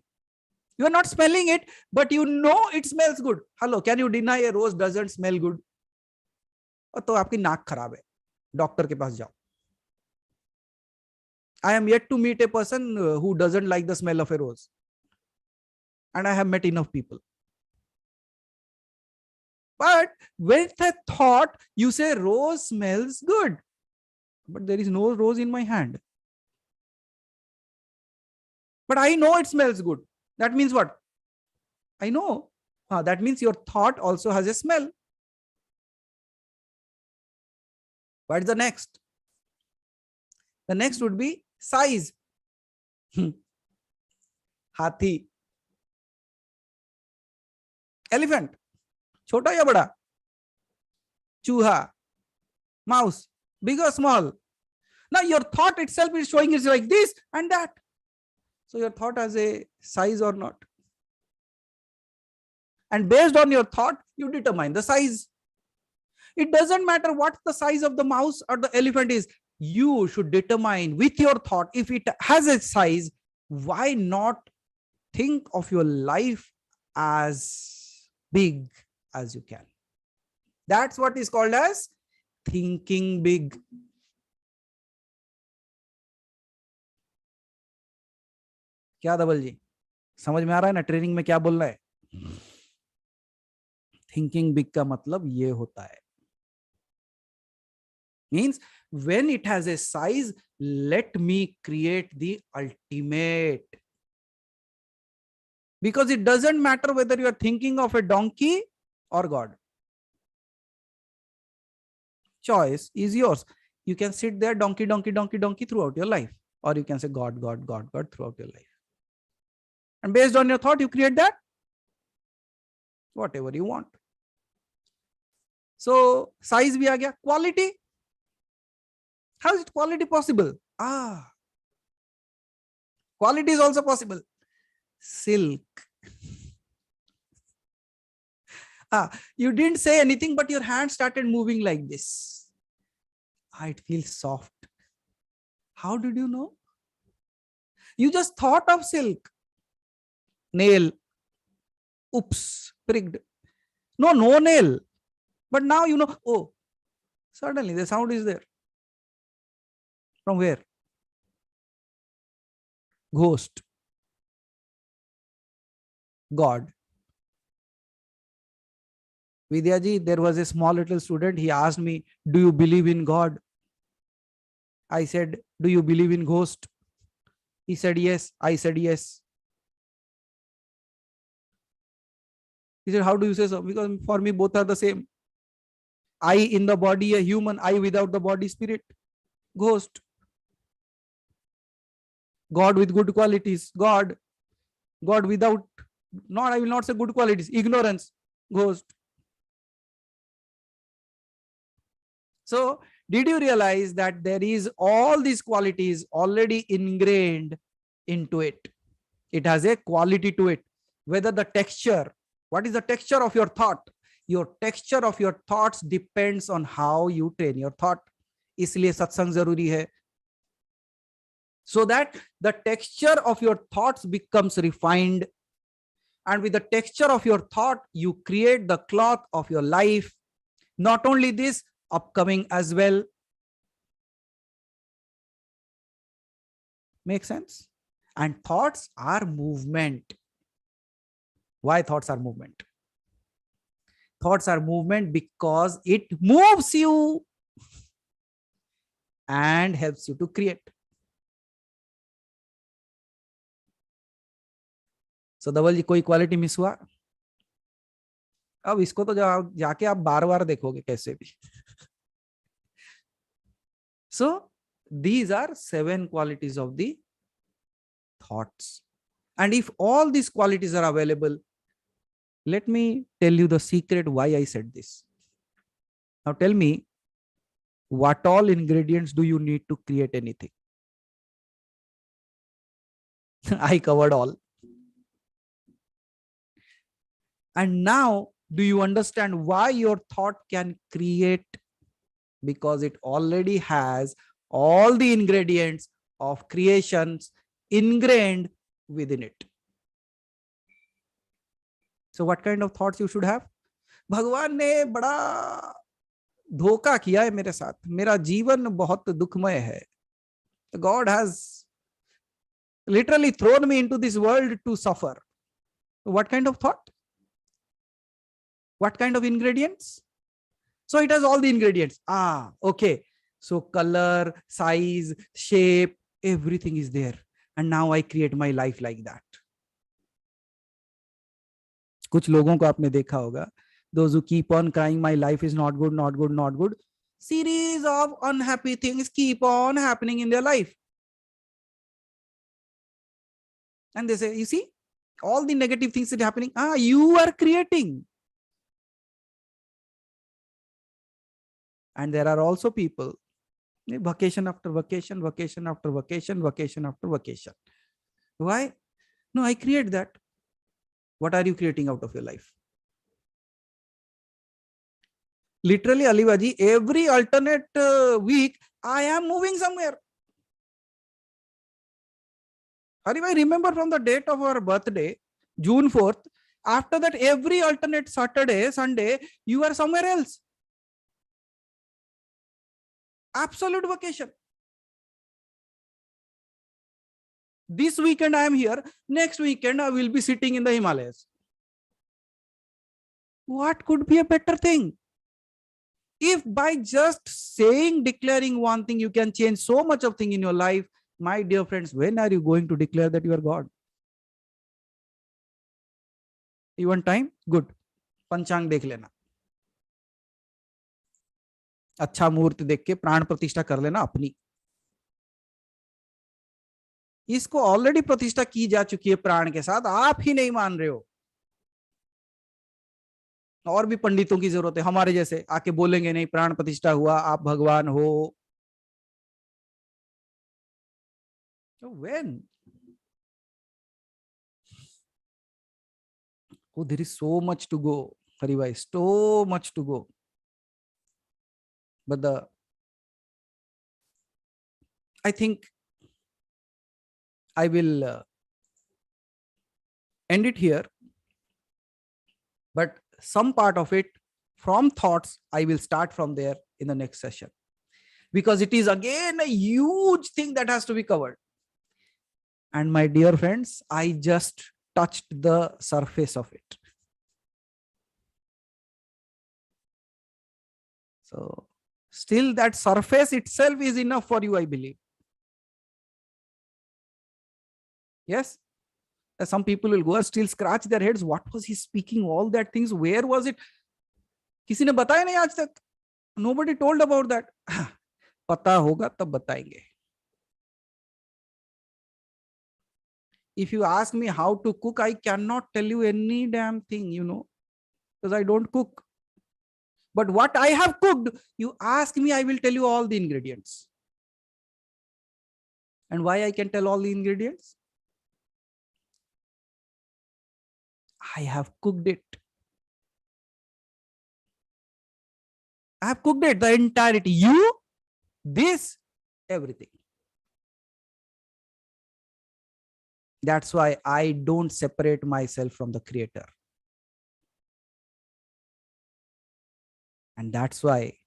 You are not smelling it, but you know it smells good. Hello, can you deny a rose doesn't smell good? तो आपकी नाक खराब है. Doctor के पास जाओ. I am yet to meet a person who doesn't like the smell of a rose. And I have met enough people. But with a thought, you say rose smells good. But there is no rose in my hand. But I know it smells good. That means what? I know. That means your thought also has a smell. What is the next? The next would be size. Hathi. Elephant. Chota ya bada? Chuha. Mouse. Big or small? Now your thought itself is showing it's like this and that. So your thought has a size or not. And based on your thought, you determine the size. It doesn't matter what the size of the mouse or the elephant is. You should determine with your thought, if it has a size, why not think of your life as big as you can? That's what is called as thinking big. क्या धवल जी समझ में आ रहा है ना training में क्या बोलना है? थिंकिंग बिग का मतलब ये होता है. Means when it has a size, let me create the ultimate. Because it doesn't matter whether you are thinking of a donkey or God. Choice is yours. You can sit there donkey, donkey, donkey, donkey throughout your life. Or you can say God, God, God, God throughout your life. And based on your thought, you create that. Whatever you want. So size bhi aa gaya. Quality. How is it quality possible? Quality is also possible. Silk. You didn't say anything, but your hand started moving like this. It feels soft. How did you know? You just thought of silk. Nail. Oops, pricked. No nail. But now you know, oh, suddenly the sound is there. From where? Ghost. God. Vidyaji, there was a small little student. He asked me, do you believe in God? I said, do you believe in ghost? He said, yes. I said, yes. He said, how do you say so? Because for me, both are the same. I in the body, a human. I without the body, spirit. Ghost. God with good qualities. God without, I will not say good qualities. Ignorance. Ghost. So, did you realize that there is all these qualities already ingrained into it? It has a quality to it. Whether the texture, what is the texture of your thought? Your texture of your thoughts depends on how you train your thought. इसलिए सत्संग जरूरी है. So that the texture of your thoughts becomes refined. And with the texture of your thought, you create the cloth of your life. Not only this, upcoming as well. Make sense? And thoughts are movement. Why thoughts are movement? Thoughts are movement because it moves you and helps you to create. So धवल जी, कोई quality miss हुआ? अब इसको तो जाके आप बार बार देखोगे कैसे भी. So these are 7 qualities of the thoughts. And if all these qualities are available, let me tell you the secret why I said this. Now tell me, what all ingredients do you need to create anything? I covered all. And now, do you understand why your thought can create? Because it already has all the ingredients of creations ingrained within it. So what kind of thoughts you should have? भगवान ने बड़ा धोखा किया है मेरे साथ, मेरा जीवन बहुत दुखमय है. God has literally thrown me into this world to suffer. What kind of thought? What kind of ingredients? So it has all the ingredients. Okay. So color, size, shape, everything is there. And now I create my life like that. कुछ लोगों को आपने देखा होगा, those who keep on crying, my life is not good, not good, not good. Series of unhappy things keep on happening in their life. And they say, you see, all the negative things that are happening, you are creating. And there are also people, vacation after vacation, vacation after vacation, vacation after vacation. Why? No, I create that. What are you creating out of your life? Literally, Alibaji, every alternate week, I am moving somewhere. Haribai, remember from the date of our birthday, June 4th, after that, every alternate Saturday, Sunday, you are somewhere else. Absolute vacation. This weekend I am here. Next weekend I will be sitting in the Himalayas. What could be a better thing? If by just saying, declaring one thing, you can change so much of thing in your life, my dear friends, when are you going to declare that you are God? You want time? Good. पंचांग देख लेना, अच्छा मुहूर्त देख के प्राण प्रतिष्ठा कर लेना अपनी. इसको ऑलरेडी प्रतिष्ठा की जा चुकी है प्राण के साथ, आप ही नहीं मान रहे हो. और भी पंडितों की जरूरत है, हमारे जैसे आके बोलेंगे नहीं प्राण प्रतिष्ठा हुआ, आप भगवान हो. So when? Oh, there is so much to go, Haribhai, so much to go. But I think I will end it here. But some part of it from thoughts, I will start from there in the next session. Because it is again a huge thing that has to be covered. And my dear friends, I just touched the surface of it. So still that surface itself is enough for you, I believe. Yes? Some people will go and still scratch their heads. What was he speaking? All that things. Where was it? किसी ने बताया नहीं आज तक. Nobody told about that. पता होगा तब बताएंगे. If you ask me how to cook, I cannot tell you any damn thing, because I don't cook. But what I have cooked, you ask me, I will tell you all the ingredients. And why I can tell all the ingredients? I have cooked it. I have cooked it, the entirety. You, this, everything. That's why I don't separate myself from the creator. And that's why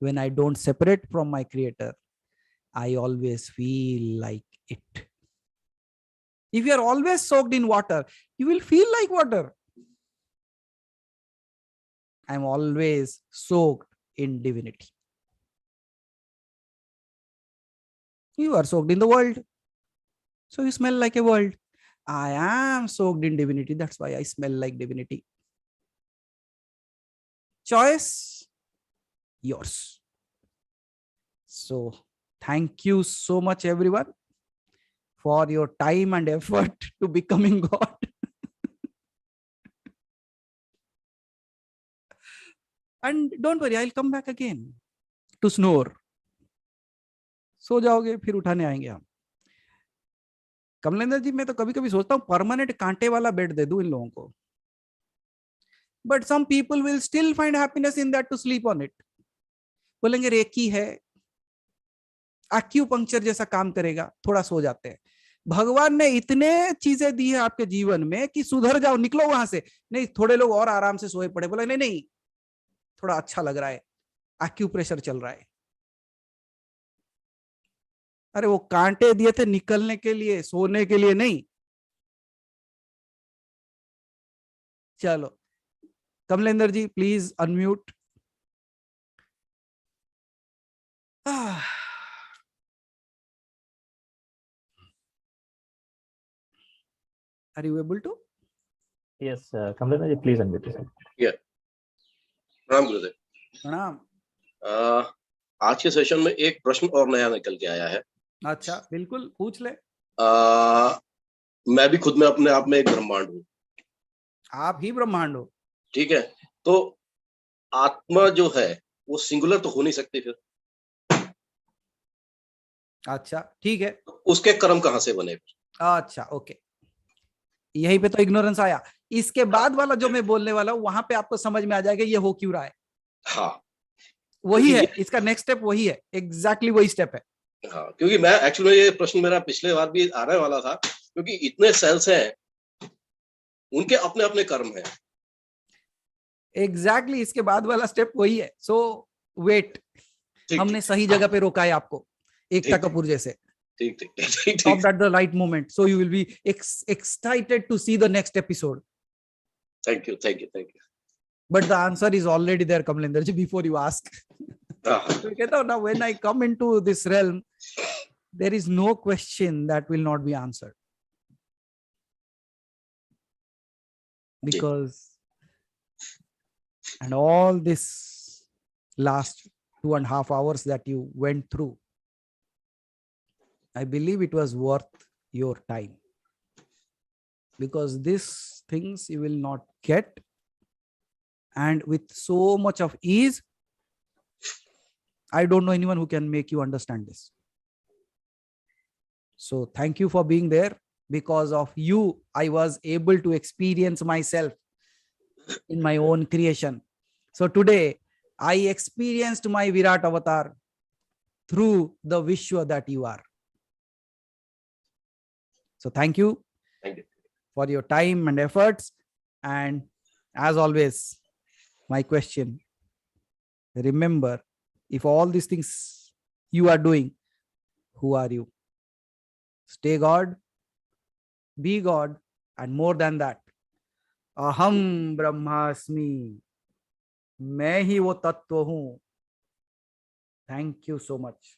when I don't separate from my creator, I always feel like it. If you are always soaked in water, you will feel like water. I'm always soaked in divinity. You are soaked in the world, so you smell like a world. I am soaked in divinity. That's why I smell like divinity. Choice, yours. So thank you so much, everyone, for your time and effort to becoming God. And don't worry, I'll come back again to snore. सो जाओगे फिर उठाने आएंगे हम. कमलेंद्र जी, मैं तो कभी कभी सोचता हूँ परमानेंट कांटे वाला बेड दे दूं इन लोगों को. But some people will still find happiness in that to sleep on it. बोलेंगे रेकी है, एक्यूपंक्चर जैसा काम करेगा, थोड़ा सो जाते हैं. भगवान ने इतने चीजें दी है आपके जीवन में कि सुधर जाओ, निकलो वहां से. नहीं, थोड़े लोग और आराम से सोए पड़े. बोले नहीं नहीं, थोड़ा अच्छा लग रहा है, एक्यूप्रेशर चल रहा है. अरे वो कांटे दिए थे निकलने के लिए, सोने के लिए नहीं. चलो Kamalendra ji, please unmute. Are you able to? Yes, Kamlesh ji, please unmute yourself. Yeah. प्रणाम गुरुदेव. प्रणाम. आज के सेशन में एक प्रश्न और नया निकल के आया है. अच्छा, बिल्कुल पूछ ले. मैं भी खुद में अपने आप में एक ब्रह्मांड हूँ. आप ही ब्रह्मांड हो. ठीक है, तो आत्मा जो है वो सिंगुलर तो हो नहीं सकती फिर. अच्छा ठीक है. उसके कर्म कहाँ से बने फिर? अच्छा ओके, यहीं पे तो इग्नोरेंस आया. इसके बाद वाला जो मैं बोलने वाला हूँ वहां पे आपको समझ में आ जाएगा ये हो क्यों रहा है. हाँ, वही है इसका नेक्स्ट स्टेप, वही है, एग्जैक्टली वही स्टेप है. हाँ, क्योंकि मैं एक्चुअली ये प्रश्न मेरा पिछले बार भी आने वाला था, क्योंकि इतने सेल्स हैं, उनके अपने अपने कर्म हैं. एग्जैक्टली इसके बाद वाला स्टेप वही है. सो वेट, हमने सही जगह पे रोका है आपको, एकता कपूर जैसे. ठीक ठीक ठीक. Stop at the right moment, so you will be excited to see the next episode. Thank you, thank you, thank you. But the answer is already there, Kamlender ji, before you ask. Now when I come into this realm, there is no question that will not be answered. Because, and all this last 2.5 hours that you went through, I believe it was worth your time. Because these things you will not get, and with so much of ease. I don't know anyone who can make you understand this. So thank you for being there. Because of you, I was able to experience myself in my own creation. So today, I experienced my Virat avatar through the Vishwa that you are. So thank you. Thank you for your time and efforts. And as always, my question, remember, if all these things you are doing, who are you? Stay God, be God, and more than that, aham brahmasmi, मैं ही वो तत्व हूं. Thank you so much.